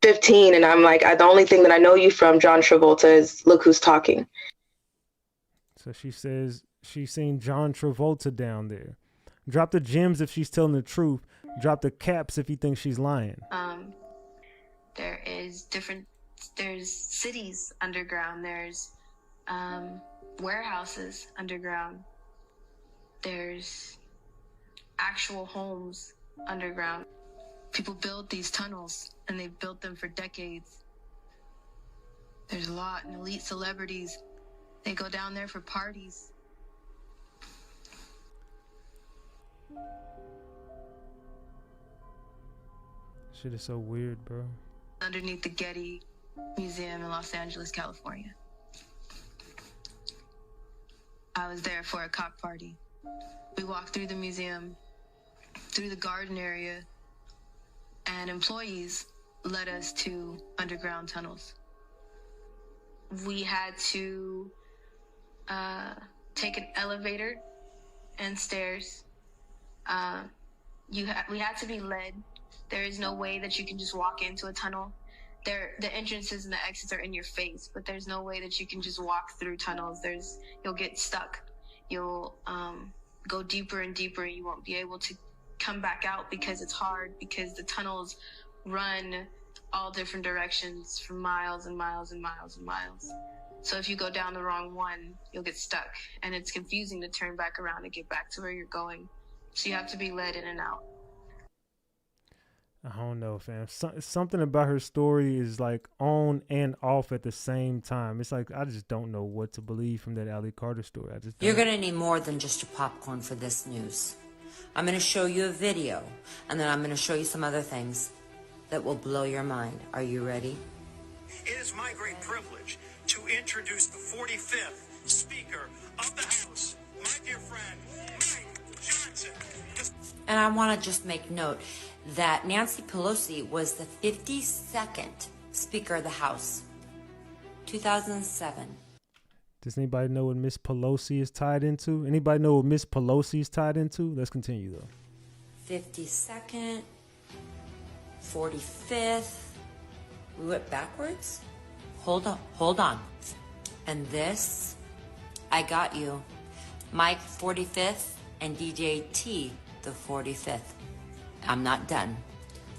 15 and I'm like, the only thing that I know you from, John Travolta, is Look Who's Talking. So she says she's seen John Travolta down there. Drop the gems if she's telling the truth. Drop the caps if you think she's lying. There's cities underground. There's warehouses underground. There's actual homes underground. People build these tunnels, and they've built them for decades. There's a lot, and elite celebrities, they go down there for parties. Shit is so weird, bro. Underneath the Getty Museum in Los Angeles, California. I was there for a cock party. We walked through the museum, through the garden area, and employees led us to underground tunnels. We had to take an elevator and stairs. We had to be led. There is no way that you can just walk into a tunnel. The entrances and the exits are in your face, but there's no way that you can just walk through tunnels. You'll get stuck. You'll go deeper and deeper, and you won't be able to come back out because it's hard, because the tunnels run all different directions for miles and miles and miles and miles. So if you go down the wrong one, you'll get stuck, and it's confusing to turn back around and get back to where you're going. So you have to be led in and out. I don't know, fam. Something about her story is like on and off at the same time. It's like I just don't know what to believe from that Allie Carter story. You're going to need more than just your popcorn for this news. I'm going to show you a video, and then I'm going to show you some other things that will blow your mind. Are you ready? It is my great privilege to introduce the 45th Speaker of the House, my dear friend, Mike Johnson. And I want to just make note that Nancy Pelosi was the 52nd Speaker of the House, 2007. Does anybody know what Miss Pelosi is tied into? Anybody know what Miss Pelosi is tied into? Let's continue, though. 52nd, 45th. We went backwards? Hold on. And this, I got you. Mike, 45th, and DJ T, the 45th. I'm not done.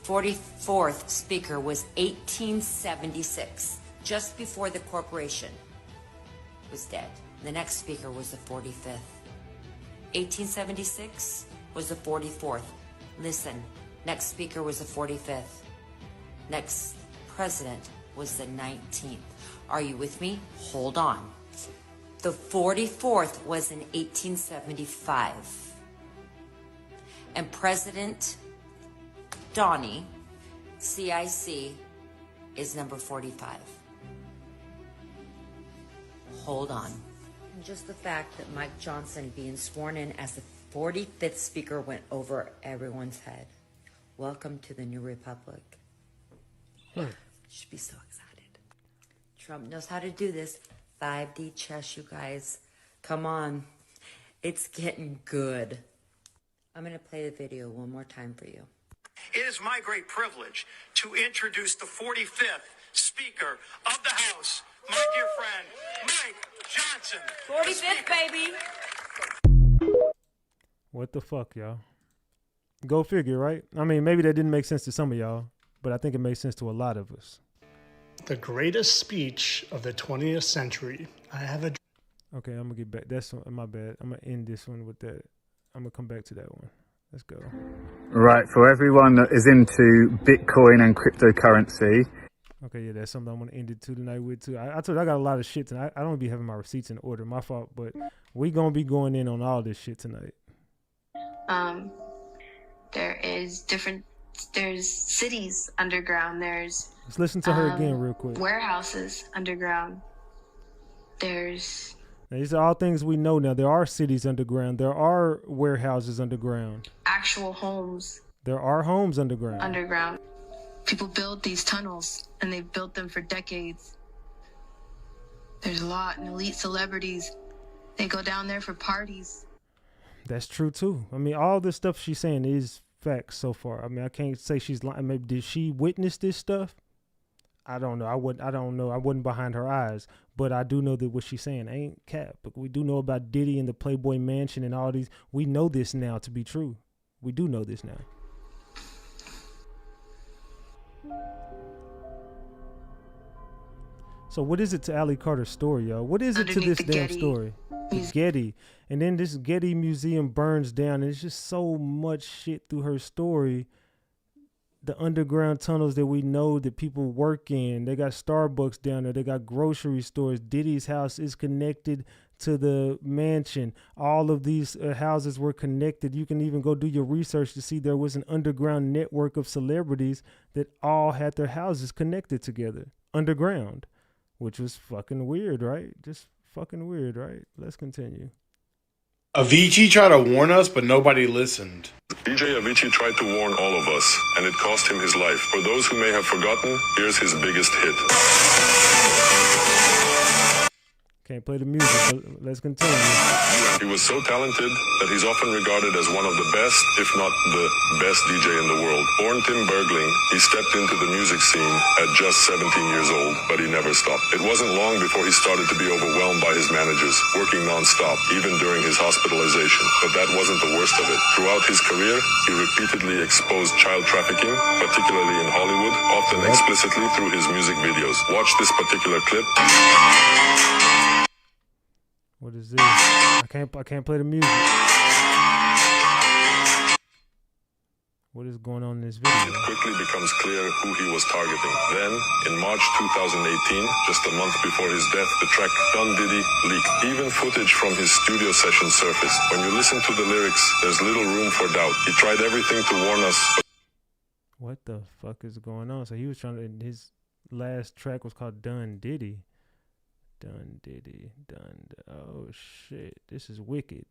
44th Speaker was 1876, just before the corporation was dead. The next Speaker was the 45th. 1876 was the 44th. Listen, next Speaker was the 45th. Next President was the 19th. Are you with me? Hold on. The 44th was in 1875. And President Donnie, CIC, is number 45. Hold on. And just the fact that Mike Johnson being sworn in as the 45th Speaker went over everyone's head. Welcome to the new republic. You should be so excited. Trump knows how to do this. 5D chess, you guys. Come on. It's getting good. I'm going to play the video one more time for you. It is my great privilege to introduce the 45th Speaker of the House, my dear friend, Mike Johnson. 45th, baby. What the fuck, y'all? Go figure, right? I mean, maybe that didn't make sense to some of y'all, but I think it makes sense to a lot of us. the greatest speech of the 20th century. I have a... Okay, I'm gonna get back. That's my bad. I'm gonna end this one with that. I'm gonna come back to that one. Let's go. Right, for everyone that is into Bitcoin and cryptocurrency. Okay, yeah, that's something I'm gonna end it to tonight with too. I told you I got a lot of shit tonight. I don't be having my receipts in order. My fault, but we gonna be going in on all this shit tonight. There's cities underground. There's Let's listen to her again real quick. warehouses underground. There's Now, these are all things we know now. There are cities underground. There are warehouses underground. actual homes There are homes underground. underground. People build these tunnels, and they've built them for decades. There's a lot, and elite celebrities, they go down there for parties. That's true too. I mean, all this stuff she's saying is facts so far. I mean, I can't say she's lying. Maybe did she witness this stuff? I don't know. I don't know. I wasn't behind her eyes, but I do know that what she's saying ain't cap. But we do know about Diddy and the Playboy Mansion and all these. We know this now to be true. We do know this now. So what is it to Allie Carter's story, y'all? What is it to this damn story? The Getty. And then this Getty Museum burns down, and it's just so much shit through her story. The underground tunnels that we know that people work in. They got Starbucks down there. They got grocery stores. Diddy's house is connected to the mansion. All of these houses were connected. You can even go do your research to see there was an underground network of celebrities that all had their houses connected together underground, which was fucking weird, right? Just fucking weird, right? Let's continue. Avicii tried to warn us, but nobody listened. DJ Avicii tried to warn all of us, and it cost him his life. For those who may have forgotten, here's his biggest hit. Can't play the music, but let's continue. He was so talented that he's often regarded as one of the best, if not the best DJ in the world. Born Tim Bergling, he stepped into the music scene at just 17 years old, but he never stopped. It wasn't long before he started to be overwhelmed by his managers, working non-stop, even during his hospitalization. But that wasn't the worst of it. Throughout his career, he repeatedly exposed child trafficking, particularly in Hollywood, often explicitly through his music videos. Watch this particular clip. What is this? I can't play the music. What is going on in this video? It quickly becomes clear who he was targeting. Then, in March 2018, just a month before his death, the track Dun Diddy leaked. Even footage from his studio session surfaced. When you listen to the lyrics, there's little room for doubt. He tried everything to warn us. What the fuck is going on? So he was trying to, his last track was called Dun Diddy. Dun Diddy, dun. Oh shit, this is wicked.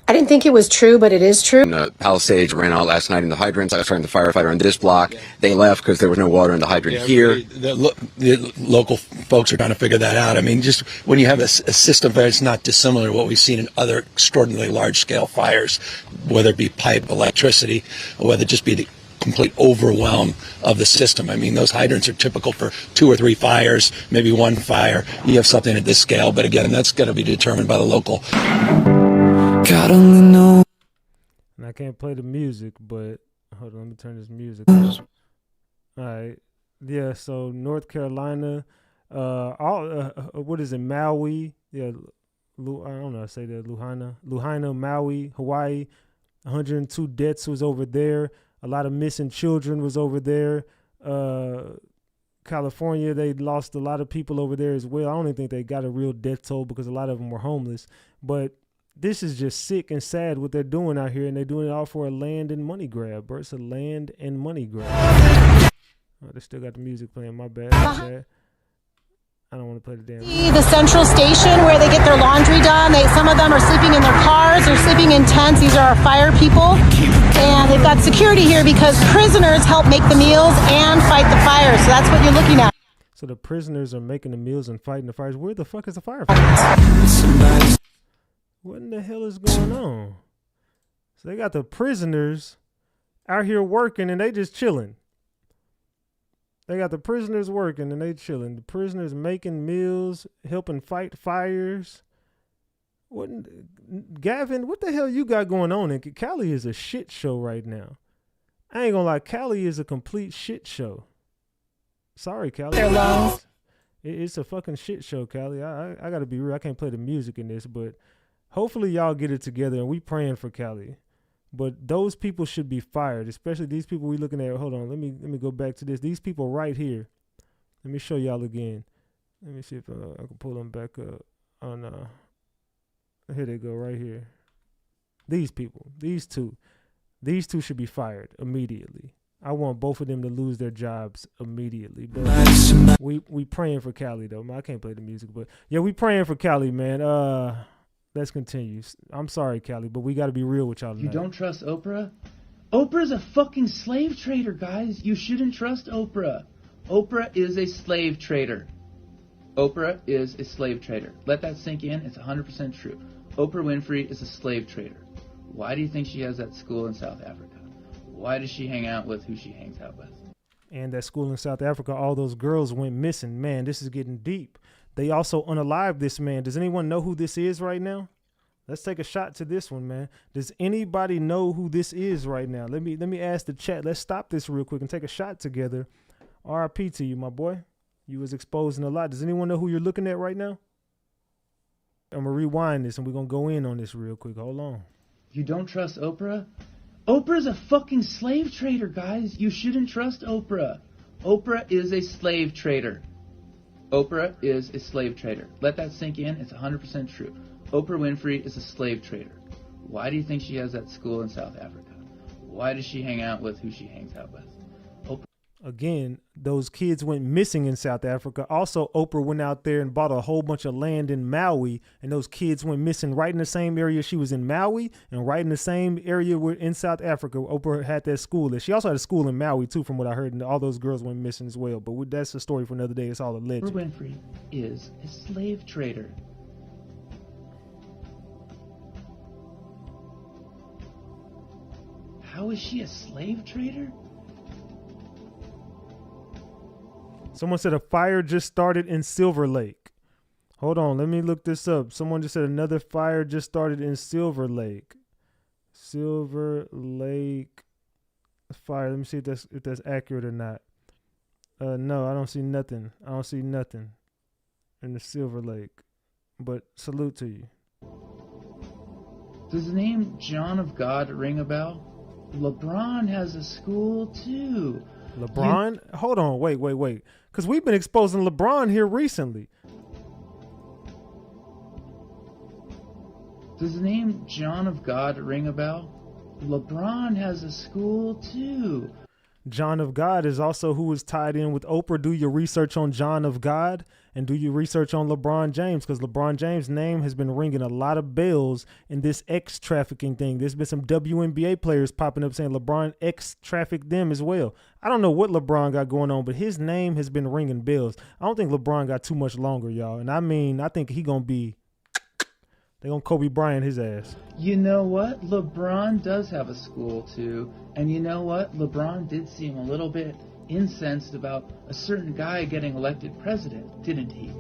I didn't think it was true, but it is true. Palisades ran out last night in the hydrants. I was trying to firefighter on this block. They left because there was no water in the hydrant here. The local folks are trying to figure that out. I mean, just when you have a system that's not dissimilar to what we've seen in other extraordinarily large-scale fires, whether it be pipe, electricity, or whether it just be the complete overwhelm of the system. I mean, those hydrants are typical for 2 or 3 fires, maybe 1 fire. You have something at this scale, but again, that's got to be determined by the local. God only knows. And I can't play the music, but hold on, let me turn this music on. All right, yeah. So North Carolina, what is it? Maui, yeah. I don't know. I say that Lahaina, Maui, Hawaii. 102 deaths was over there. A lot of missing children was over there. California, they lost a lot of people over there as well. I don't even think they got a real death toll because a lot of them were homeless. But this is just sick and sad what they're doing out here, and they're doing it all for a land and money grab, bro. It's a land and money grab. Oh, they still got the music playing. My bad. I don't want to play the damn. The central station where they get their laundry done. Some of them are sleeping in their cars. They're sleeping in tents. These are our fire people. And they've got security here because prisoners help make the meals and fight the fires. So that's what you're looking at. So the prisoners are making the meals and fighting the fires. Where the fuck is the firefighters? What in the hell is going on? So they got the prisoners out here working and they just chilling. They got the prisoners working and they chilling. The prisoners making meals, helping fight fires. Gavin, what the hell you got going on? And Cali is a shit show right now. I ain't gonna lie, Cali is a complete shit show. Sorry, Callie. Their lungs. It's a fucking shit show, Callie. I got to be real. I can't play the music in this, but hopefully y'all get it together, and we praying for Callie. But those people should be fired, especially these people we looking at. Hold on, let me go back to this. These people right here. Let me show y'all again. Let me see if I can pull them back up on. Here they go, right here. These people, these two should be fired immediately. I want both of them to lose their jobs immediately. But we praying for Callie though. I can't play the music, but yeah, we praying for Callie, man. Let's continue. I'm sorry, Callie, but we got to be real with y'all tonight. You don't trust Oprah? Oprah's a fucking slave trader, guys. You shouldn't trust Oprah. Oprah is a slave trader. Oprah is a slave trader. Let that sink in. It's 100% true. Oprah Winfrey is a slave trader. Why do you think she has that school in South Africa? Why does she hang out with who she hangs out with? And that school in South Africa, all those girls went missing. Man, this is getting deep. They also unalived this man. Does anyone know who this is right now? Let's take a shot to this one, man. Does anybody know who this is right now? Let me ask the chat. Let's stop this real quick and take a shot together. RIP to you, my boy. You was exposing a lot. Does anyone know who you're looking at right now? I'm going to rewind this and we're going to go in on this real quick. Hold on. You don't trust Oprah? Oprah's a fucking slave trader, guys. You shouldn't trust Oprah. Oprah is a slave trader. Oprah is a slave trader. Let that sink in. It's 100% true. Oprah Winfrey is a slave trader. Why do you think she has that school in South Africa? Why does she hang out with who she hangs out with? Again, those kids went missing in South Africa. Also, Oprah went out there and bought a whole bunch of land in Maui, and those kids went missing right in the same area she was in Maui and right in the same area in South Africa. Oprah had that school there. She also had a school in Maui, too, from what I heard, and all those girls went missing as well. But that's a story for another day. It's all a legend. Oprah Winfrey is a slave trader. How is she a slave trader? Someone said a fire just started in Silver Lake. Hold on, let me look this up. Someone just said another fire just started in Silver Lake. Silver Lake fire. Let me see if that's accurate or not. No, I don't see nothing. I don't see nothing in the Silver Lake. But salute to you. Does the name John of God ring a bell? LeBron has a school too. LeBron? Hold on, wait. Because we've been exposing LeBron here recently. Does the name John of God ring a bell? LeBron has a school too. John of God is also who is tied in with Oprah. Do your research on John of God and do your research on LeBron James, because LeBron James' name has been ringing a lot of bells in this X-trafficking thing. There's been some WNBA players popping up saying LeBron X-trafficked them as well. I don't know what LeBron got going on, but his name has been ringing bells. I don't think LeBron got too much longer, y'all. And I think he going to be, they're going to Kobe Bryant his ass. You know what? LeBron does have a school too. And you know what? LeBron did seem a little bit incensed about a certain guy getting elected president, didn't he?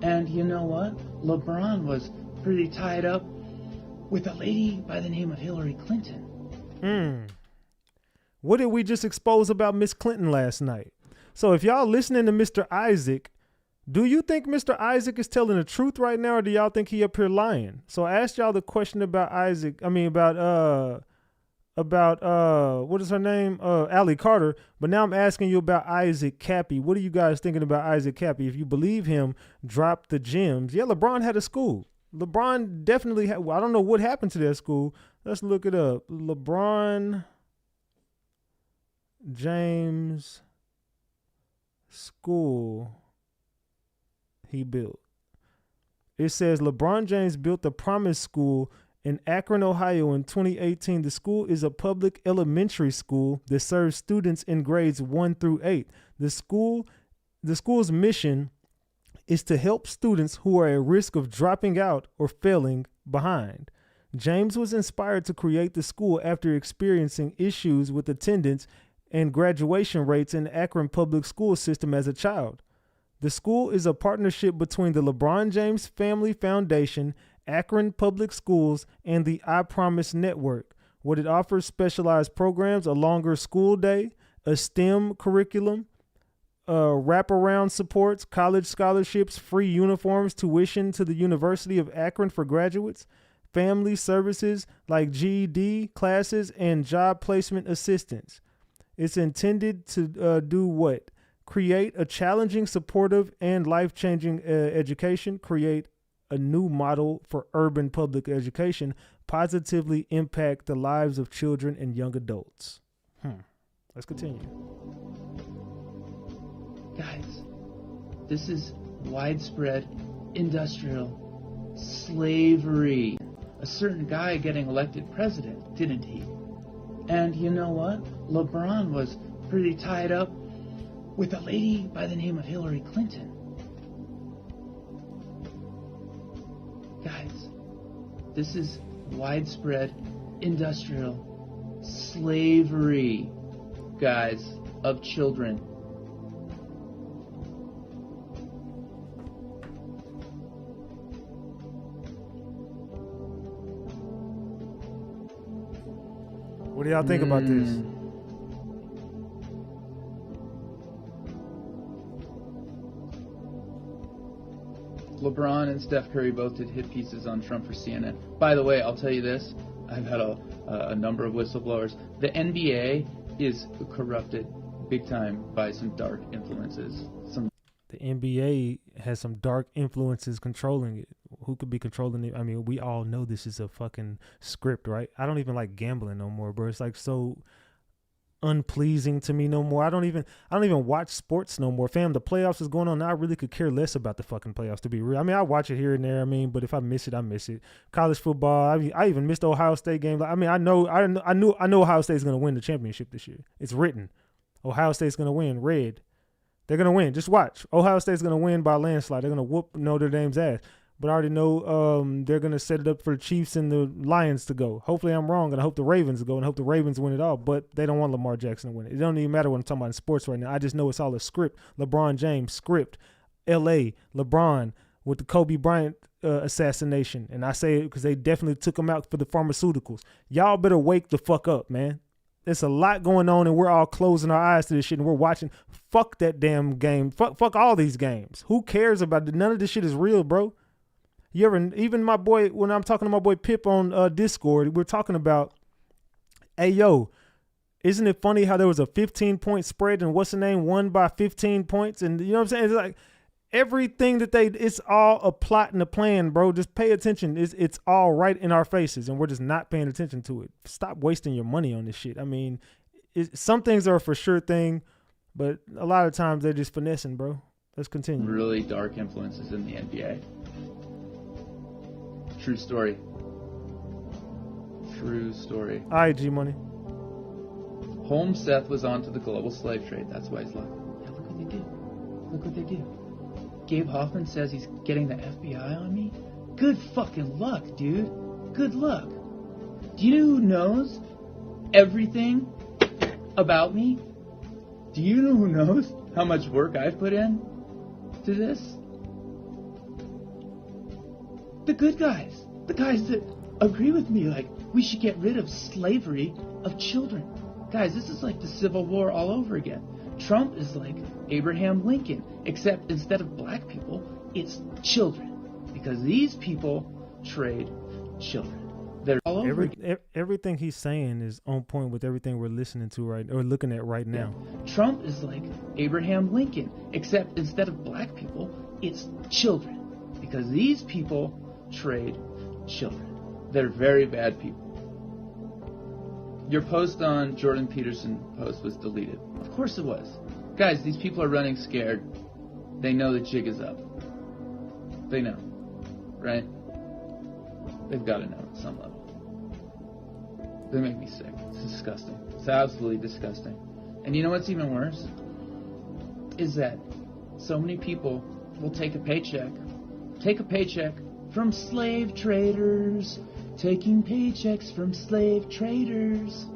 And you know what? LeBron was pretty tied up with a lady by the name of Hillary Clinton. What did we just expose about Miss Clinton last night? So if y'all listening to Mr. Isaac, do you think Mr. Isaac is telling the truth right now, or do y'all think he up here lying? So I asked y'all the question about what is her name? Allie Carter. But now I'm asking you about Issac Kappy. What are you guys thinking about Issac Kappy? If you believe him, drop the gems. Yeah, LeBron had a school. LeBron definitely had. Well, I don't know what happened to that school. Let's look it up. LeBron James school he built. It says LeBron James built the Promise School in Akron, Ohio in 2018. The school is a public elementary school that serves students in grades 1 through 8. The school's mission is to help students who are at risk of dropping out or failing behind. James was inspired to create the school after experiencing issues with attendance and graduation rates in the Akron public school system as a child. The school is a partnership between the LeBron James Family Foundation, Akron Public Schools, and the I Promise Network. What it offers specialized programs, a longer school day, a STEM curriculum, wraparound supports, college scholarships, free uniforms, tuition to the University of Akron for graduates, family services like GED classes, and job placement assistance. It's intended to do what? Create a challenging, supportive, and life-changing education, create a new model for urban public education, positively impact the lives of children and young adults. Let's continue. Guys, this is widespread industrial slavery. A certain guy getting elected president, didn't he? And you know what? LeBron was pretty tied up with a lady by the name of Hillary Clinton. Guys, this is widespread industrial slavery, guys, of children. What do y'all think about this? LeBron and Steph Curry both did hit pieces on Trump for CNN. By the way, I'll tell you this. I've had a number of whistleblowers. The NBA is corrupted big time by some dark influences. The NBA has some dark influences controlling it. Who could be controlling it? I mean, we all know this is a fucking script, right? I don't even like gambling no more, bro. It's like so unpleasing to me no more. I don't even watch sports no more. Fam, the playoffs is going on now. I really could care less about the fucking playoffs, to be real. I mean, I watch it here and there. I mean, but if I miss it, I miss it. College football. I even missed the Ohio State game. I mean, I know Ohio State's gonna win the championship this year. It's written. Ohio State's gonna win. Red. They're gonna win. Just watch. Ohio State's gonna win by a landslide. They're gonna whoop Notre Dame's ass. But I already know they're going to set it up for the Chiefs and the Lions to go. Hopefully I'm wrong, and I hope the Ravens go, and I hope the Ravens win it all. But they don't want Lamar Jackson to win it. It don't even matter what I'm talking about in sports right now. I just know it's all a script. LeBron James, script. L.A., LeBron with the Kobe Bryant assassination. And I say it because they definitely took him out for the pharmaceuticals. Y'all better wake the fuck up, man. There's a lot going on, and we're all closing our eyes to this shit, and we're watching. Fuck that damn game. Fuck all these games. Who cares about it? None of this shit is real, bro. You ever, even my boy, when I'm talking to my boy Pip on Discord, we're talking about, hey, yo, isn't it funny how there was a 15-point spread and what's the name won by 15 points? And you know what I'm saying? It's like everything that it's all a plot and a plan, bro. Just pay attention. It's all right in our faces, and we're just not paying attention to it. Stop wasting your money on this shit. I mean, some things are for sure thing, but a lot of times they're just finessing, bro. Let's continue. Really dark influences in the NBA. True story. True story. All right, G-Money. Holmes Seth was onto the global slave trade. That's why he's like, yeah, look what they did. Look what they do. Gabe Hoffman says he's getting the FBI on me. Good fucking luck, dude. Good luck. Do you know who knows everything about me? Do you know who knows how much work I've put in to this? The good guys. The guys that agree with me, like, we should get rid of slavery of children. Guys, this is like the Civil War all over again. Trump is like Abraham Lincoln, except instead of black people, it's children. Because these people trade children. They're all over again. Everything he's saying is on point with everything we're listening to or looking at right now. Trump is like Abraham Lincoln, except instead of black people, it's children. Because these people trade children. They're very bad people. Your post on Jordan Peterson post was deleted. Of course it was. Guys, these people are running scared. They know the jig is up. They know. Right? They've got to know at some level. They make me sick. It's disgusting. It's absolutely disgusting. And you know what's even worse? Is that so many people will take a paycheck from slave traders, taking paychecks from slave traders.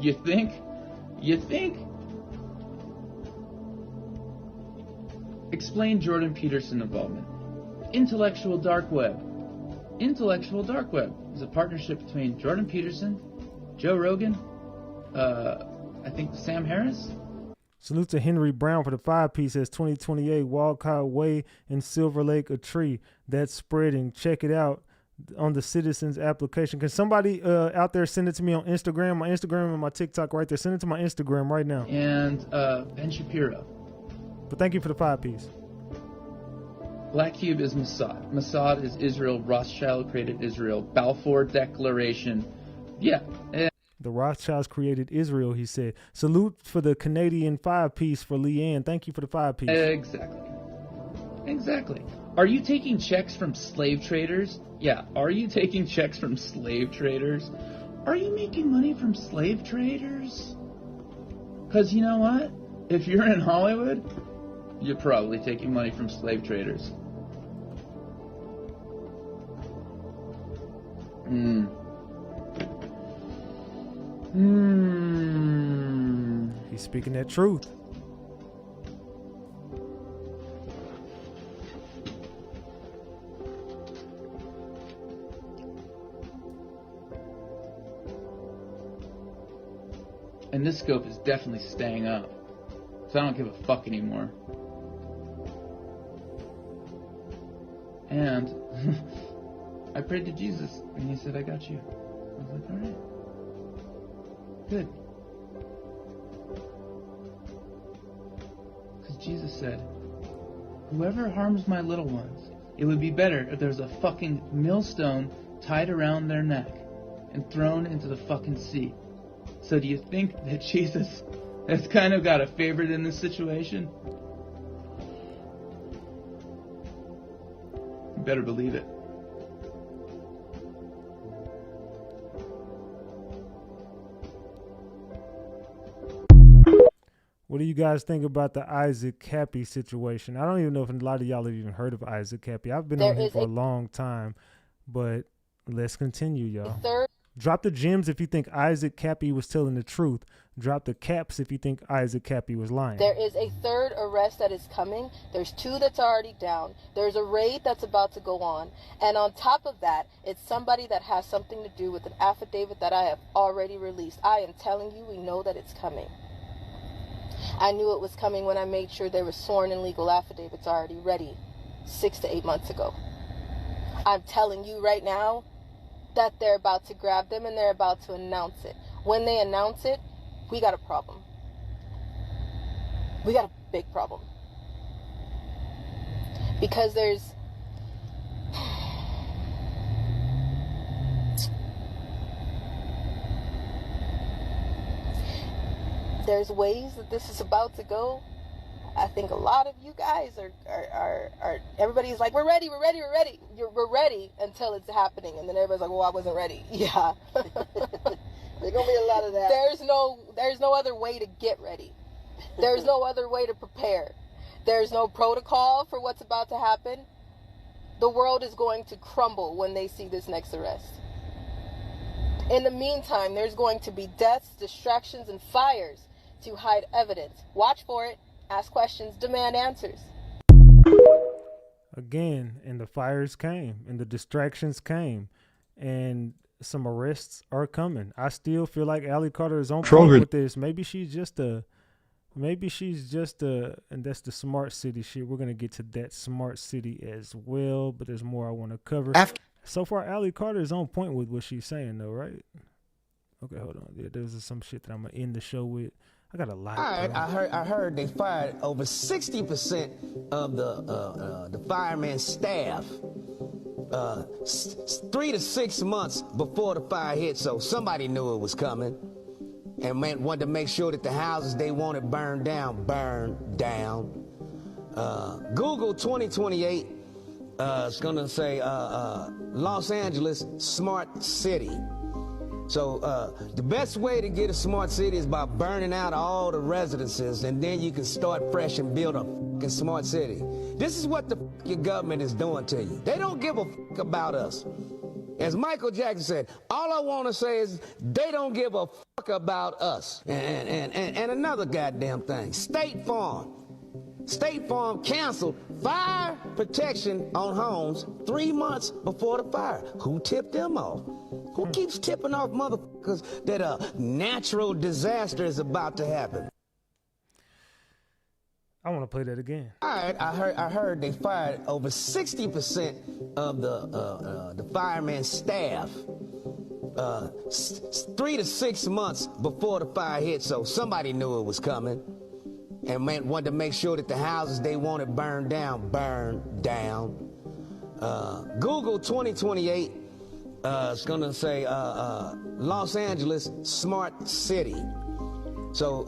You think? Explain Jordan Peterson involvement. Intellectual dark web. Intellectual Dark Web is a partnership between Jordan Peterson, Joe Rogan, I think Sam Harris. Salute to Henry Brown for the 5-piece. Says 2028 Walcott Way in Silver Lake, a tree that's spreading. Check it out on the Citizens application. Can somebody out there send it to me on Instagram? My Instagram and my TikTok right there. Send it to my Instagram right now. And Ben Shapiro. But thank you for the 5-piece. Black Cube is Mossad. Mossad is Israel. Rothschild created Israel. Balfour Declaration. Yeah. The Rothschilds created Israel, he said. Salute for the Canadian 5-piece for Leanne. Thank you for the 5-piece. Exactly. Are you taking checks from slave traders? Yeah. Are you taking checks from slave traders? Are you making money from slave traders? Because you know what? If you're in Hollywood, you're probably taking money from slave traders. He's speaking that truth. And this scope is definitely staying up. So I don't give a fuck anymore. And I prayed to Jesus and he said, I got you. I was like, alright. Good. Because Jesus said, whoever harms my little ones, it would be better if there's a fucking millstone tied around their neck and thrown into the fucking sea. So do you think that Jesus has kind of got a favorite in this situation? You better believe it. What do you guys think about the Issac Kappy situation? I don't even know if a lot of y'all have even heard of Issac Kappy. I've been on him for a long time, but let's continue, y'all. Drop the gems if you think Issac Kappy was telling the truth. Drop the caps if you think Issac Kappy was lying. There is a third arrest that is coming. There's 2 that's already down. There's a raid that's about to go on. And on top of that, it's somebody that has something to do with an affidavit that I have already released. I am telling you, we know that it's coming. I knew it was coming when I made sure there were sworn and legal affidavits already ready 6 to 8 months ago. I'm telling you right now that they're about to grab them and they're about to announce it. When they announce it, we got a problem. We got a big problem. Because there's ways that this is about to go. I think a lot of you guys are everybody's like, we're ready. We're ready until it's happening. And then everybody's like, well, I wasn't ready. Yeah. There's gonna be a lot of that. There's no other way to get ready. There's no other way to prepare. There's no protocol for what's about to happen. The world is going to crumble when they see this next arrest. In the meantime, there's going to be deaths, distractions, and fires to hide evidence. Watch for it. Ask questions, demand answers. Again, and the fires came, and the distractions came, and some arrests are coming. I still feel like Allie Carter is on point with this. Maybe she's just a, and that's the smart city shit. We're gonna get to that smart city as well, but there's more I want to cover. So far, Allie Carter is on point with what she's saying, though, right? Okay, hold on. Yeah, there's some shit that I'm gonna end the show with. I got a lot. All right, I heard they fired over 60% of the fireman staff 3 to 6 months before the fire hit, so somebody knew it was coming and wanted to make sure that the houses they wanted burned down. Google 2028 is going to say Los Angeles smart city. So the best way to get a smart city is by burning out all the residences, and then you can start fresh and build a fucking smart city. This is what the your government is doing to you. They don't give a fuck about us. As Michael Jackson said, all I want to say is they don't give a fuck about us. And another goddamn thing, State Farm. State Farm canceled fire protection on homes 3 months before the fire. Who tipped them off? Who keeps tipping off motherfuckers that a natural disaster is about to happen? I want to play that again. All right, I heard they fired over 60% of the fireman's staff 3 to 6 months before the fire hit, so somebody knew it was coming and wanted to make sure that the houses they wanted burned down. Google 2028 is going to say Los Angeles smart city. So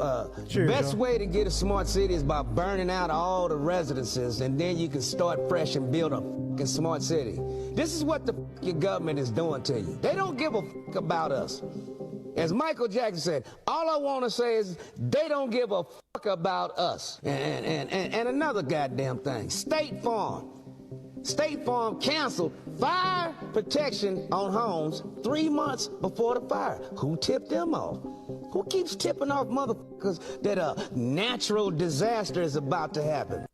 the best way to get a smart city is by burning out all the residences, and then you can start fresh and build a fucking smart city. This is what the your government is doing to you. They don't give a fuck about us. As Michael Jackson said, all I want to say is they don't give a fuck about us. And another goddamn thing, State Farm canceled fire protection on homes 3 months before the fire. Who tipped them off? Who keeps tipping off motherfuckers that a natural disaster is about to happen?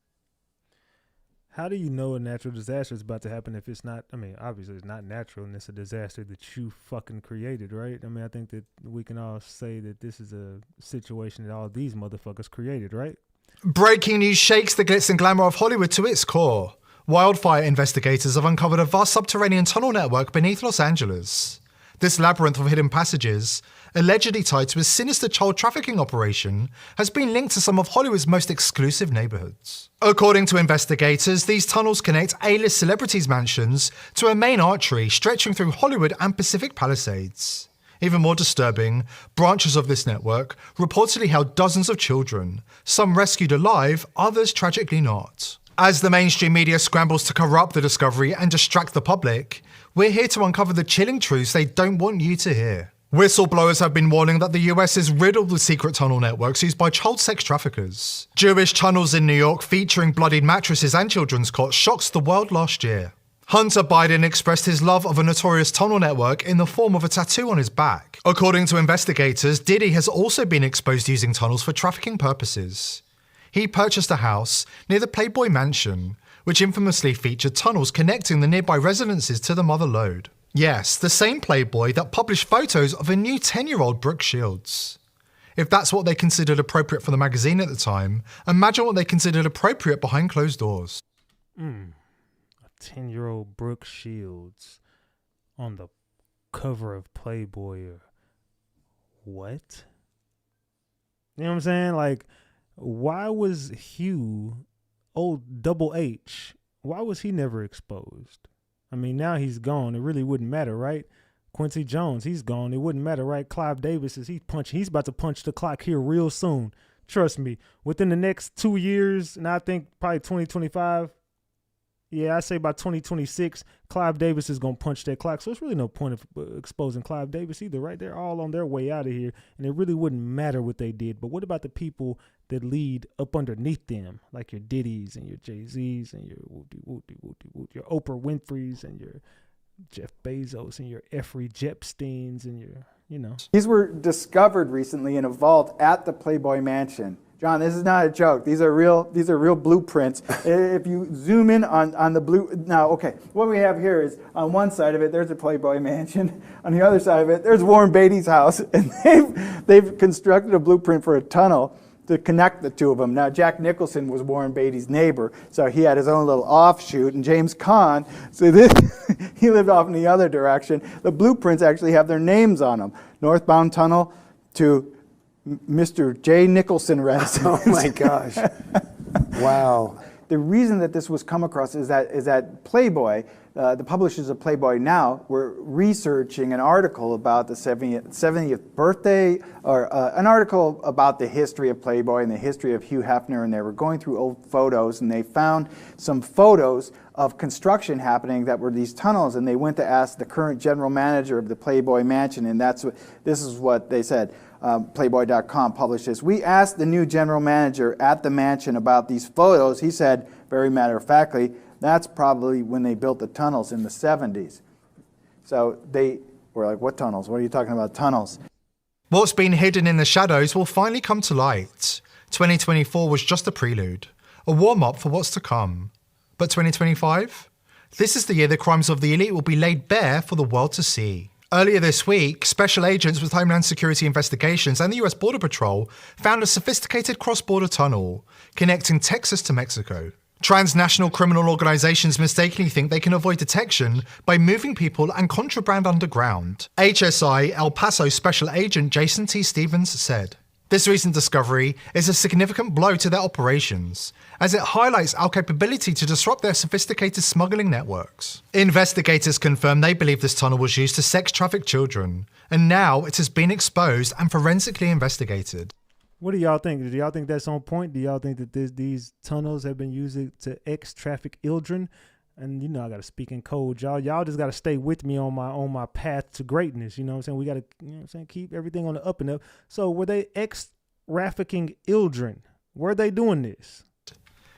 How do you know a natural disaster is about to happen if it's not, I mean, obviously it's not natural and it's a disaster that you fucking created, right? I mean, I think that we can all say that this is a situation that all these motherfuckers created, right? Breaking news shakes the glitz and glamour of Hollywood to its core. Wildfire investigators have uncovered a vast subterranean tunnel network beneath Los Angeles. This labyrinth of hidden passages, allegedly tied to a sinister child trafficking operation, has been linked to some of Hollywood's most exclusive neighborhoods. According to investigators, these tunnels connect A-list celebrities' mansions to a main artery stretching through Hollywood and Pacific Palisades. Even more disturbing, branches of this network reportedly held dozens of children, some rescued alive, others tragically not. As the mainstream media scrambles to corrupt the discovery and distract the public, we're here to uncover the chilling truths they don't want you to hear. Whistleblowers have been warning that the US is riddled with secret tunnel networks used by child sex traffickers. Jewish tunnels in New York featuring bloodied mattresses and children's cots shocked the world last year. Hunter Biden expressed his love of a notorious tunnel network in the form of a tattoo on his back. According to investigators, Diddy has also been exposed using tunnels for trafficking purposes. He purchased a house near the Playboy Mansion, which infamously featured tunnels connecting the nearby residences to the mother lode. Yes, the same Playboy that published photos of a new 10-year-old Brooke Shields. If that's what they considered appropriate for the magazine at the time, imagine what they considered appropriate behind closed doors. A 10-year-old Brooke Shields on the cover of Playboy. What? You know what I'm saying? Like, why was Hugh, old Double H, why was he never exposed? I mean, now he's gone. It really wouldn't matter, right? Quincy Jones, he's gone. It wouldn't matter, right? Clive Davis, he's about to punch the clock here real soon. Trust me. Within the next 2 years, and I think probably 2025, yeah, I say by 2026, Clive Davis is going to punch that clock. So it's really no point of exposing Clive Davis either, right? They're all on their way out of here, and it really wouldn't matter what they did. But what about the people that lead up underneath them, like your Diddy's and your Jay-Z's and your your Oprah Winfrey's and your Jeff Bezos and your Jeffrey Epstein's and your, you know. These were discovered recently in a vault at the Playboy Mansion. John, this is not a joke. These are real blueprints. If you zoom in on the blue, now, okay, what we have here is on one side of it, there's a Playboy Mansion. On the other side of it, there's Warren Beatty's house, and they've constructed a blueprint for a tunnel to connect the two of them. Now, Jack Nicholson was Warren Beatty's neighbor, so he had his own little offshoot, and James Caan, so he lived off in the other direction. The blueprints actually have their names on them. Northbound Tunnel to Mr. J. Nicholson residence. Oh my gosh. Wow. The reason that this was come across is that Playboy, the publishers of Playboy now, were researching an article about the 70th birthday, or an article about the history of Playboy and the history of Hugh Hefner, and they were going through old photos, and they found some photos of construction happening that were these tunnels, and they went to ask the current general manager of the Playboy Mansion, and this is what they said. Playboy.com published this. We asked the new general manager at the mansion about these photos. He said, very matter-of-factly, that's probably when they built the tunnels in the 70s. So they were like, what tunnels? What are you talking about, tunnels? What's been hidden in the shadows will finally come to light. 2024 was just a prelude. a warm-up for what's to come. But 2025? This is the year the crimes of the elite will be laid bare for the world to see. Earlier this week, special agents with Homeland Security Investigations and the US Border Patrol found a sophisticated cross-border tunnel connecting Texas to Mexico. Transnational criminal organizations mistakenly think they can avoid detection by moving people and contraband underground. HSI El Paso Special Agent Jason T. Stevens said, "This recent discovery is a significant blow to their operations, as it highlights our capability to disrupt their sophisticated smuggling networks." Investigators confirm they believe this tunnel was used to sex traffic children, and now it has been exposed and forensically investigated. What do y'all think? Do y'all think that's on point? Do y'all think that these tunnels have been used to traffic children? And you know I gotta speak in code, y'all. Y'all just gotta stay with me on my path to greatness. You know what I'm saying? We gotta, you know what I'm saying, keep everything on the up and up. So were they trafficking children? Were they doing this?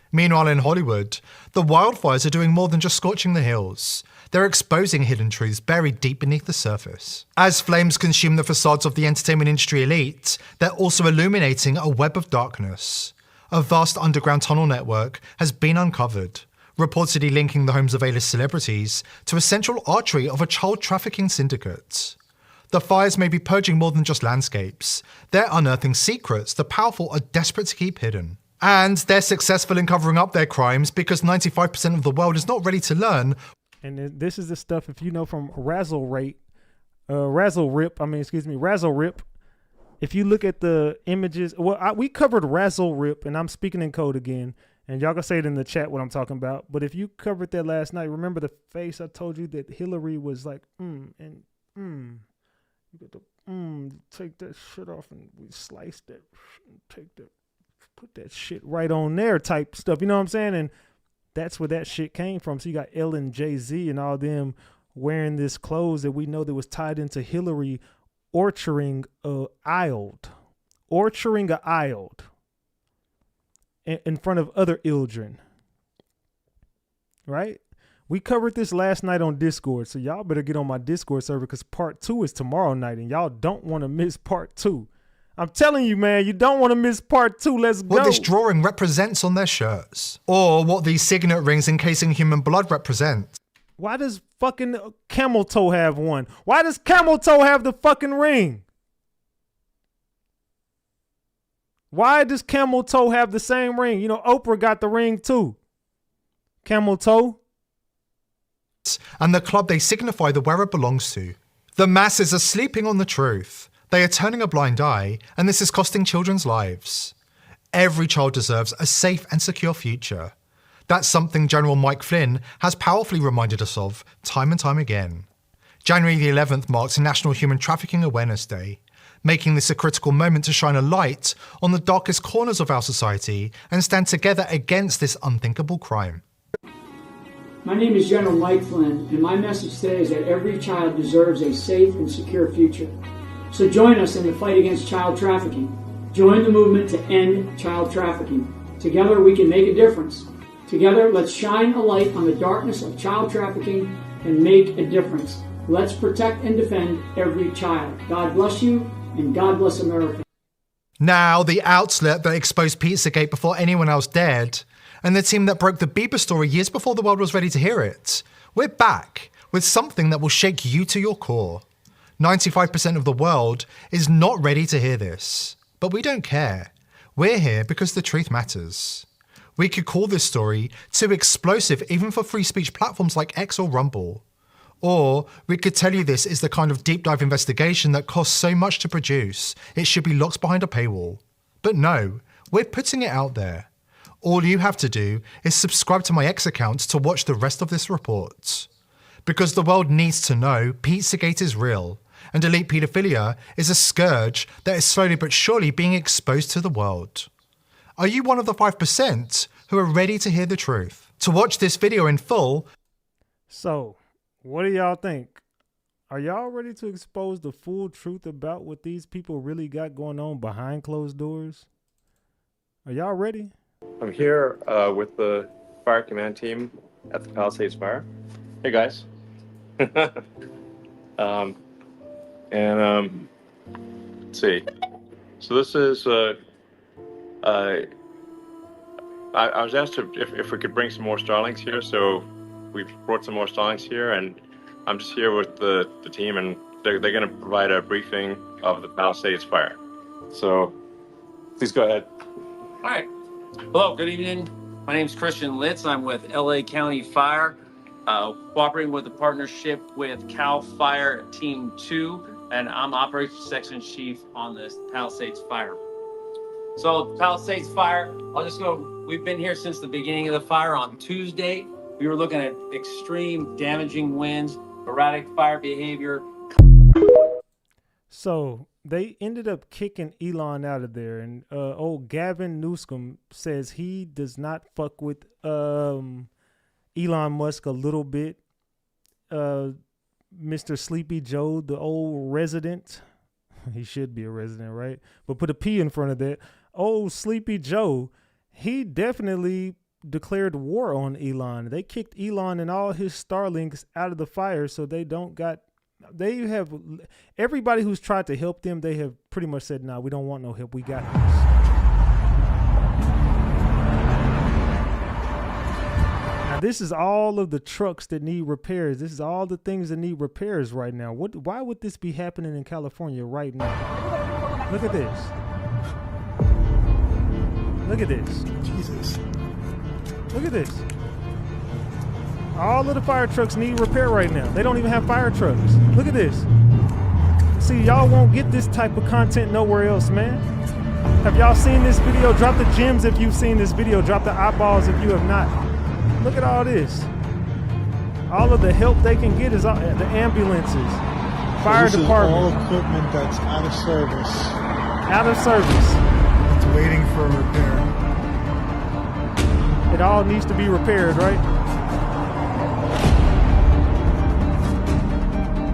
Meanwhile, in Hollywood, the wildfires are doing more than just scorching the hills. They're exposing hidden truths buried deep beneath the surface. As flames consume the facades of the entertainment industry elite, they're also illuminating a web of darkness. A vast underground tunnel network has been uncovered, reportedly linking the homes of A-list celebrities to a central artery of a child trafficking syndicate. The fires may be purging more than just landscapes. They're unearthing secrets the powerful are desperate to keep hidden. And they're successful in covering up their crimes because 95% of the world is not ready to learn. And this is the stuff, if you know from Razzle Rip. If you look at the images, we covered Razzle Rip, and I'm speaking in code again, and y'all can say it in the chat what I'm talking about. But if you covered that last night, remember the face I told you that Hillary was like, You got to take that shit off, and we slice that, take that, put that shit right on there type stuff. You know what I'm saying? And that's where that shit came from. So you got Ellen, Jay-Z, and all them wearing this clothes that we know that was tied into Hillary orcharding a aisle in front of other children. Right? We covered this last night on Discord, so y'all better get on my Discord server because part 2 is tomorrow night, and y'all don't want to miss part 2. I'm telling you, man, you don't want to miss part 2. Let's go. What this drawing represents on their shirts, or what these signet rings encasing human blood represent. Why does fucking Camel Toe have one? Why does Camel Toe have the fucking ring? Why does Camel Toe have the same ring? You know, Oprah got the ring too. Camel Toe. And the club they signify the wearer belongs to. The masses are sleeping on the truth. They are turning a blind eye, and this is costing children's lives. Every child deserves a safe and secure future. That's something General Mike Flynn has powerfully reminded us of time and time again. January the 11th marks National Human Trafficking Awareness Day, making this a critical moment to shine a light on the darkest corners of our society and stand together against this unthinkable crime. My name is General Mike Flynn, and my message today is that every child deserves a safe and secure future. So join us in the fight against child trafficking. Join the movement to end child trafficking. Together we can make a difference. Together, let's shine a light on the darkness of child trafficking and make a difference. Let's protect and defend every child. God bless you, and God bless America. Now, the outlet that exposed Pizzagate before anyone else dared, and the team that broke the Bieber story years before the world was ready to hear it. We're back with something that will shake you to your core. 95% of the world is not ready to hear this, but we don't care. We're here because the truth matters. We could call this story too explosive even for free speech platforms like X or Rumble. Or we could tell you this is the kind of deep dive investigation that costs so much to produce, it should be locked behind a paywall. But no, we're putting it out there. All you have to do is subscribe to my X account to watch the rest of this report. Because the world needs to know Pizzagate is real, and elite paedophilia is a scourge that is slowly but surely being exposed to the world. Are you one of the 5% who are ready to hear the truth? To watch this video in full... So, what do y'all think? Are y'all ready to expose the full truth about what these people really got going on behind closed doors? Are y'all ready? I'm here with the fire command team at the Palisades Fire. Hey guys. Let's see. So this is I was asked if we could bring some more Starlinks here, so we've brought some more Starlinks here, and I'm just here with the team, and they're going to provide a briefing of the Palisades fire. So please go ahead. All right. Hello, good evening. My name is Christian Litz. I'm with LA County Fire, cooperating with the partnership with CAL FIRE Team 2, and I'm Operations Section Chief on the Palisades Fire. So Palisades Fire, I'll just go, we've been here since the beginning of the fire on Tuesday. We were looking at extreme damaging winds, erratic fire behavior. So they ended up kicking Elon out of there, and old Gavin Newsom says he does not fuck with Elon Musk a little bit. Mr. Sleepy Joe, the old resident, he should be a resident, right? But put a P in front of that. Old Sleepy Joe, he definitely declared war on Elon. They kicked Elon and all his Starlinks out of the fire, so they have everybody who's tried to help them, they have pretty much said, nah, we don't want no help, we got this. Now this is all of the trucks that need repairs. This is all the things that need repairs right now. Why would this be happening in California right now? Look at this. Look at this. Jesus. Look at this. All of the fire trucks need repair right now. They don't even have fire trucks. Look at this. See, y'all won't get this type of content nowhere else, man. Have y'all seen this video? Drop the gems if you've seen this video. Drop the eyeballs if you have not. Look at all this. All of the help they can get is the ambulances, fire department. All equipment that's out of service. Out of service. It's waiting for repair. It all needs to be repaired, right?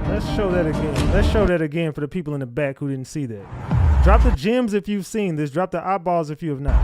Let's show that again. Let's show that again for the people in the back who didn't see that. Drop the gems if you've seen this. Drop the eyeballs if you have not.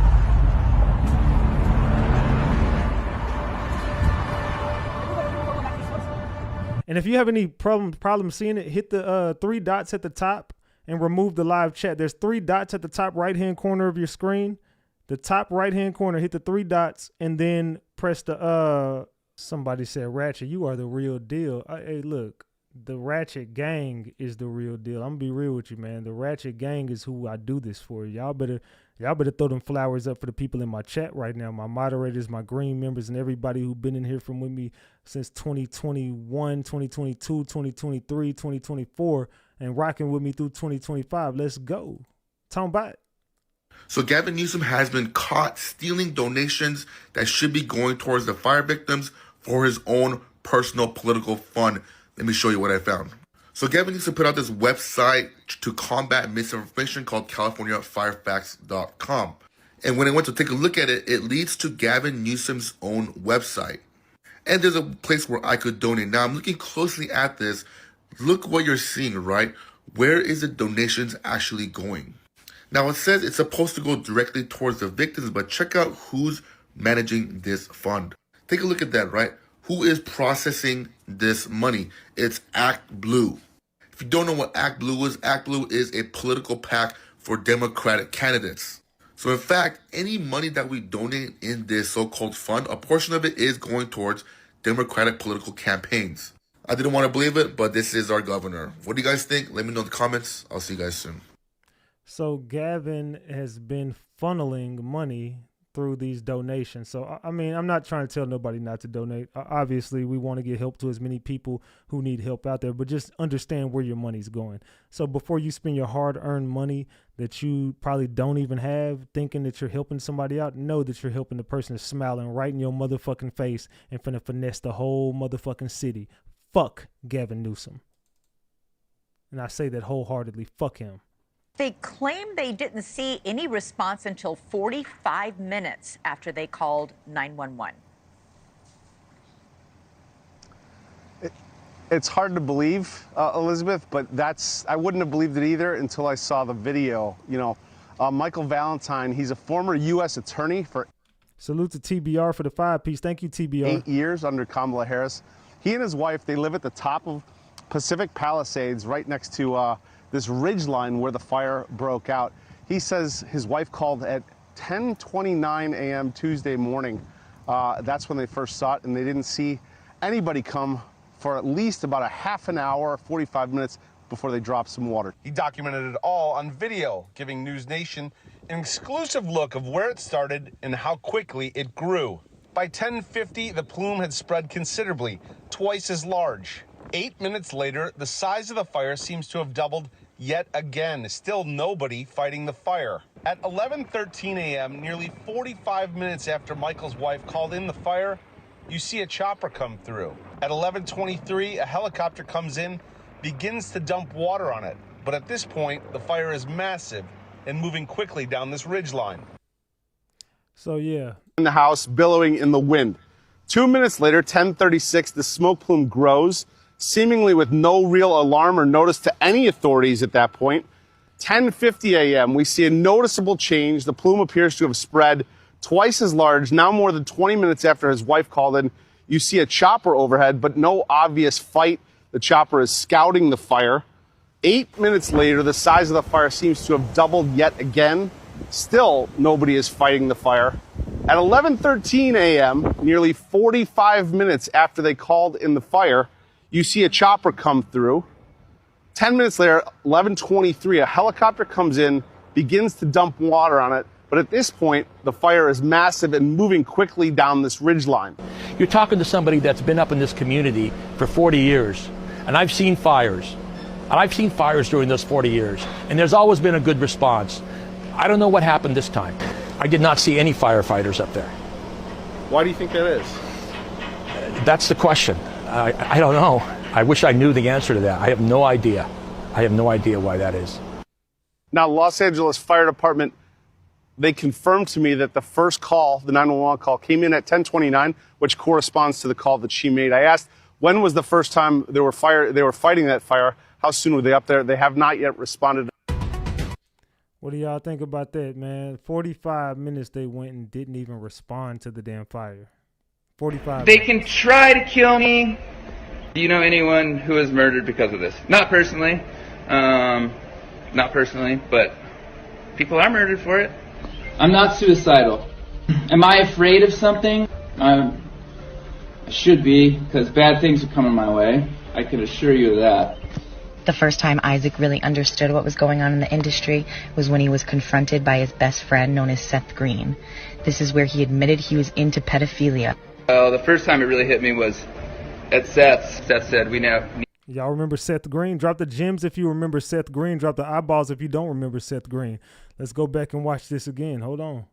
And if you have any problem seeing it, hit the 3 dots at the top and remove the live chat. There's 3 dots at the top right-hand corner of your screen. The top right-hand corner, hit the 3 dots and then press the, somebody said, Ratchet, you are the real deal. Hey, look, the Ratchet gang is the real deal. I'm gonna be real with you, man. The Ratchet gang is who I do this for. Y'all better throw them flowers up for the people in my chat right now. My moderators, my green members, and everybody who've been in here from with me since 2021, 2022, 2023, 2024, and rocking with me through 2025. Let's go. Tom Bot. So Gavin Newsom has been caught stealing donations that should be going towards the fire victims for his own personal political fund. Let me show you what I found. So Gavin Newsom put out this website to combat misinformation called CaliforniaFireFacts.com. And when I went to take a look at it, it leads to Gavin Newsom's own website. And there's a place where I could donate. Now I'm looking closely at this. Look what you're seeing, right? Where is the donations actually going? Now it says it's supposed to go directly towards the victims, but check out who's managing this fund. Take a look at that, right? Who is processing this money? It's Act Blue. If you don't know what Act Blue is a political PAC for Democratic candidates. So in fact, any money that we donate in this so-called fund, a portion of it is going towards Democratic political campaigns. I didn't want to believe it, but this is our governor. What do you guys think? Let me know in the comments. I'll see you guys soon. So Gavin has been funneling money through these donations. So, I mean, I'm not trying to tell nobody not to donate. Obviously, we want to get help to as many people who need help out there, but just understand where your money's going. So before you spend your hard-earned money that you probably don't even have, thinking that you're helping somebody out, know that you're helping the person that's smiling right in your motherfucking face and finna finesse the whole motherfucking city. Fuck Gavin Newsom. And I say that wholeheartedly. Fuck him. They claim they didn't see any response until 45 minutes after they called 911. It's hard to believe, Elizabeth, but I wouldn't have believed it either until I saw the video. You know, Michael Valentine, he's a former U.S. attorney for... Salute to TBR for the 5-piece. Thank you, TBR. 8 years under Kamala Harris. He and his wife, they live at the top of Pacific Palisades, right next to this ridge line where the fire broke out. He says his wife called at 10:29 a.m. Tuesday morning. That's when they first saw it, and they didn't see anybody come for at least about a half an hour, 45 minutes before they dropped some water. He documented it all on video, giving News Nation an exclusive look of where it started and how quickly it grew. By 10:50, the plume had spread considerably, twice as large. 8 minutes later, the size of the fire seems to have doubled yet again. Still nobody fighting the fire. At 11:13 a.m., nearly 45 minutes after Michael's wife called in the fire, you see a chopper come through. At 11:23, a helicopter comes in, begins to dump water on it. But at this point, the fire is massive and moving quickly down this ridgeline. So, yeah. In the house, billowing in the wind. 2 minutes later, 10:36, the smoke plume grows, seemingly with no real alarm or notice to any authorities at that point. 10:50 a.m., we see a noticeable change. The plume appears to have spread twice as large. Now more than 20 minutes after his wife called in, you see a chopper overhead, but no obvious fight. The chopper is scouting the fire. 8 minutes later, the size of the fire seems to have doubled yet again. Still, nobody is fighting the fire. At 11:13 a.m., nearly 45 minutes after they called in the fire, you see a chopper come through. 10 minutes later, 11:23, a helicopter comes in, begins to dump water on it. But at this point, the fire is massive and moving quickly down this ridgeline. You're talking to somebody that's been up in this community for 40 years, and I've seen fires. And I've seen fires during those 40 years, and there's always been a good response. I don't know what happened this time. I did not see any firefighters up there. Why do you think that is? That's the question. I don't know. I wish I knew the answer to that. I have no idea. I have no idea why that is. Now, Los Angeles Fire Department, they confirmed to me that the first call, the 911 call, came in at 10:29, which corresponds to the call that she made. I asked, when was the first time they were fighting that fire? How soon were they up there? They have not yet responded. What do y'all think about that, man? 45 minutes they went and didn't even respond to the damn fire. 45 They minutes. can try to kill me. Do you know anyone who was murdered because of this? Not personally. But people are murdered for it. I'm not suicidal. Am I afraid of something? I should be, because bad things are coming my way. I can assure you of that. The first time Isaac really understood what was going on in the industry was when he was confronted by his best friend known as Seth Green. This is where he admitted he was into pedophilia. Well, the first time it really hit me was at Seth's. Seth said, we now need... Y'all remember Seth Green? Drop the gems if you remember Seth Green. Drop the eyeballs if you don't remember Seth Green. Let's go back and watch this again. Hold on.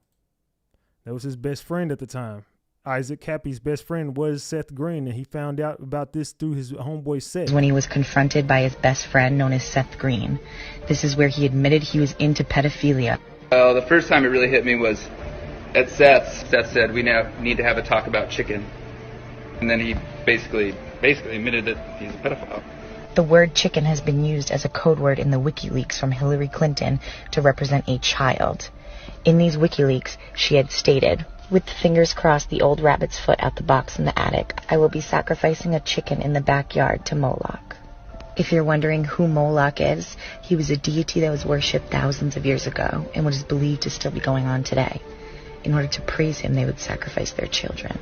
That was his best friend at the time. Issac Kappy's best friend was Seth Green, and he found out about this through his homeboy Seth. When he was confronted by his best friend known as Seth Green. This is where he admitted he was into pedophilia. Well, the first time it really hit me was at Seth's. Seth said, we now need to have a talk about chicken. And then he basically admitted that he's a pedophile. The word chicken has been used as a code word in the WikiLeaks from Hillary Clinton to represent a child. In these WikiLeaks, she had stated, with fingers crossed the old rabbit's foot out the box in the attic, I will be sacrificing a chicken in the backyard to Moloch. If you're wondering who Moloch is, he was a deity that was worshipped thousands of years ago and what is believed to still be going on today. In order to praise him, they would sacrifice their children.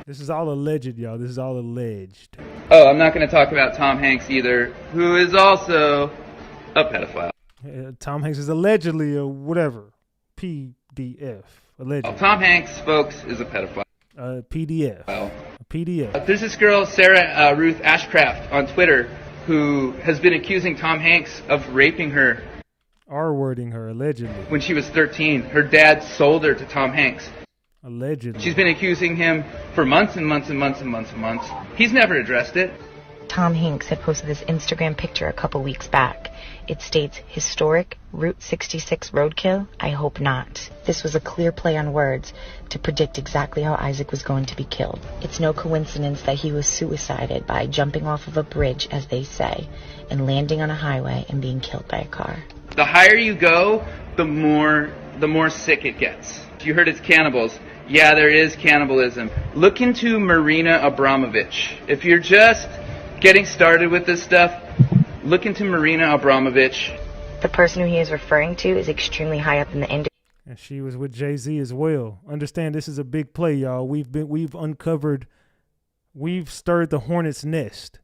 This is all alleged, y'all. This is all alleged. Oh, I'm not going to talk about Tom Hanks either, who is also a pedophile. Tom Hanks is allegedly a whatever. PDF. Allegedly. Tom Hanks, folks, is a pedophile. PDF. Well, a PDF. There's this girl, Sarah Ruth Ashcraft, on Twitter, who has been accusing Tom Hanks of raping her. R-wording her, allegedly. When she was 13. Her dad sold her to Tom Hanks. Allegedly. She's been accusing him for months and months and months and months and months. He's never addressed it. Tom Hanks had posted this Instagram picture a couple weeks back. It states, historic Route 66 roadkill? I hope not. This was a clear play on words to predict exactly how Isaac was going to be killed. It's no coincidence that he was suicided by jumping off of a bridge, as they say, and landing on a highway and being killed by a car. The higher you go, the more sick it gets. You heard it's cannibals. Yeah, there is cannibalism. Look into Marina Abramovich. If you're just getting started with this stuff, look into Marina Abramovich. The person who he is referring to is extremely high up in the industry. And she was with Jay-Z as well. Understand, this is a big play, y'all. We've stirred the hornet's nest.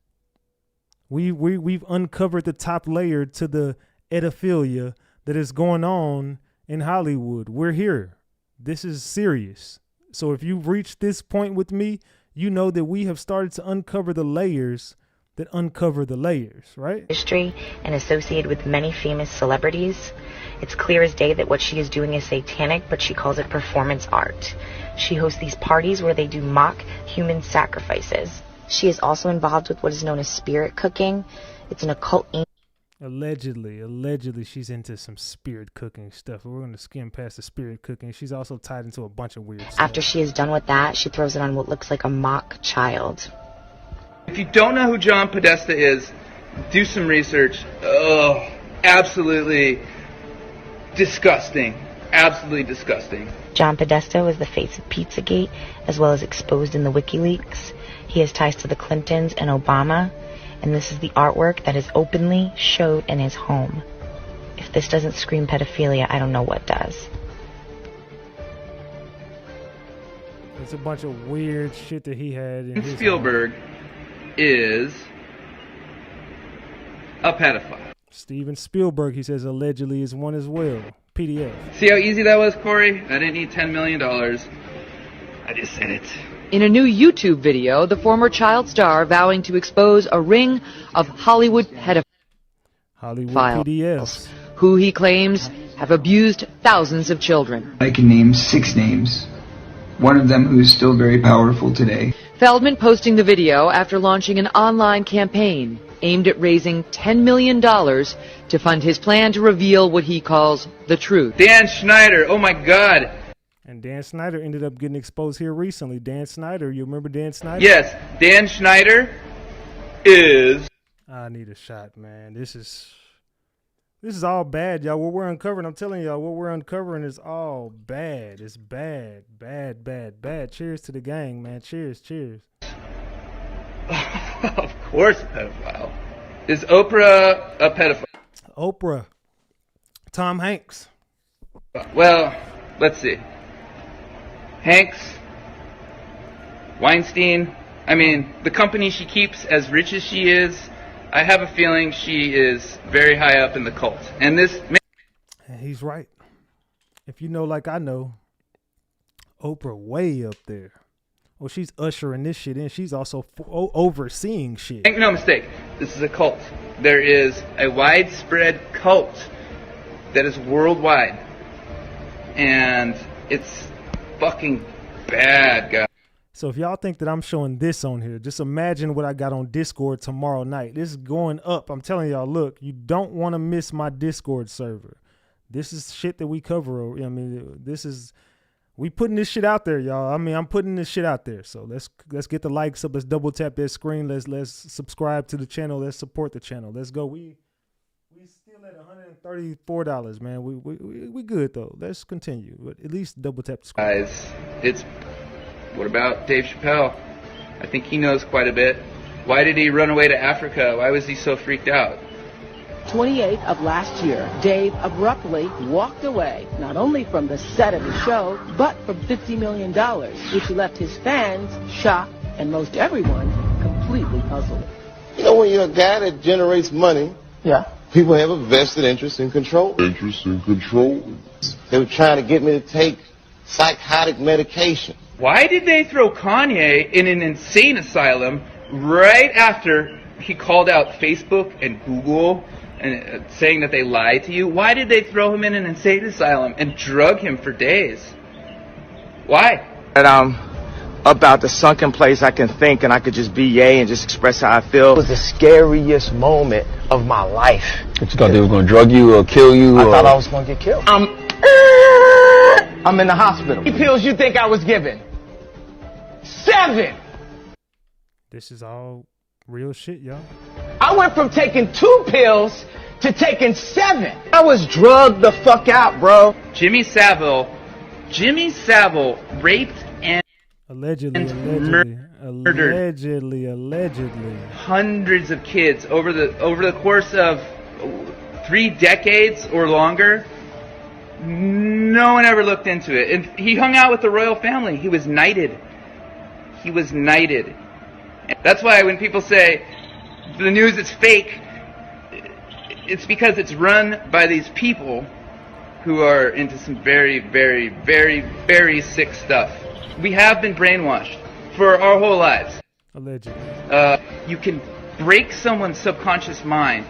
We've uncovered the top layer to the pedophilia that is going on in Hollywood. We're here. This is serious. So if you've reached this point with me, you know that we have started to uncover the layers that uncover the layers, right? Industry and associated with many famous celebrities. It's clear as day that what she is doing is satanic, but she calls it performance art. She hosts these parties where they do mock human sacrifices. She is also involved with what is known as spirit cooking. It's an occult. Allegedly, she's into some spirit cooking stuff. We're going to skim past the spirit cooking. She's also tied into a bunch of weird stuff. After she is done with that, she throws it on what looks like a mock child. If you don't know who John Podesta is, do some research. Oh, absolutely disgusting. Absolutely disgusting. John Podesta was the face of Pizzagate, as well as exposed in the WikiLeaks. He has ties to the Clintons and Obama, and this is the artwork that is openly showed in his home. If this doesn't scream pedophilia, I don't know what does. It's a bunch of weird shit that he had in his Spielberg is a pedophile. Steven Spielberg, he says, allegedly is one as well. PDF. See how easy that was, Corey? I didn't need $10 million. I just said it. In a new YouTube video, the former child star vowing to expose a ring of Hollywood pedophiles PDFs, who he claims have abused thousands of children. I can name 6 names. One of them who is still very powerful today. Feldman posting the video after launching an online campaign aimed at raising $10 million to fund his plan to reveal what he calls the truth. Dan Schneider, oh my God. And Dan Snyder ended up getting exposed here recently. Dan Snyder, you remember Dan Snyder? Yes, Dan Schneider is... I need a shot, man. This is all bad, y'all. What we're uncovering, I'm telling y'all, what we're uncovering is all bad. It's bad, bad, bad, bad. Cheers to the gang, man. Cheers, cheers. Of course, pedophile. Is Oprah a pedophile? Oprah. Tom Hanks. Well, let's see. Hanks. Weinstein. I mean, the company she keeps, as rich as she is, I have a feeling she is very high up in the cult. And this... He's right. If you know like I know, Oprah way up there. Well, she's ushering this shit in. She's also overseeing shit. Make no mistake, this is a cult. There is a widespread cult that is worldwide. And it's fucking bad, guys. So if y'all think that I'm showing this on here, just imagine what I got on Discord tomorrow night. This is going up. I'm telling y'all, look, you don't want to miss my Discord server. This is shit that we cover. I mean, we putting this shit out there, y'all. I mean, I'm putting this shit out there. So let's get the likes up. Let's double tap that screen. Let's subscribe to the channel. Let's support the channel. Let's go. We still at $134, man. We good though. Let's continue. But at least double tap the screen. Guys, what about Dave Chappelle? I think he knows quite a bit. Why did he run away to Africa? Why was he so freaked out? 28th of last year, Dave abruptly walked away, not only from the set of the show, but from $50 million, which left his fans shocked and most everyone completely puzzled. You know, when you're a guy that generates money, people have a vested interest in control. They were trying to get me to take psychotic medication. Why did they throw Kanye in an insane asylum right after he called out Facebook and Google and saying that they lied to you? Why did they throw him in an insane asylum and drug him for days? Why? And I'm about the sunken place I can think, and I could just be yay and just express how I feel. It was the scariest moment of my life. What you thought they were going to drug you or kill you? I thought I was going to get killed. I'm in the hospital. How many pills you think I was given? 7. This is all real shit, y'all. I went from taking 2 pills to taking 7. I was drugged the fuck out, bro. Jimmy Savile raped and allegedly hundreds of kids over the course of 3 decades or longer. No one ever looked into it. And he hung out with the royal family. He was knighted. He was knighted. That's why when people say the news is fake, it's because it's run by these people who are into some very, very, very, very sick stuff. We have been brainwashed for our whole lives. Allegedly. You can break someone's subconscious mind.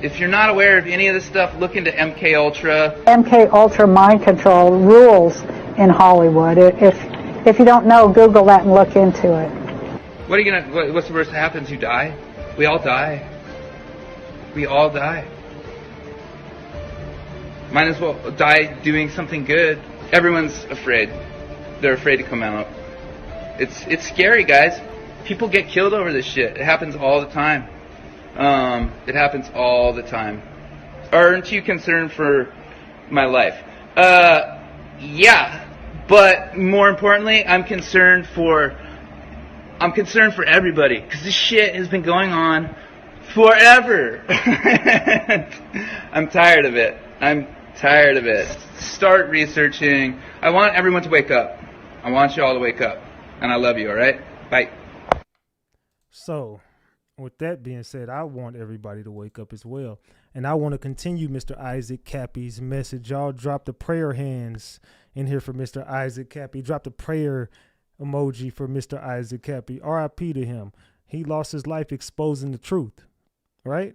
If you're not aware of any of this stuff, look into MK Ultra. MK Ultra mind control rules in Hollywood. If you don't know, Google that and look into it. What's the worst that happens? You die. We all die. We all die. Might as well die doing something good. Everyone's afraid. They're afraid to come out. It's scary, guys. People get killed over this shit. It happens all the time. It happens all the time. Aren't you concerned for my life? Yeah. But more importantly, I'm concerned for everybody, because this shit has been going on forever. I'm tired of it. Start researching. I want everyone to wake up. I want you all to wake up. And I love you, all right? Bye. So, with that being said, I want everybody to wake up as well. And I want to continue Mr. Issac Kappy's message. Y'all drop the prayer hands in here for Mr. Issac Kappy. Drop the prayer emoji for Mr. Issac Kappy. RIP to him. He lost his life exposing the truth, right?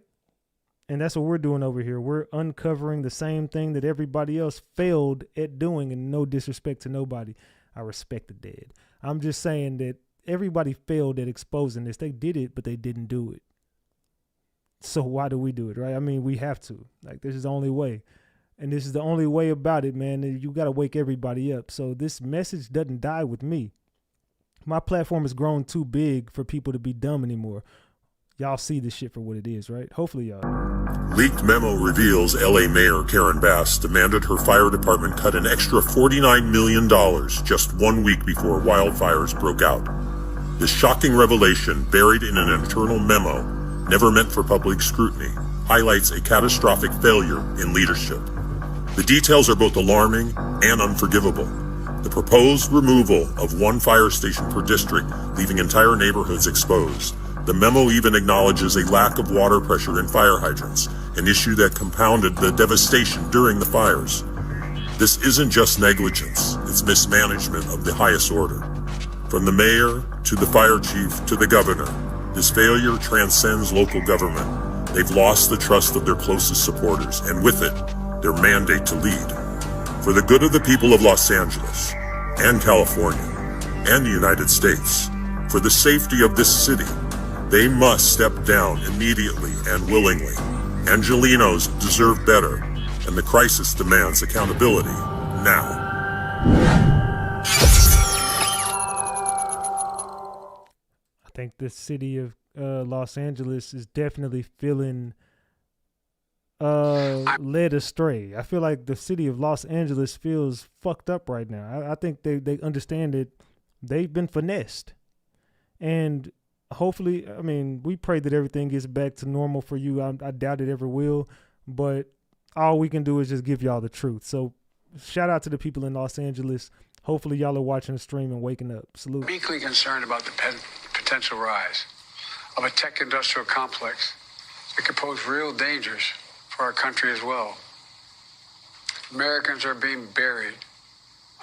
And that's what we're doing over here. We're uncovering the same thing that everybody else failed at doing, and no disrespect to nobody. I respect the dead. I'm just saying that everybody failed at exposing this. They did it, but they didn't do it. So why do we do it, right? I mean, we have to. Like, this is the only way. And this is the only way about it, man. You got to wake everybody up. So this message doesn't die with me. My platform has grown too big for people to be dumb anymore. Y'all see this shit for what it is, right? Hopefully y'all know. Leaked memo reveals LA Mayor Karen Bass demanded her fire department cut an extra $49 million just 1 week before wildfires broke out. This shocking revelation, buried in an internal memo, never meant for public scrutiny, highlights a catastrophic failure in leadership. The details are both alarming and unforgivable. The proposed removal of one fire station per district, leaving entire neighborhoods exposed. The memo even acknowledges a lack of water pressure in fire hydrants, an issue that compounded the devastation during the fires. This isn't just negligence, it's mismanagement of the highest order. From the mayor to the fire chief to the governor, this failure transcends local government. They've lost the trust of their closest supporters, and with it, their mandate to lead. For the good of the people of Los Angeles, and California, and the United States, for the safety of this city, they must step down immediately and willingly. Angelinos deserve better, and the crisis demands accountability now. I think the city of Los Angeles is definitely feeling led astray. I feel like the city of Los Angeles feels fucked up right now. I think they understand that they've been finessed. And hopefully, I mean, we pray that everything gets back to normal for you. I doubt it ever will, but all we can do is just give y'all the truth. So shout out to the people in Los Angeles. Hopefully y'all are watching the stream and waking up. Salute. I'm equally concerned about the potential rise of a tech industrial complex that could pose real dangers for our country as well. Americans are being buried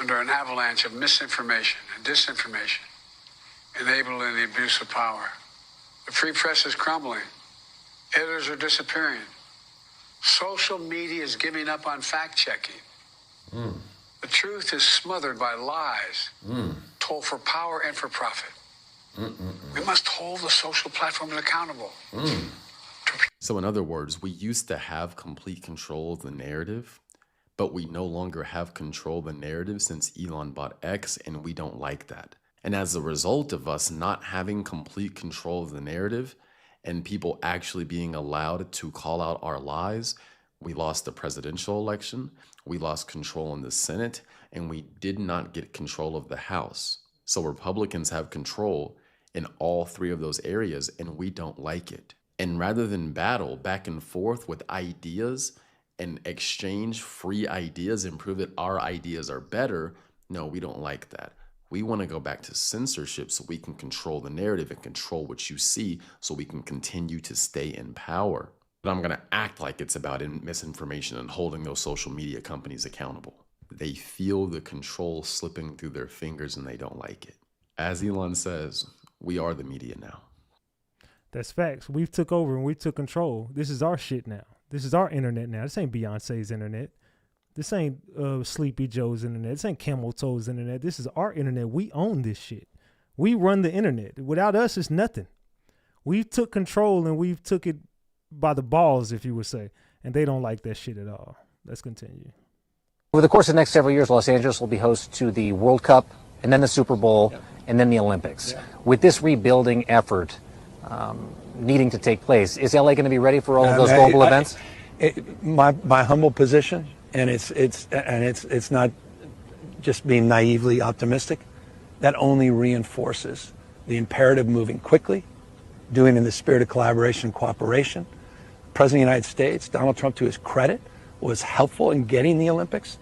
under an avalanche of misinformation and disinformation, enabling the abuse of power. The free press is crumbling. Editors are disappearing. Social media is giving up on fact-checking. The truth is smothered by lies, told for power and for profit. We must hold the social platforms accountable. So in other words, we used to have complete control of the narrative, but we no longer have control of the narrative since Elon bought X, and we don't like that. And as a result of us not having complete control of the narrative and people actually being allowed to call out our lies, we lost the presidential election, we lost control in the Senate, and we did not get control of the House. So Republicans have control in all three of those areas, and we don't like it. And rather than battle back and forth with ideas and exchange free ideas and prove that our ideas are better, no, we don't like that. We want to go back to censorship so we can control the narrative and control what you see so we can continue to stay in power. But I'm going to act like it's about misinformation and holding those social media companies accountable. They feel the control slipping through their fingers and they don't like it. As Elon says, we are the media now. That's facts. We've took over and we took control. This is our shit now. This is our internet now. This ain't Beyonce's internet. This ain't Sleepy Joe's internet. This ain't Camel Toe's internet. This is our internet. We own this shit. We run the internet. Without us, it's nothing. We took control and we've took it by the balls, if you would say. And they don't like that shit at all. Let's continue. Over the course of the next several years, Los Angeles will be host to the World Cup and then the Super Bowl and then the Olympics. With this rebuilding effort needing to take place, is LA going to be ready for all of those global events? My humble position, and it's not just being naively optimistic, that only reinforces the imperative moving quickly, doing in the spirit of collaboration and cooperation. President of the United States, Donald Trump, to his credit, was helpful in getting the Olympics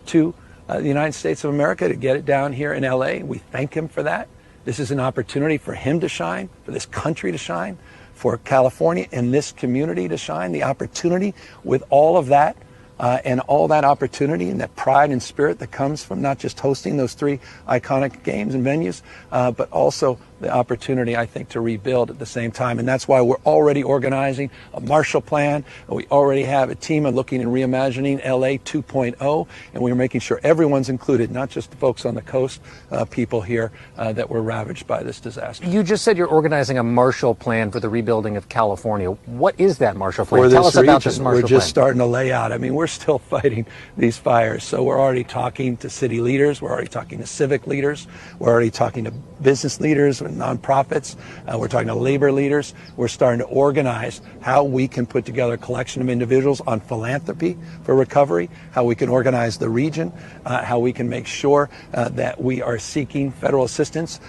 to the United States of America, to get it down here in LA. We thank him for that. This is an opportunity for him to shine, for this country to shine, for California and this community to shine. The opportunity with all of that and all that opportunity and that pride and spirit that comes from not just hosting those three iconic games and venues, but also the opportunity, I think, to rebuild at the same time. And that's why we're already organizing a Marshall Plan. We already have a team of looking and reimagining LA 2.0, and we're making sure everyone's included, not just the folks on the coast, people here that were ravaged by this disaster. You just said you're organizing a Marshall Plan for the rebuilding of California. What is that Marshall Plan? Tell us about this Marshall Plan. We're just starting to lay out. I mean, we're still fighting these fires. So we're already talking to city leaders. We're already talking to civic leaders. We're already talking to business leaders and nonprofits. We're talking to labor leaders. We're starting to organize how we can put together a collection of individuals on philanthropy for recovery, how we can organize the region, how we can make sure that we are seeking federal assistance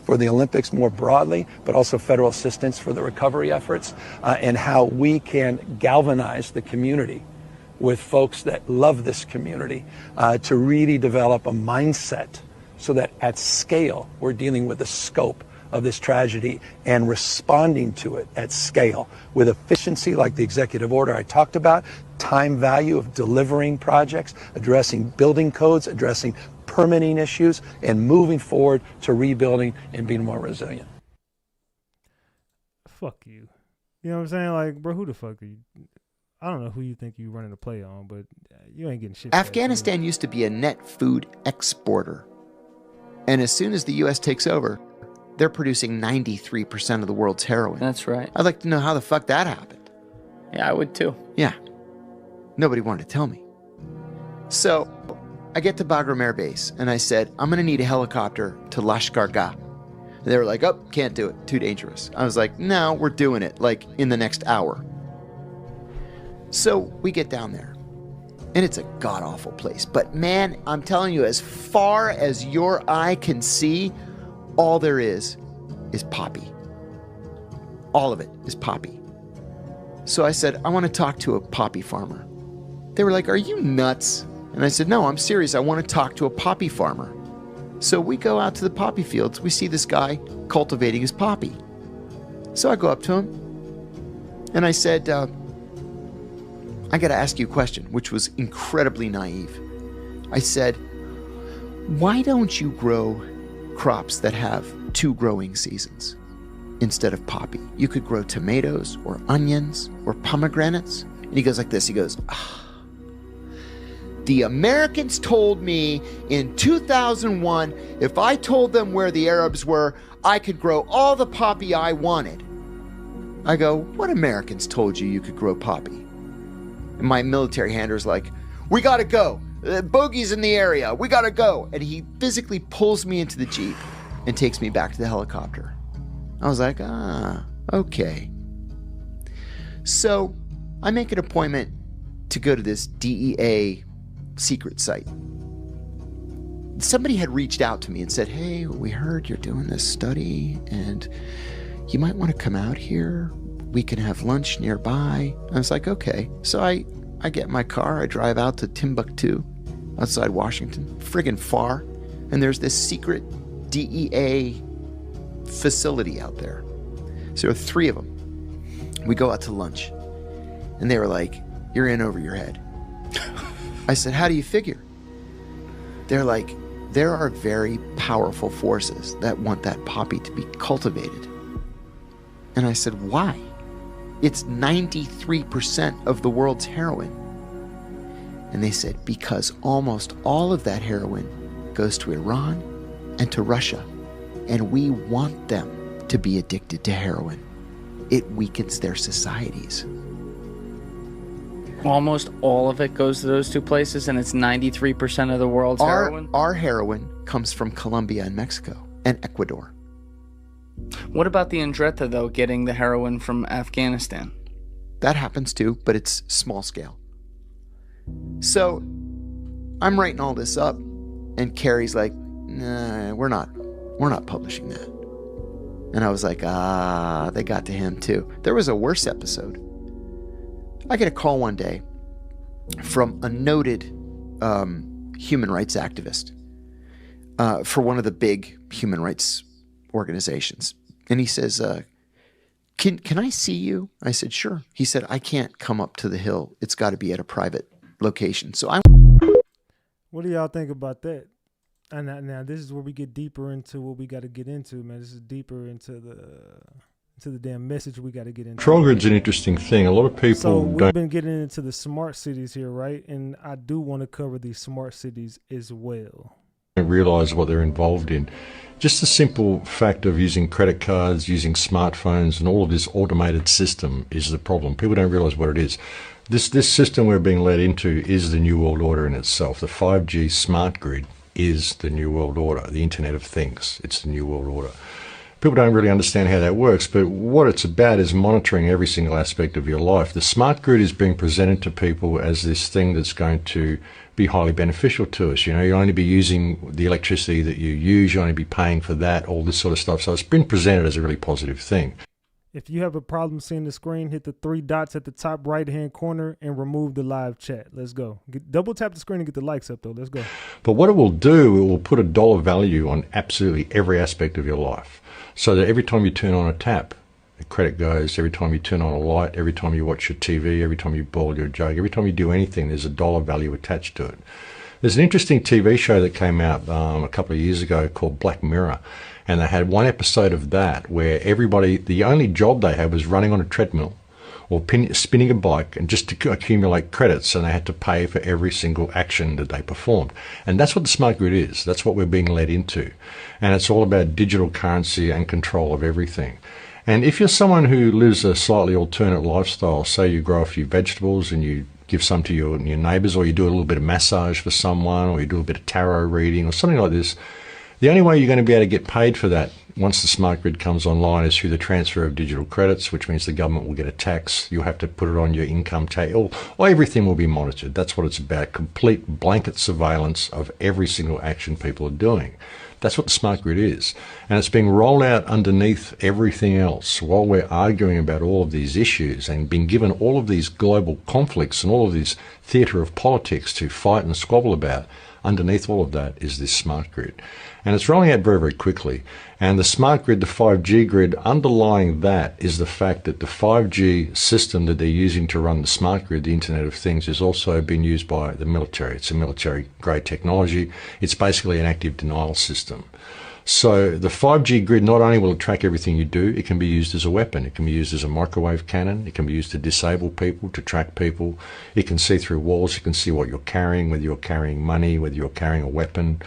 for the Olympics more broadly, but also federal assistance for the recovery efforts, and how we can galvanize the community with folks that love this community to really develop a mindset so that at scale we're dealing with the scope of this tragedy and responding to it at scale with efficiency, like the executive order I talked about, time value of delivering projects, addressing building codes, addressing permitting issues, and moving forward to rebuilding and being more resilient. Fuck you. You know what I'm saying? Like, bro, who the fuck are you? I don't know who you think you running a play on, but you ain't getting shit. Afghanistan used to be a net food exporter. And as soon as the U.S. takes over, they're producing 93% of the world's heroin. That's right. I'd like to know how the fuck that happened. Yeah, I would too. Yeah. Nobody wanted to tell me. So I get to Bagram Air Base and I said, I'm going to need a helicopter to Lashkar Gah. And they were like, oh, can't do it. Too dangerous. I was like, no, we're doing it, like in the next hour. So we get down there. And it's a god-awful place. But man, I'm telling you, as far as your eye can see, all there is poppy. All of it is poppy. So I said, I want to talk to a poppy farmer. They were like, are you nuts? And I said, no, I'm serious. I want to talk to a poppy farmer. So we go out to the poppy fields. We see this guy cultivating his poppy. So I go up to him and I said, I got to ask you a question, which was incredibly naive. I said, why don't you grow crops that have 2 growing seasons instead of poppy? You could grow tomatoes or onions or pomegranates. And he goes like this. He goes, the Americans told me in 2001, if I told them where the Arabs were, I could grow all the poppy I wanted. I go, what Americans told you could grow poppy? And my military handler's like, we gotta go. Bogey's in the area. We gotta go. And he physically pulls me into the Jeep and takes me back to the helicopter. I was like, okay. So I make an appointment to go to this DEA secret site. Somebody had reached out to me and said, hey, we heard you're doing this study and you might want to come out here. We can have lunch nearby. I was like, okay. So I I get in my car, I drive out to Timbuktu, outside Washington, friggin' far, and there's this secret DEA facility out there. So there are 3 of them. We go out to lunch, and they were like, "You're in over your head." I said, "How do you figure?" They're like, "There are very powerful forces that want that poppy to be cultivated." And I said, "Why?" It's 93% of the world's heroin. And they said, "Because almost all of that heroin goes to Iran and to Russia. And we want them to be addicted to heroin. It weakens their societies." Almost all of it goes to those 2 places, and it's 93% of the world's heroin? Our heroin comes from Colombia and Mexico and Ecuador. What about the Andretta, though, getting the heroin from Afghanistan? That happens too, but it's small scale. So I'm writing all this up, and Carrie's like, "Nah, we're not publishing that." And I was like, they got to him too. There was a worse episode. I get a call one day from a noted human rights activist for one of the big human rights organizations. And he says, can I see you? I said, "Sure." He said, "I can't come up to the Hill. It's got to be at a private location." So What do y'all think about that? And now this is where we get deeper into what we got to get into, man. This is deeper into the damn message we got to get into. Control grid's an interesting thing. A lot of people So we've been getting into the smart cities here, right? And I do want to cover these smart cities as well. don't realize what they're involved in. Just the simple fact of using credit cards, using smartphones, and all of this automated system is the problem. People don't realize what it is. This system we're being led into is the New World Order in itself. The 5G smart grid is the New World Order, the Internet of Things. It's the New World Order. People don't really understand how that works, but what it's about is monitoring every single aspect of your life. The smart grid is being presented to people as this thing that's going to be highly beneficial to us. You know, you'll only be using the electricity that you use, you'll only be paying for that, all this sort of stuff. So it's been presented as a really positive thing. If you have a problem seeing the screen, hit the 3 dots at the top right-hand corner and remove the live chat. Let's go. Double tap the screen and get the likes up, though. Let's go. But what it will do, it will put a dollar value on absolutely every aspect of your life. So that every time you turn on a tap, the credit goes. Every time you turn on a light, every time you watch your TV, every time you boil your jug, every time you do anything, there's a dollar value attached to it. There's an interesting TV show that came out a couple of years ago called Black Mirror. And they had one episode of that where everybody, the only job they had was running on a treadmill or spinning a bike and just to accumulate credits, and they had to pay for every single action that they performed. And that's what the smart grid is. That's what we're being led into. And it's all about digital currency and control of everything. And if you're someone who lives a slightly alternate lifestyle, say you grow a few vegetables and you give some to your neighbours, or you do a little bit of massage for someone, or you do a bit of tarot reading or something like this, the only way you're going to be able to get paid for that once the smart grid comes online is through the transfer of digital credits, which means the government will get a tax. You'll have to put it on your income tax, or everything will be monitored. That's what it's about, complete blanket surveillance of every single action people are doing. That's what the smart grid is. And it's being rolled out underneath everything else while we're arguing about all of these issues and being given all of these global conflicts and all of this theatre of politics to fight and squabble about. Underneath all of that is this smart grid. And it's rolling out very, very quickly. And the smart grid, the 5G grid, underlying that is the fact that the 5G system that they're using to run the smart grid, the Internet of Things, is also being used by the military. It's a military-grade technology. It's basically an active denial system. So the 5G grid not only will track everything you do, it can be used as a weapon. It can be used as a microwave cannon. It can be used to disable people, to track people. It can see through walls. It can see what you're carrying, whether you're carrying money, whether you're carrying a weapon.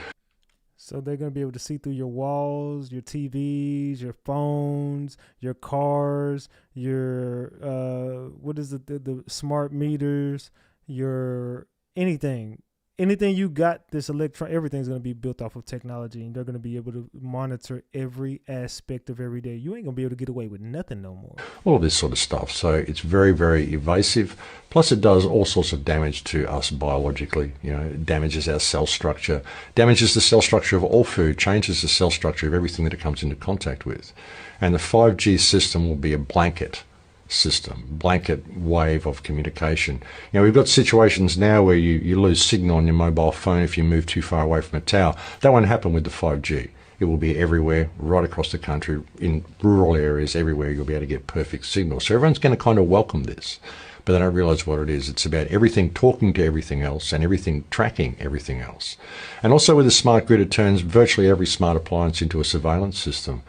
So they're going to be able to see through your walls, your TVs, your phones, your cars, your, the smart meters, your anything. Anything you got, this everything's going to be built off of technology, and they're going to be able to monitor every aspect of every day. You ain't going to be able to get away with nothing no more. All this sort of stuff. So it's very, very evasive. Plus it does all sorts of damage to us biologically. You know, it damages our cell structure, damages the cell structure of all food, changes the cell structure of everything that it comes into contact with. And the 5G system will be a blanket system, blanket wave of communication. You know, we've got situations now where you lose signal on your mobile phone if you move too far away from a tower. That won't happen with the 5G. It will be everywhere, right across the country, in rural areas, everywhere you'll be able to get perfect signal. So everyone's going to kind of welcome this, but they don't realize what it is. It's about everything talking to everything else and everything tracking everything else. And also with the smart grid, it turns virtually every smart appliance into a surveillance system.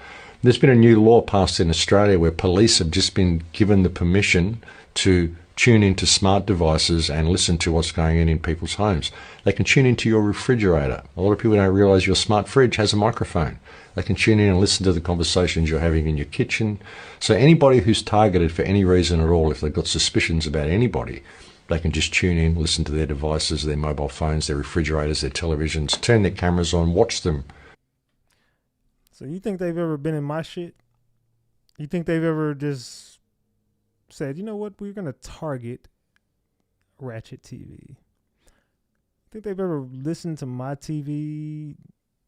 There's been a new law passed in Australia where police have just been given the permission to tune into smart devices and listen to what's going on in people's homes. They can tune into your refrigerator. A lot of people don't realize your smart fridge has a microphone. They can tune in and listen to the conversations you're having in your kitchen. So anybody who's targeted for any reason at all, if they've got suspicions about anybody, they can just tune in, listen to their devices, their mobile phones, their refrigerators, their televisions, turn their cameras on, watch them. So you think they've ever been in my shit? You think they've ever just said, you know what, we're going to target RatchetTV? Think they've ever listened to my TV,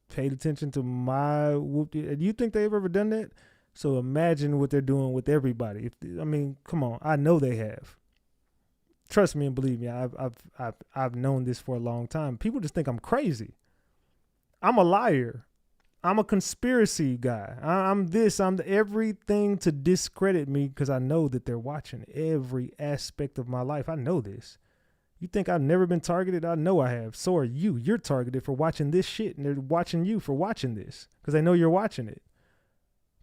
paid attention to my whoop? Do you think they've ever done that? So imagine what they're doing with everybody. I mean, come on, I know they have. Trust me and believe me, I've known this for a long time. People just think I'm crazy. I'm a liar. I'm a conspiracy guy. I'm everything to discredit me because I know that they're watching every aspect of my life. I know this. You think I've never been targeted? I know I have. So are you. You're targeted for watching this shit, and they're watching you for watching this because they know you're watching it.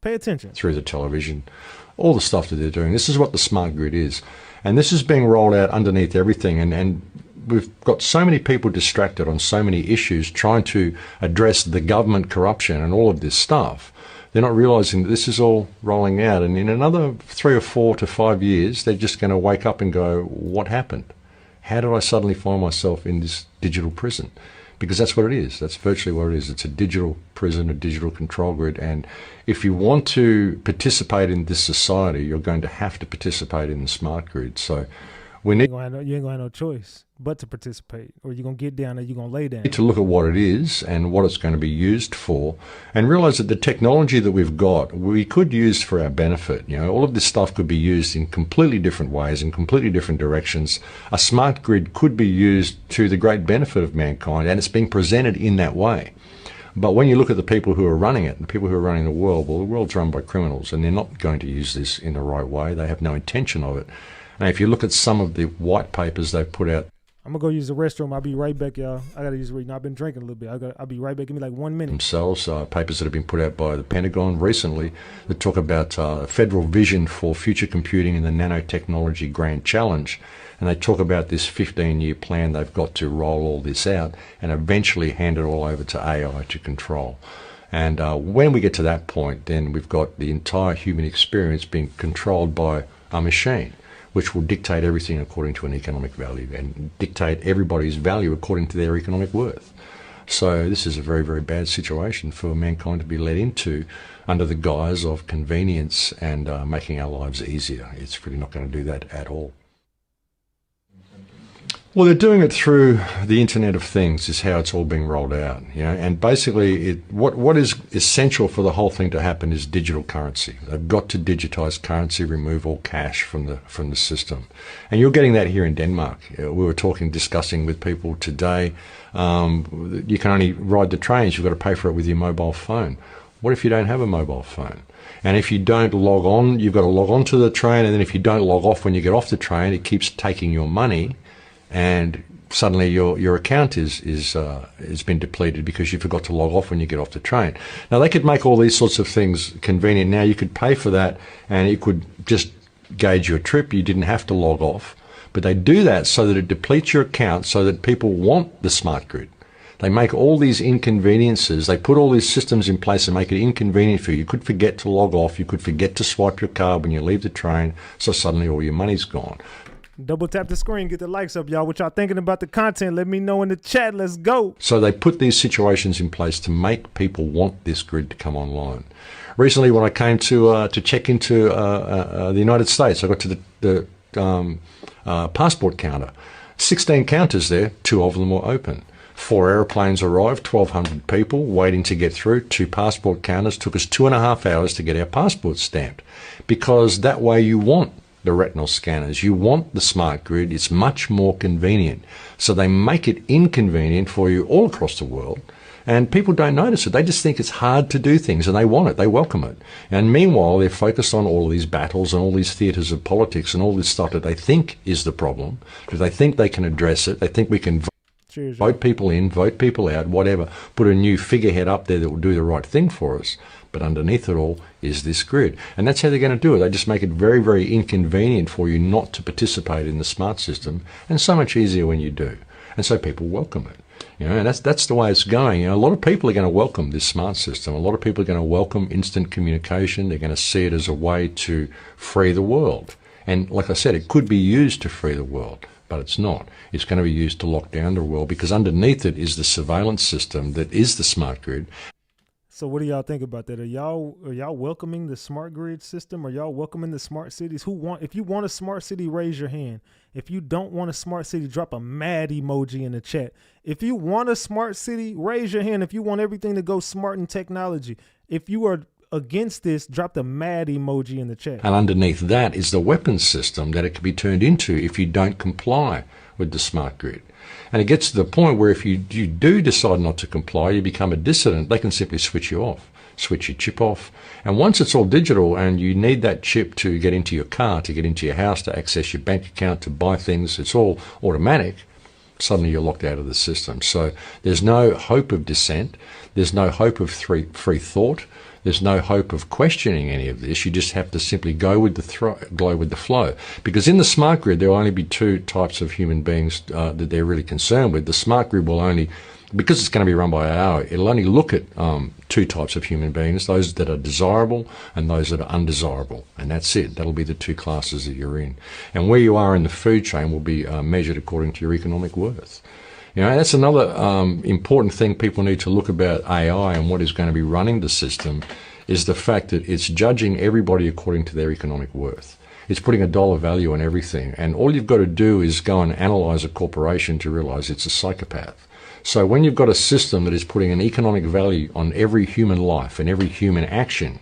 Pay attention. Through the television, all the stuff that they're doing. This is what the smart grid is. And this is being rolled out underneath everything. And we've got so many people distracted on so many issues trying to address the government corruption and all of this stuff. They're not realizing that this is all rolling out. And in another 3 or 4 to 5 years, they're just going to wake up and go, what happened? How did I suddenly find myself in this digital prison? Because that's what it is. That's virtually what it is. It's a digital prison, a digital control grid. And if you want to participate in this society, you're going to have to participate in the smart grid. So we need... You ain't going to have no choice but to participate, or you're going to get down or you're going to lay down. To look at what it is and what it's going to be used for, and realize that the technology that we've got, we could use for our benefit. You know, all of this stuff could be used in completely different ways, in completely different directions. A smart grid could be used to the great benefit of mankind, and it's being presented in that way. But when you look at the people who are running it, the people who are running the world, well, the world's run by criminals, and they're not going to use this in the right way. They have no intention of it. Now, if you look at some of the white papers they've put out, I'm going to go use the restroom. I'll be right back, y'all. I got to use the restroom. I've been drinking a little bit. I'll be right back. Give me like 1 minute. Themselves, papers that have been put out by the Pentagon recently that talk about federal vision for future computing and the nanotechnology grand challenge. And they talk about this 15-year plan they've got to roll all this out and eventually hand it all over to AI to control. And when we get to that point, then we've got the entire human experience being controlled by a machine, which will dictate everything according to an economic value and dictate everybody's value according to their economic worth. So this is a very, very bad situation for mankind to be led into under the guise of convenience and making our lives easier. It's really not going to do that at all. Well, they're doing it through the Internet of Things is how it's all being rolled out, you know. And basically, what is essential for the whole thing to happen is digital currency. They've got to digitize currency, remove all cash from the system, and you're getting that here in Denmark. We were discussing with people today. You can only ride the trains. You've got to pay for it with your mobile phone. What if you don't have a mobile phone? And if you don't log on, you've got to log on to the train, and then if you don't log off when you get off the train, it keeps taking your money. And suddenly your account is been depleted because you forgot to log off when you get off the train. Now, they could make all these sorts of things convenient. Now, you could pay for that and it could just gauge your trip. You didn't have to log off. But they do that so that it depletes your account so that people want the smart grid. They make all these inconveniences. They put all these systems in place and make it inconvenient for you. You could forget to log off. You could forget to swipe your card when you leave the train. So suddenly all your money's gone. Double tap the screen, get the likes up, y'all. What y'all thinking about the content? Let me know in the chat. Let's go. So they put these situations in place to make people want this grid to come online. Recently, when I came to check into the United States, I got to the passport counter. 16 counters there, 2 of them were open. 4 aeroplanes arrived, 1,200 people waiting to get through. 2 passport counters. Took us 2.5 hours to get our passports stamped, because that way you want the retinal scanners. You want the smart grid. It's much more convenient. So they make it inconvenient for you all across the world. And people don't notice it. They just think it's hard to do things, and they want it. They welcome it. And meanwhile, they're focused on all of these battles and all these theatres of politics and all this stuff that they think is the problem, because they think they can address it. They think we can vote people in, vote people out, whatever, put a new figurehead up there that will do the right thing for us. But underneath it all is this grid. And that's how they're going to do it. They just make it very, very inconvenient for you not to participate in the smart system, and so much easier when you do. And so people welcome it. You know, and that's the way it's going. You know, a lot of people are going to welcome this smart system. A lot of people are going to welcome instant communication. They're going to see it as a way to free the world. And like I said, it could be used to free the world, but it's not. It's going to be used to lock down the world, because underneath it is the surveillance system that is the smart grid. So what do y'all think about that? Are y'all welcoming the smart grid system? Are y'all welcoming the smart cities? If you want a smart city, raise your hand. If you don't want a smart city, drop a mad emoji in the chat. If you want a smart city, raise your hand. If you want everything to go smart in technology. If you are against this, drop the mad emoji in the chat. And underneath that is the weapons system that it can be turned into if you don't comply with the smart grid. And it gets to the point where if you do decide not to comply, you become a dissident, they can simply switch you off, switch your chip off. And once it's all digital and you need that chip to get into your car, to get into your house, to access your bank account, to buy things, it's all automatic, suddenly you're locked out of the system. So there's no hope of dissent. There's no hope of free thought. There's no hope of questioning any of this. You just have to simply go with the flow. Because in the smart grid, there will only be two types of human beings that they're really concerned with. The smart grid will only, because it's going to be run by AI, it'll only look at two types of human beings, those that are desirable and those that are undesirable. And that's it. That'll be the two classes that you're in. And where you are in the food chain will be measured according to your economic worth. You know, that's another important thing people need to look about AI and what is going to be running the system, is the fact that it's judging everybody according to their economic worth. It's putting a dollar value on everything. And all you've got to do is go and analyze a corporation to realize it's a psychopath. So when you've got a system that is putting an economic value on every human life and every human action,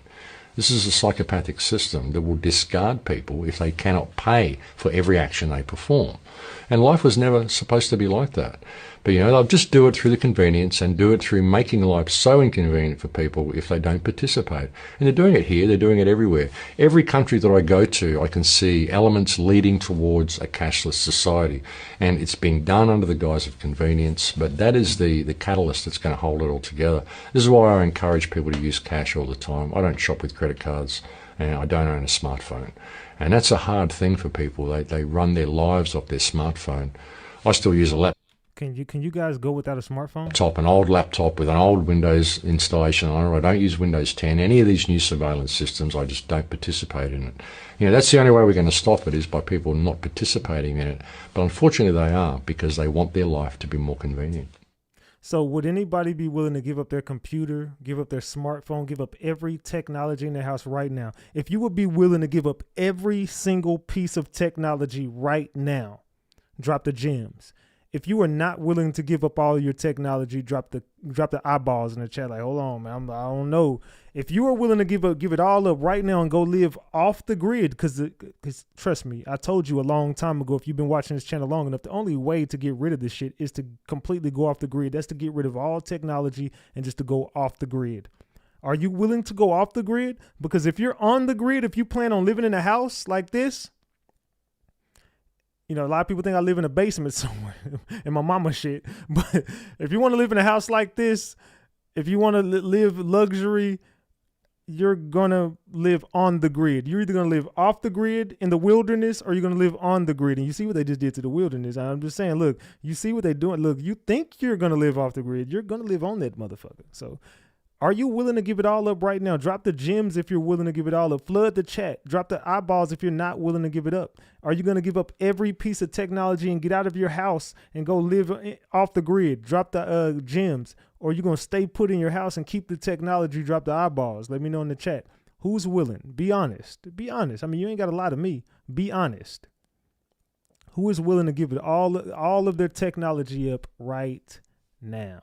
this is a psychopathic system that will discard people if they cannot pay for every action they perform. And life was never supposed to be like that. But, you know, they'll just do it through the convenience and do it through making life so inconvenient for people if they don't participate. And they're doing it here, they're doing it everywhere. Every country that I go to, I can see elements leading towards a cashless society. And it's being done under the guise of convenience, but that is the catalyst that's going to hold it all together. This is why I encourage people to use cash all the time. I don't shop with credit cards, and I don't own a smartphone. And that's a hard thing for people. They run their lives off their smartphone. I still use a laptop. Can you guys go without a smartphone? An old laptop with an old Windows installation on it. I don't use Windows 10. Any of these new surveillance systems, I just don't participate in it. You know, that's the only way we're going to stop it, is by people not participating in it. But unfortunately they are, because they want their life to be more convenient. So would anybody be willing to give up their computer, give up their smartphone, give up every technology in their house right now? If you would be willing to give up every single piece of technology right now, drop the gems. If you are not willing to give up all your technology, drop the eyeballs in the chat. Like, hold on, man, I don't know. If you are willing to give it all up right now and go live off the grid, because trust me, I told you a long time ago, if you've been watching this channel long enough, the only way to get rid of this shit is to completely go off the grid. That's to get rid of all technology and just to go off the grid. Are you willing to go off the grid? Because if you're on the grid, if you plan on living in a house like this, you know, a lot of people think I live in a basement somewhere in my mama shit. But if you want to live in a house like this, if you want to live luxury, you're going to live on the grid. You're either going to live off the grid in the wilderness, or you're going to live on the grid. And you see what they just did to the wilderness. I'm just saying, look, you see what they're doing. Look, you think you're going to live off the grid. You're going to live on that motherfucker. So are you willing to give it all up right now? Drop the gems if you're willing to give it all up. Flood the chat. Drop the eyeballs if you're not willing to give it up. Are you going to give up every piece of technology and get out of your house and go live off the grid? Drop the gems. Or are you going to stay put in your house and keep the technology? Drop the eyeballs. Let me know in the chat. Who's willing? Be honest. Be honest. I mean, you ain't got to lie to me. Be honest. Who is willing to give it all of their technology up right now?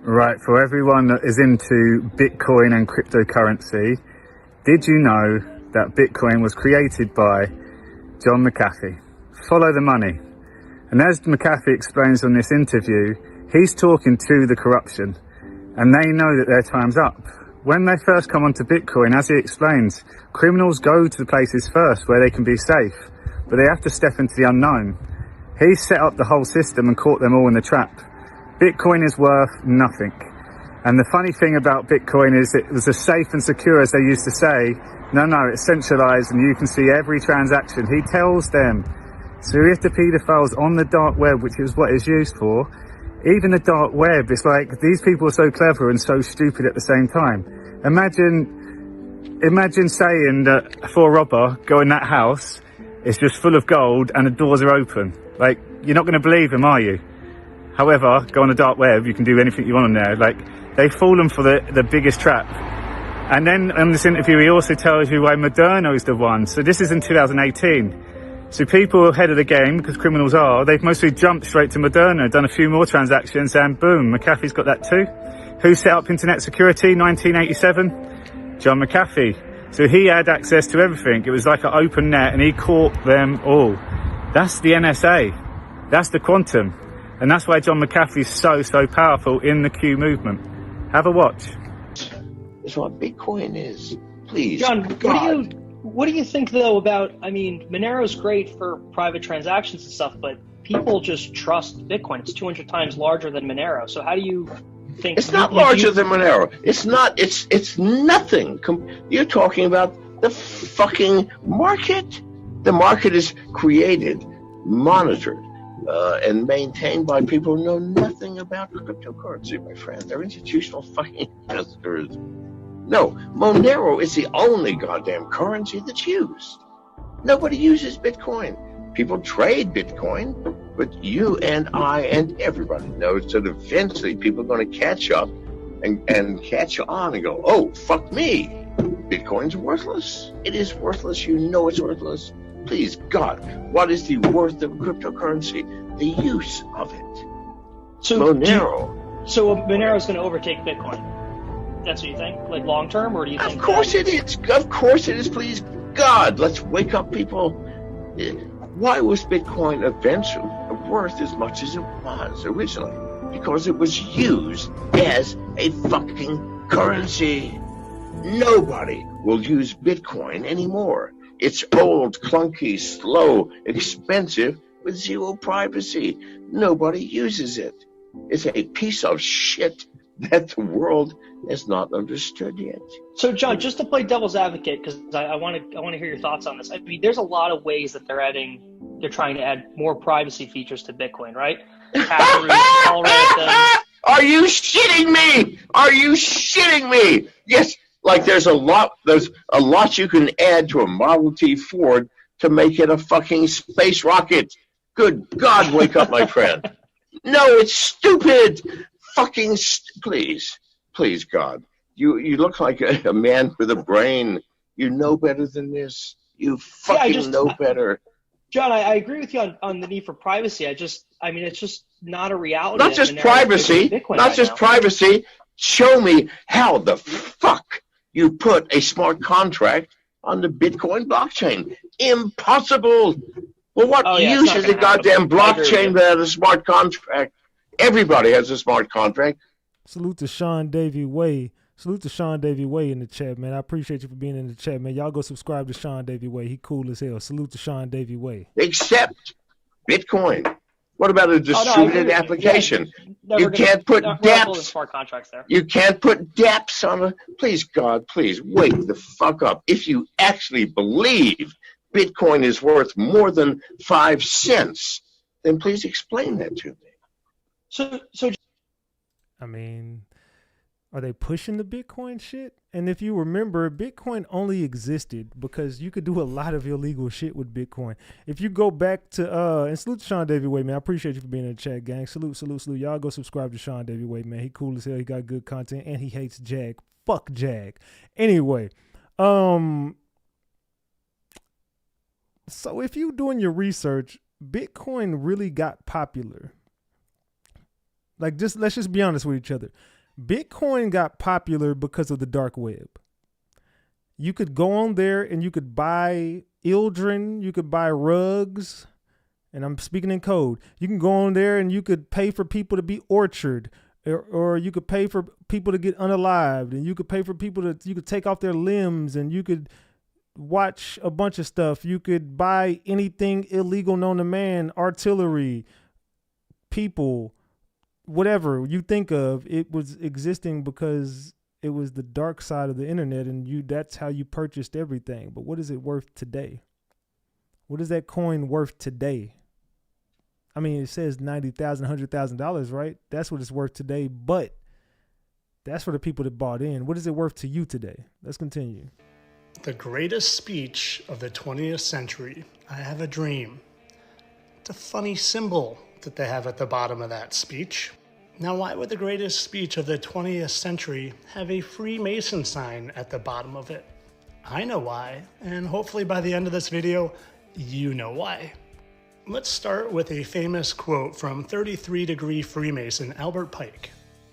Right, for everyone that is into Bitcoin and cryptocurrency, did you know that Bitcoin was created by John McAfee. Follow the money. And as McAfee explains on this interview, he's talking to the corruption, and they know that their time's up. When they first come onto Bitcoin, as he explains, criminals go to the places first where they can be safe, but they have to step into the unknown. He set up the whole system and caught them all in the trap. Bitcoin is worth nothing. And the funny thing about Bitcoin is it was as safe and secure as they used to say. No, it's centralized and you can see every transaction. He tells them, so if the pedophiles on the dark web, which is what it's used for, even the dark web, it's like these people are so clever and so stupid at the same time. Imagine saying that for a robber, go in that house, it's just full of gold and the doors are open. Like, you're not going to believe him, are you? However, go on the dark web, you can do anything you want on there. Like, they've fallen for the biggest trap. And then in this interview, he also tells you why Moderno is the one. So this is in 2018. So people ahead of the game, because criminals are, they've mostly jumped straight to Moderno, done a few more transactions, and boom, McAfee's got that too. Who set up internet security, 1987? John McAfee. So he had access to everything. It was like an open net, and he caught them all. That's the NSA. That's the quantum. And that's why John McAfee is so powerful in the Q movement. Have a watch. That's what Bitcoin is. Please, John, God. what do you think though about? I mean, Monero's great for private transactions and stuff, but people just trust Bitcoin. It's 200 times larger than Monero. So how do you think? It's not larger than Monero. It's not. It's nothing. You're talking about the fucking market. The market is created, monitored, and maintained by people who know nothing about cryptocurrency, my friend. They're institutional fucking investors. No, Monero is the only goddamn currency that's used. Nobody uses Bitcoin. People trade Bitcoin, but you and I and everybody knows that eventually people are going to catch up and catch on and go, oh, fuck me. Bitcoin's worthless. It is worthless. You know it's worthless. Please, God, what is the worth of cryptocurrency? The use of it. So Monero. So Monero's going to overtake Bitcoin. That's what you think, like long term, or do you think? Of course it is. Of course it is. Please, God, let's wake up, people. Why was Bitcoin eventually worth as much as it was originally? Because it was used as a fucking currency. Nobody will use Bitcoin anymore. It's old, clunky, slow, expensive, with zero privacy. Nobody uses it. It's a piece of shit that the world has not understood yet. So, John, just to play devil's advocate, because I want to hear your thoughts on this. I mean, there's a lot of ways that they're trying to add more privacy features to Bitcoin, right? Are you shitting me? Are you shitting me? Yes, like there's a lot you can add to a Model T Ford to make it a fucking space rocket. Good God, wake up, my friend. No, it's stupid. Fucking please, God. You look like a man with a brain. You know better than this. You fucking know better. John, I agree with you on the need for privacy. it's just not a reality. Not just privacy. Not just privacy. Show me how the fuck you put a smart contract on the Bitcoin blockchain. Impossible. Well, what use is a goddamn blockchain without a smart contract? Everybody has a smart contract. Salute to Sean Davey Way. Salute to Sean Davey Way in the chat, man. I appreciate you for being in the chat, man. Y'all go subscribe to Sean Davey Way. He cool as hell. Salute to Sean Davey Way. Except Bitcoin. What about a distributed application? You can't put dApps. Smart contracts there. You can't put dApps on a. Please, God, please wake the fuck up. If you actually believe Bitcoin is worth more than 5 cents, then please explain that to me. So I mean, are they pushing the Bitcoin shit? And if you remember, Bitcoin only existed because you could do a lot of illegal shit with Bitcoin. If you go back to and salute to Sean Davey Way, man. I appreciate you for being in the chat, gang. Salute. Y'all go subscribe to Sean Davey Way, man. He cool as hell. He got good content and he hates Jag. Fuck Jag. Anyway, so if you doing your research, Bitcoin really got popular. Like, let's just be honest with each other. Bitcoin got popular because of the dark web. You could go on there and you could buy Ildren, you could buy rugs, and I'm speaking in code. You can go on there and you could pay for people to be orchard, or you could pay for people to get unalived, and you could pay for people you could take off their limbs, and you could watch a bunch of stuff. You could buy anything illegal known to man, artillery, people, whatever you think of. It was existing because it was the dark side of the internet, and that's how you purchased everything. But what is it worth today? What is that coin worth today? I mean, it says $90,000, $100,000, right? That's what it's worth today, but that's for the people that bought in. What is it worth to you today? Let's continue. The greatest speech of the 20th century, I have a dream. It's a funny symbol that they have at the bottom of that speech. Now, why would the greatest speech of the 20th century have a Freemason sign at the bottom of it? I know why, and hopefully by the end of this video, you know why. Let's start with a famous quote from 33-degree Freemason Albert Pike.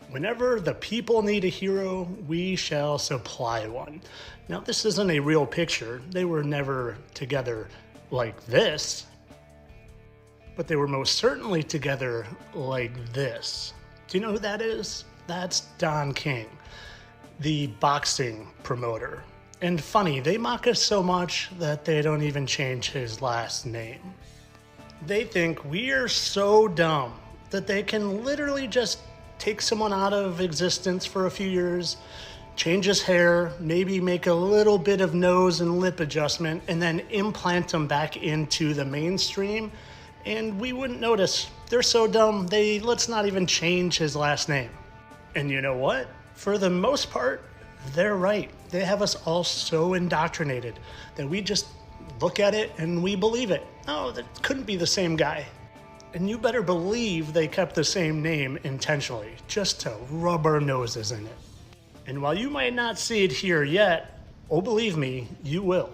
Whenever the people need a hero, we shall supply one. Now, this isn't a real picture. They were never together like this, but they were most certainly together like this. Do you know who that is? That's Don King, the boxing promoter. And funny, they mock us so much that they don't even change his last name. They think we are so dumb that they can literally just take someone out of existence for a few years, change his hair, maybe make a little bit of nose and lip adjustment, and then implant them back into the mainstream, and we wouldn't notice. They're so dumb, let's not even change his last name. And you know what? For the most part, they're right. They have us all so indoctrinated that we just look at it and we believe it. Oh, that couldn't be the same guy. And you better believe they kept the same name intentionally, just to rub our noses in it. And while you might not see it here yet, oh, believe me, you will.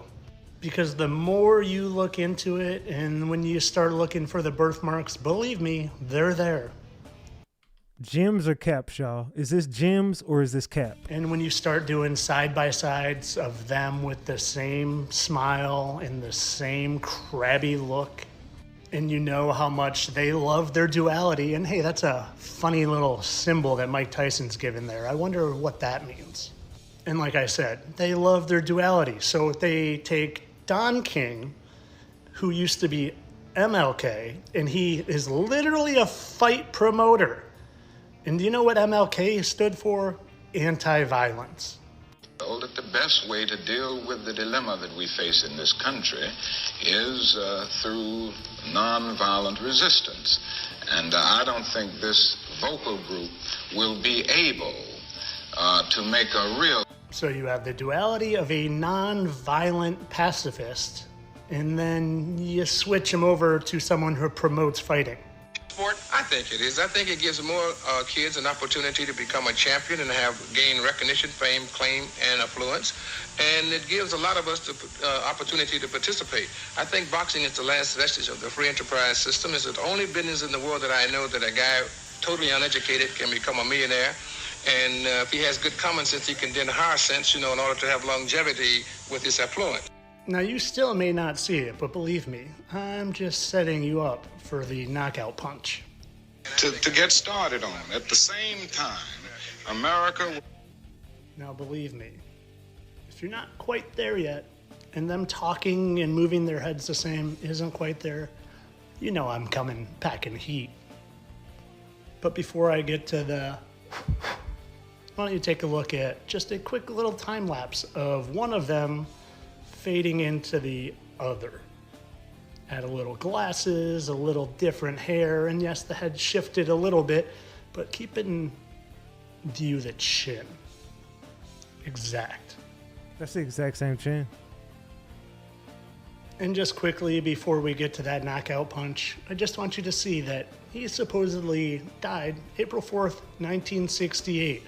Because the more you look into it, and when you start looking for the birthmarks, believe me, they're there. Gems or caps, y'all? Is this gems or is this cap? And when you start doing side-by-sides of them with the same smile and the same crabby look, and you know how much they love their duality, and hey, that's a funny little symbol that Mike Tyson's given there. I wonder what that means. And like I said, they love their duality. So they take Don King, who used to be MLK, and he is literally a fight promoter. And do you know what MLK stood for? Anti-violence. That the best way to deal with the dilemma that we face in this country is through nonviolent resistance. And I don't think this vocal group will be able to make a real... So you have the duality of a non-violent pacifist, and then you switch him over to someone who promotes fighting. Sport? I think it is. I think it gives more kids an opportunity to become a champion and gain recognition, fame, claim, and affluence. And it gives a lot of us the opportunity to participate. I think boxing is the last vestige of the free enterprise system. It's the only business in the world that I know that a guy totally uneducated can become a millionaire. And if he has good common sense, he can then hire sense, in order to have longevity with his affluence. Now, you still may not see it, but believe me, I'm just setting you up for the knockout punch. To get started on, at the same time, America... Now, believe me, if you're not quite there yet, and them talking and moving their heads the same isn't quite there, you know I'm coming packing heat. But before I get to the... Why don't you take a look at just a quick little time lapse of one of them fading into the other. Add a little glasses, a little different hair, and yes, the head shifted a little bit, but keep it in view the chin. Exact. That's the exact same chin. And just quickly, before we get to that knockout punch, I just want you to see that he supposedly died April 4th, 1968.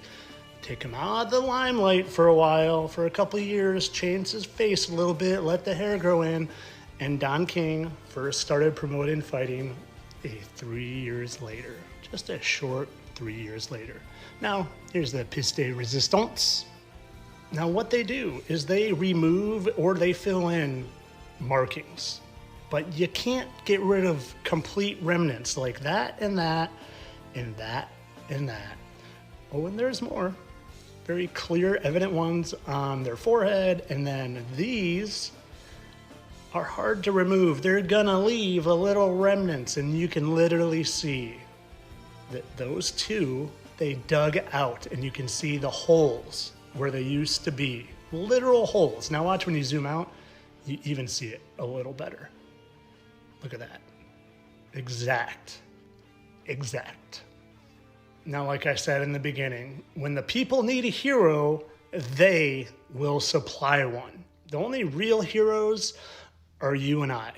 Take him out of the limelight for a while, for a couple of years, change his face a little bit, let the hair grow in, and Don King first started promoting fighting 3 years later. Just a short 3 years later. Now, here's the pièce de résistance. Now what they do is they remove or they fill in markings, but you can't get rid of complete remnants like that and that and that and that. Oh, and there's more. Very clear, evident ones on their forehead, and then these are hard to remove. They're gonna leave a little remnants, and you can literally see that those two, they dug out, and you can see the holes where they used to be. Literal holes. Now watch when you zoom out, you even see it a little better. Look at that. Exact. Now, like I said in the beginning, when the people need a hero, they will supply one. The only real heroes are you and I.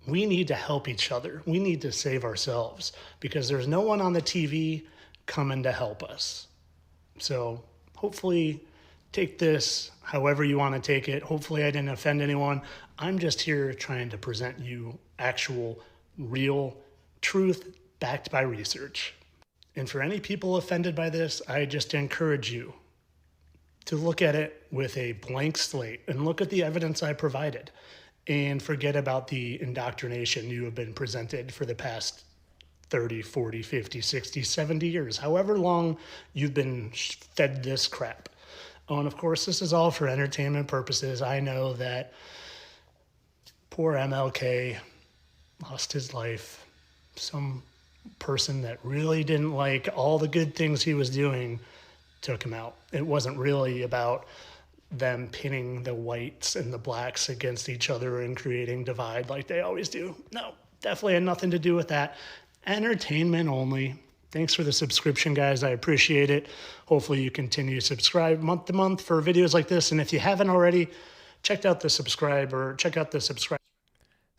We need to help each other. We need to save ourselves because there's no one on the TV coming to help us. So hopefully take this however you want to take it. Hopefully I didn't offend anyone. I'm just here trying to present you actual, real truth backed by research. And for any people offended by this, I just encourage you to look at it with a blank slate and look at the evidence I provided and forget about the indoctrination you have been presented for the past 30, 40, 50, 60, 70 years, however long you've been fed this crap. Oh, and of course, this is all for entertainment purposes. I know that poor MLK lost his life. Some person that really didn't like all the good things he was doing took him out. It wasn't really about them pinning the whites and the blacks against each other and creating divide like they always do. No, definitely had nothing to do with that. Entertainment only. Thanks for the subscription, guys. I appreciate it. Hopefully you continue to subscribe month to month for videos like this. And if you haven't already, check out the subscribe.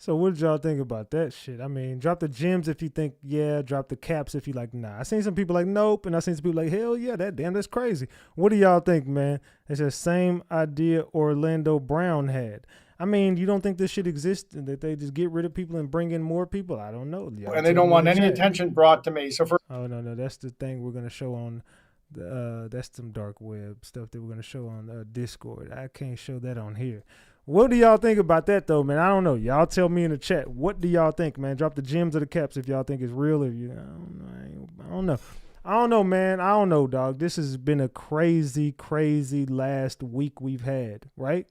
So what did y'all think about that shit? I mean, drop the gems if you think, yeah, drop the caps if you like, nah. I seen some people like, nope, and I seen some people like, hell yeah, that's crazy. What do y'all think, man? It's the same idea Orlando Brown had. I mean, you don't think this shit exists, that they just get rid of people and bring in more people? I don't know. And they don't want any attention brought to me. So oh, no, that's the thing we're going to show on, that's some dark web stuff that we're going to show on Discord. I can't show that on here. What do y'all think about that, though, man? I don't know. Y'all tell me in the chat. What do y'all think, man? Drop the gems or the caps if y'all think it's real. If you, I don't know. I don't know, man. I don't know, dog. This has been a crazy, crazy last week we've had, right?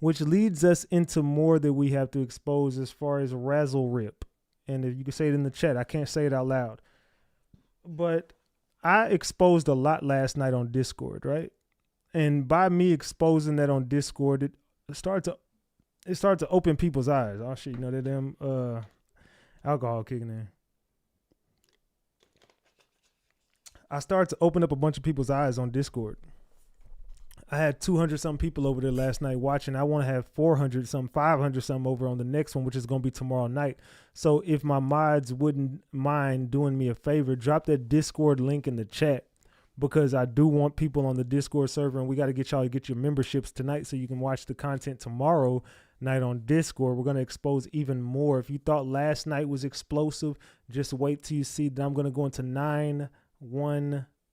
Which leads us into more that we have to expose as far as razzle rip. And if you can say it in the chat, I can't say it out loud. But I exposed a lot last night on Discord, right? And by me exposing that on Discord, it started to open people's eyes. Oh shit, you know that damn alcohol kicking in. I started to open up a bunch of people's eyes on Discord. I had 200-something people over there last night watching. I want to have 400-something, 500-something over on the next one, which is going to be tomorrow night. So if my mods wouldn't mind doing me a favor, drop that Discord link in the chat. Because I do want people on the Discord server, and we got to get y'all to get your memberships tonight so you can watch the content tomorrow night on Discord. We're going to expose even more. If you thought last night was explosive, just wait till you see that I'm going to go into 9-1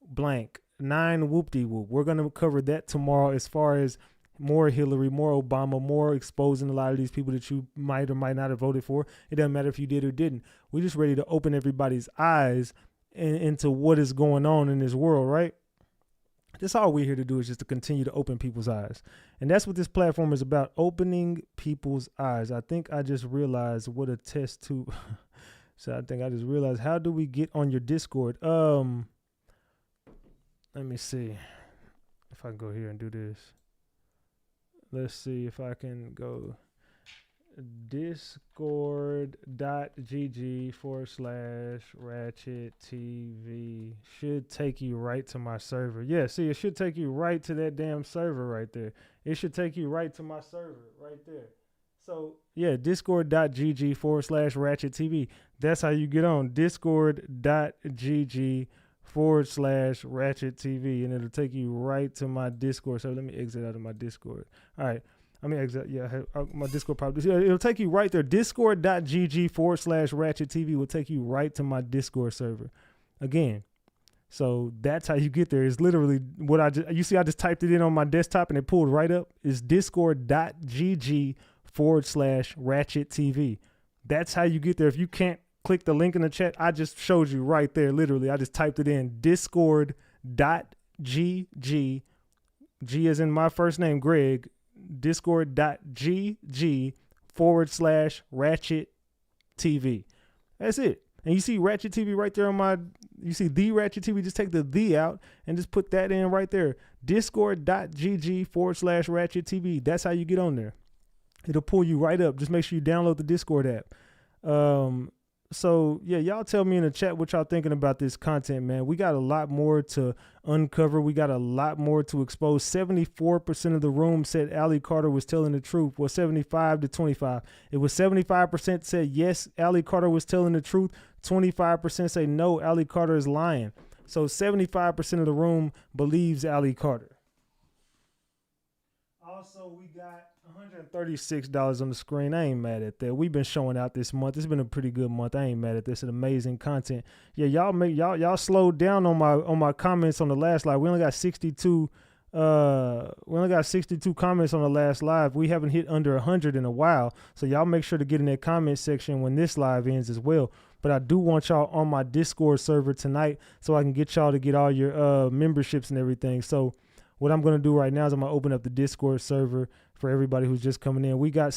blank, 9 whoop-de-whoop. We're going to cover that tomorrow as far as more Hillary, more Obama, more exposing a lot of these people that you might or might not have voted for. It doesn't matter if you did or didn't. We're just ready to open everybody's eyes into what is going on in this world, right? That's all we're here to do, is just to continue to open people's eyes. And that's what this platform is about, opening people's eyes. I think I just realized what a test to so I think I just realized, how do we get on your Discord? Let me see if I can go here and do this. Let's see if I can go discord.gg/RatchetTV. Should take you right to my server. Yeah, see, it should take you right to that damn server right there. It should take you right to my server right there. So yeah, discord.gg/RatchetTV. That's how you get on. discord.gg/RatchetTV, and it'll take you right to my Discord. So let me exit out of my Discord. All right. I mean, exactly. Yeah, my Discord probably. It'll take you right there. Discord.gg/RatchetTV will take you right to my Discord server. Again, So that's how you get there. It's literally what I just typed it in on my desktop and it pulled right up. It's discord.gg/RatchetTV. That's how you get there. If you can't click the link in the chat, I just showed you right there. Literally, I just typed it in. Discord.gg, G as in my first name, Greg, discord.gg/RatchetTV. That's it. And you see Ratchet TV right there you see the Ratchet TV, just take the out and just put that in right there. Discord.gg/Ratchet TV. That's how you get on there. It'll pull you right up. Just make sure you download the Discord app. So yeah, y'all tell me in the chat what y'all thinking about this content, man. We got a lot more to uncover. We got a lot more to expose. 74% of the room said Allie Carter was telling the truth. Well, 75 to 25. It was 75% said yes, Allie Carter was telling the truth. 25% say no, Allie Carter is lying. So 75% of the room believes Allie Carter. Also, we got $136 on the screen. I ain't mad at that. We've been showing out this month. It's been a pretty good month. I ain't mad at this. It's amazing content. Yeah, y'all slowed down on my comments on the last live. We only got 62 comments on the last live. We haven't hit under 100 in a while. So y'all make sure to get in that comment section when this live ends as well. But I do want y'all on my Discord server tonight so I can get y'all to get all your memberships and everything. So what I'm going to do right now is I'm going to open up the Discord server for everybody who's just coming in. We got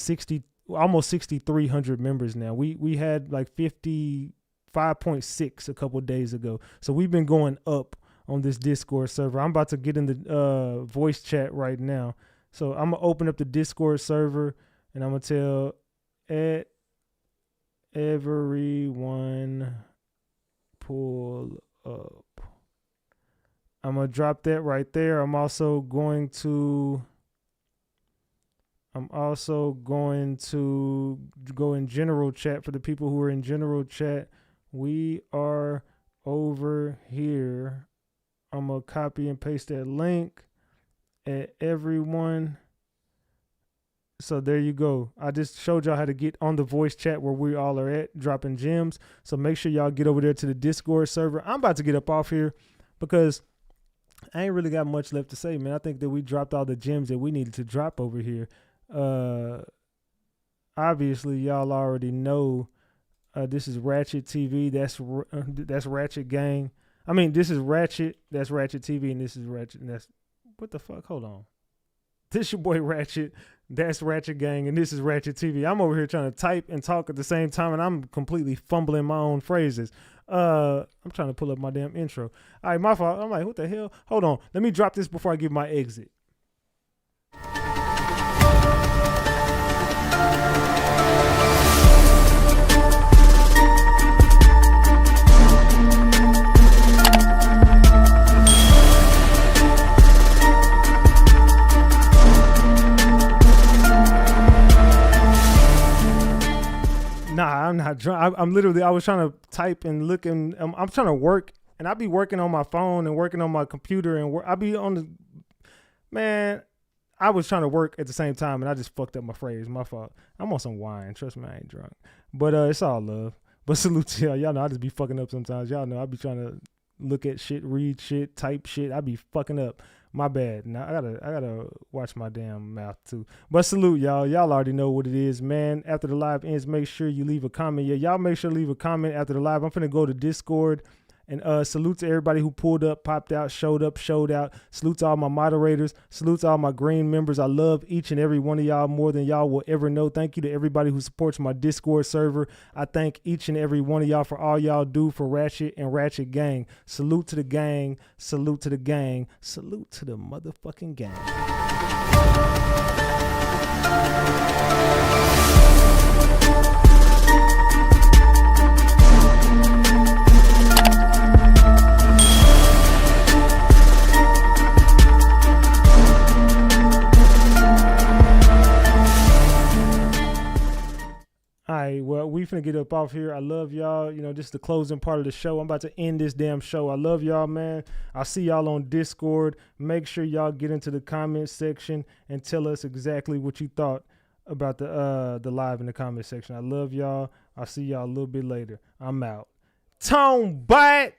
almost 6,300 members now. We had like 55.6 a couple of days ago. So we've been going up on this Discord server. I'm about to get in the voice chat right now. So I'm going to open up the Discord server and I'm going to tell everyone pull up. I'm going to drop that right there. I'm also going to go in general chat for the people who are in general chat. We are over here. I'm going to copy and paste that link at everyone. So there you go. I just showed y'all how to get on the voice chat where we all are at, dropping gems. So make sure y'all get over there to the Discord server. I'm about to get up off here because I ain't really got much left to say, man. I think that we dropped all the gems that we needed to drop over here. Obviously, y'all already know this is Ratchet TV. That's Ratchet Gang. I mean, this is Ratchet. That's Ratchet TV, and this is Ratchet. And that's what the fuck? Hold on. This your boy Ratchet. That's Ratchet Gang, and this is Ratchet TV. I'm over here trying to type and talk at the same time, and I'm completely fumbling my own phrases. I'm trying to pull up my damn intro. All right, my fault. I'm like, what the hell? Hold on. Let me drop this before I give my exit. Nah, I'm not drunk. I was trying to type and look, and I'm trying to work, and I be working on my phone and working on my computer, and I be on the, man, I was trying to work at the same time, and I just fucked up my phrase. My fault. I'm on some wine. Trust me, I ain't drunk. But it's all love. But salute to y'all. Y'all know I just be fucking up sometimes. Y'all know I be trying to look at shit, read shit, type shit. I be fucking up. My bad. Now I gotta watch my damn mouth too. But salute y'all. Y'all already know what it is, man. After the live ends, make sure you leave a comment. Yeah, y'all make sure to leave a comment after the live. I'm finna go to Discord and salute to everybody who pulled up, popped out, showed up, showed out. Salute to all my moderators. Salute to all my green members. I love each and every one of y'all more than y'all will ever know. Thank you to everybody who supports my Discord server. I thank each and every one of y'all for all y'all do for Ratchet and Ratchet Gang. Salute to the gang. Salute to the gang. Salute to the motherfucking gang. All right, well, we finna get up off here. I love y'all. You know, this is the closing part of the show. I'm about to end this damn show. I love y'all, man. I'll see y'all on Discord. Make sure y'all get into the comment section and tell us exactly what you thought about the live in the comment section. I love y'all. I'll see y'all a little bit later. I'm out. Tone bite.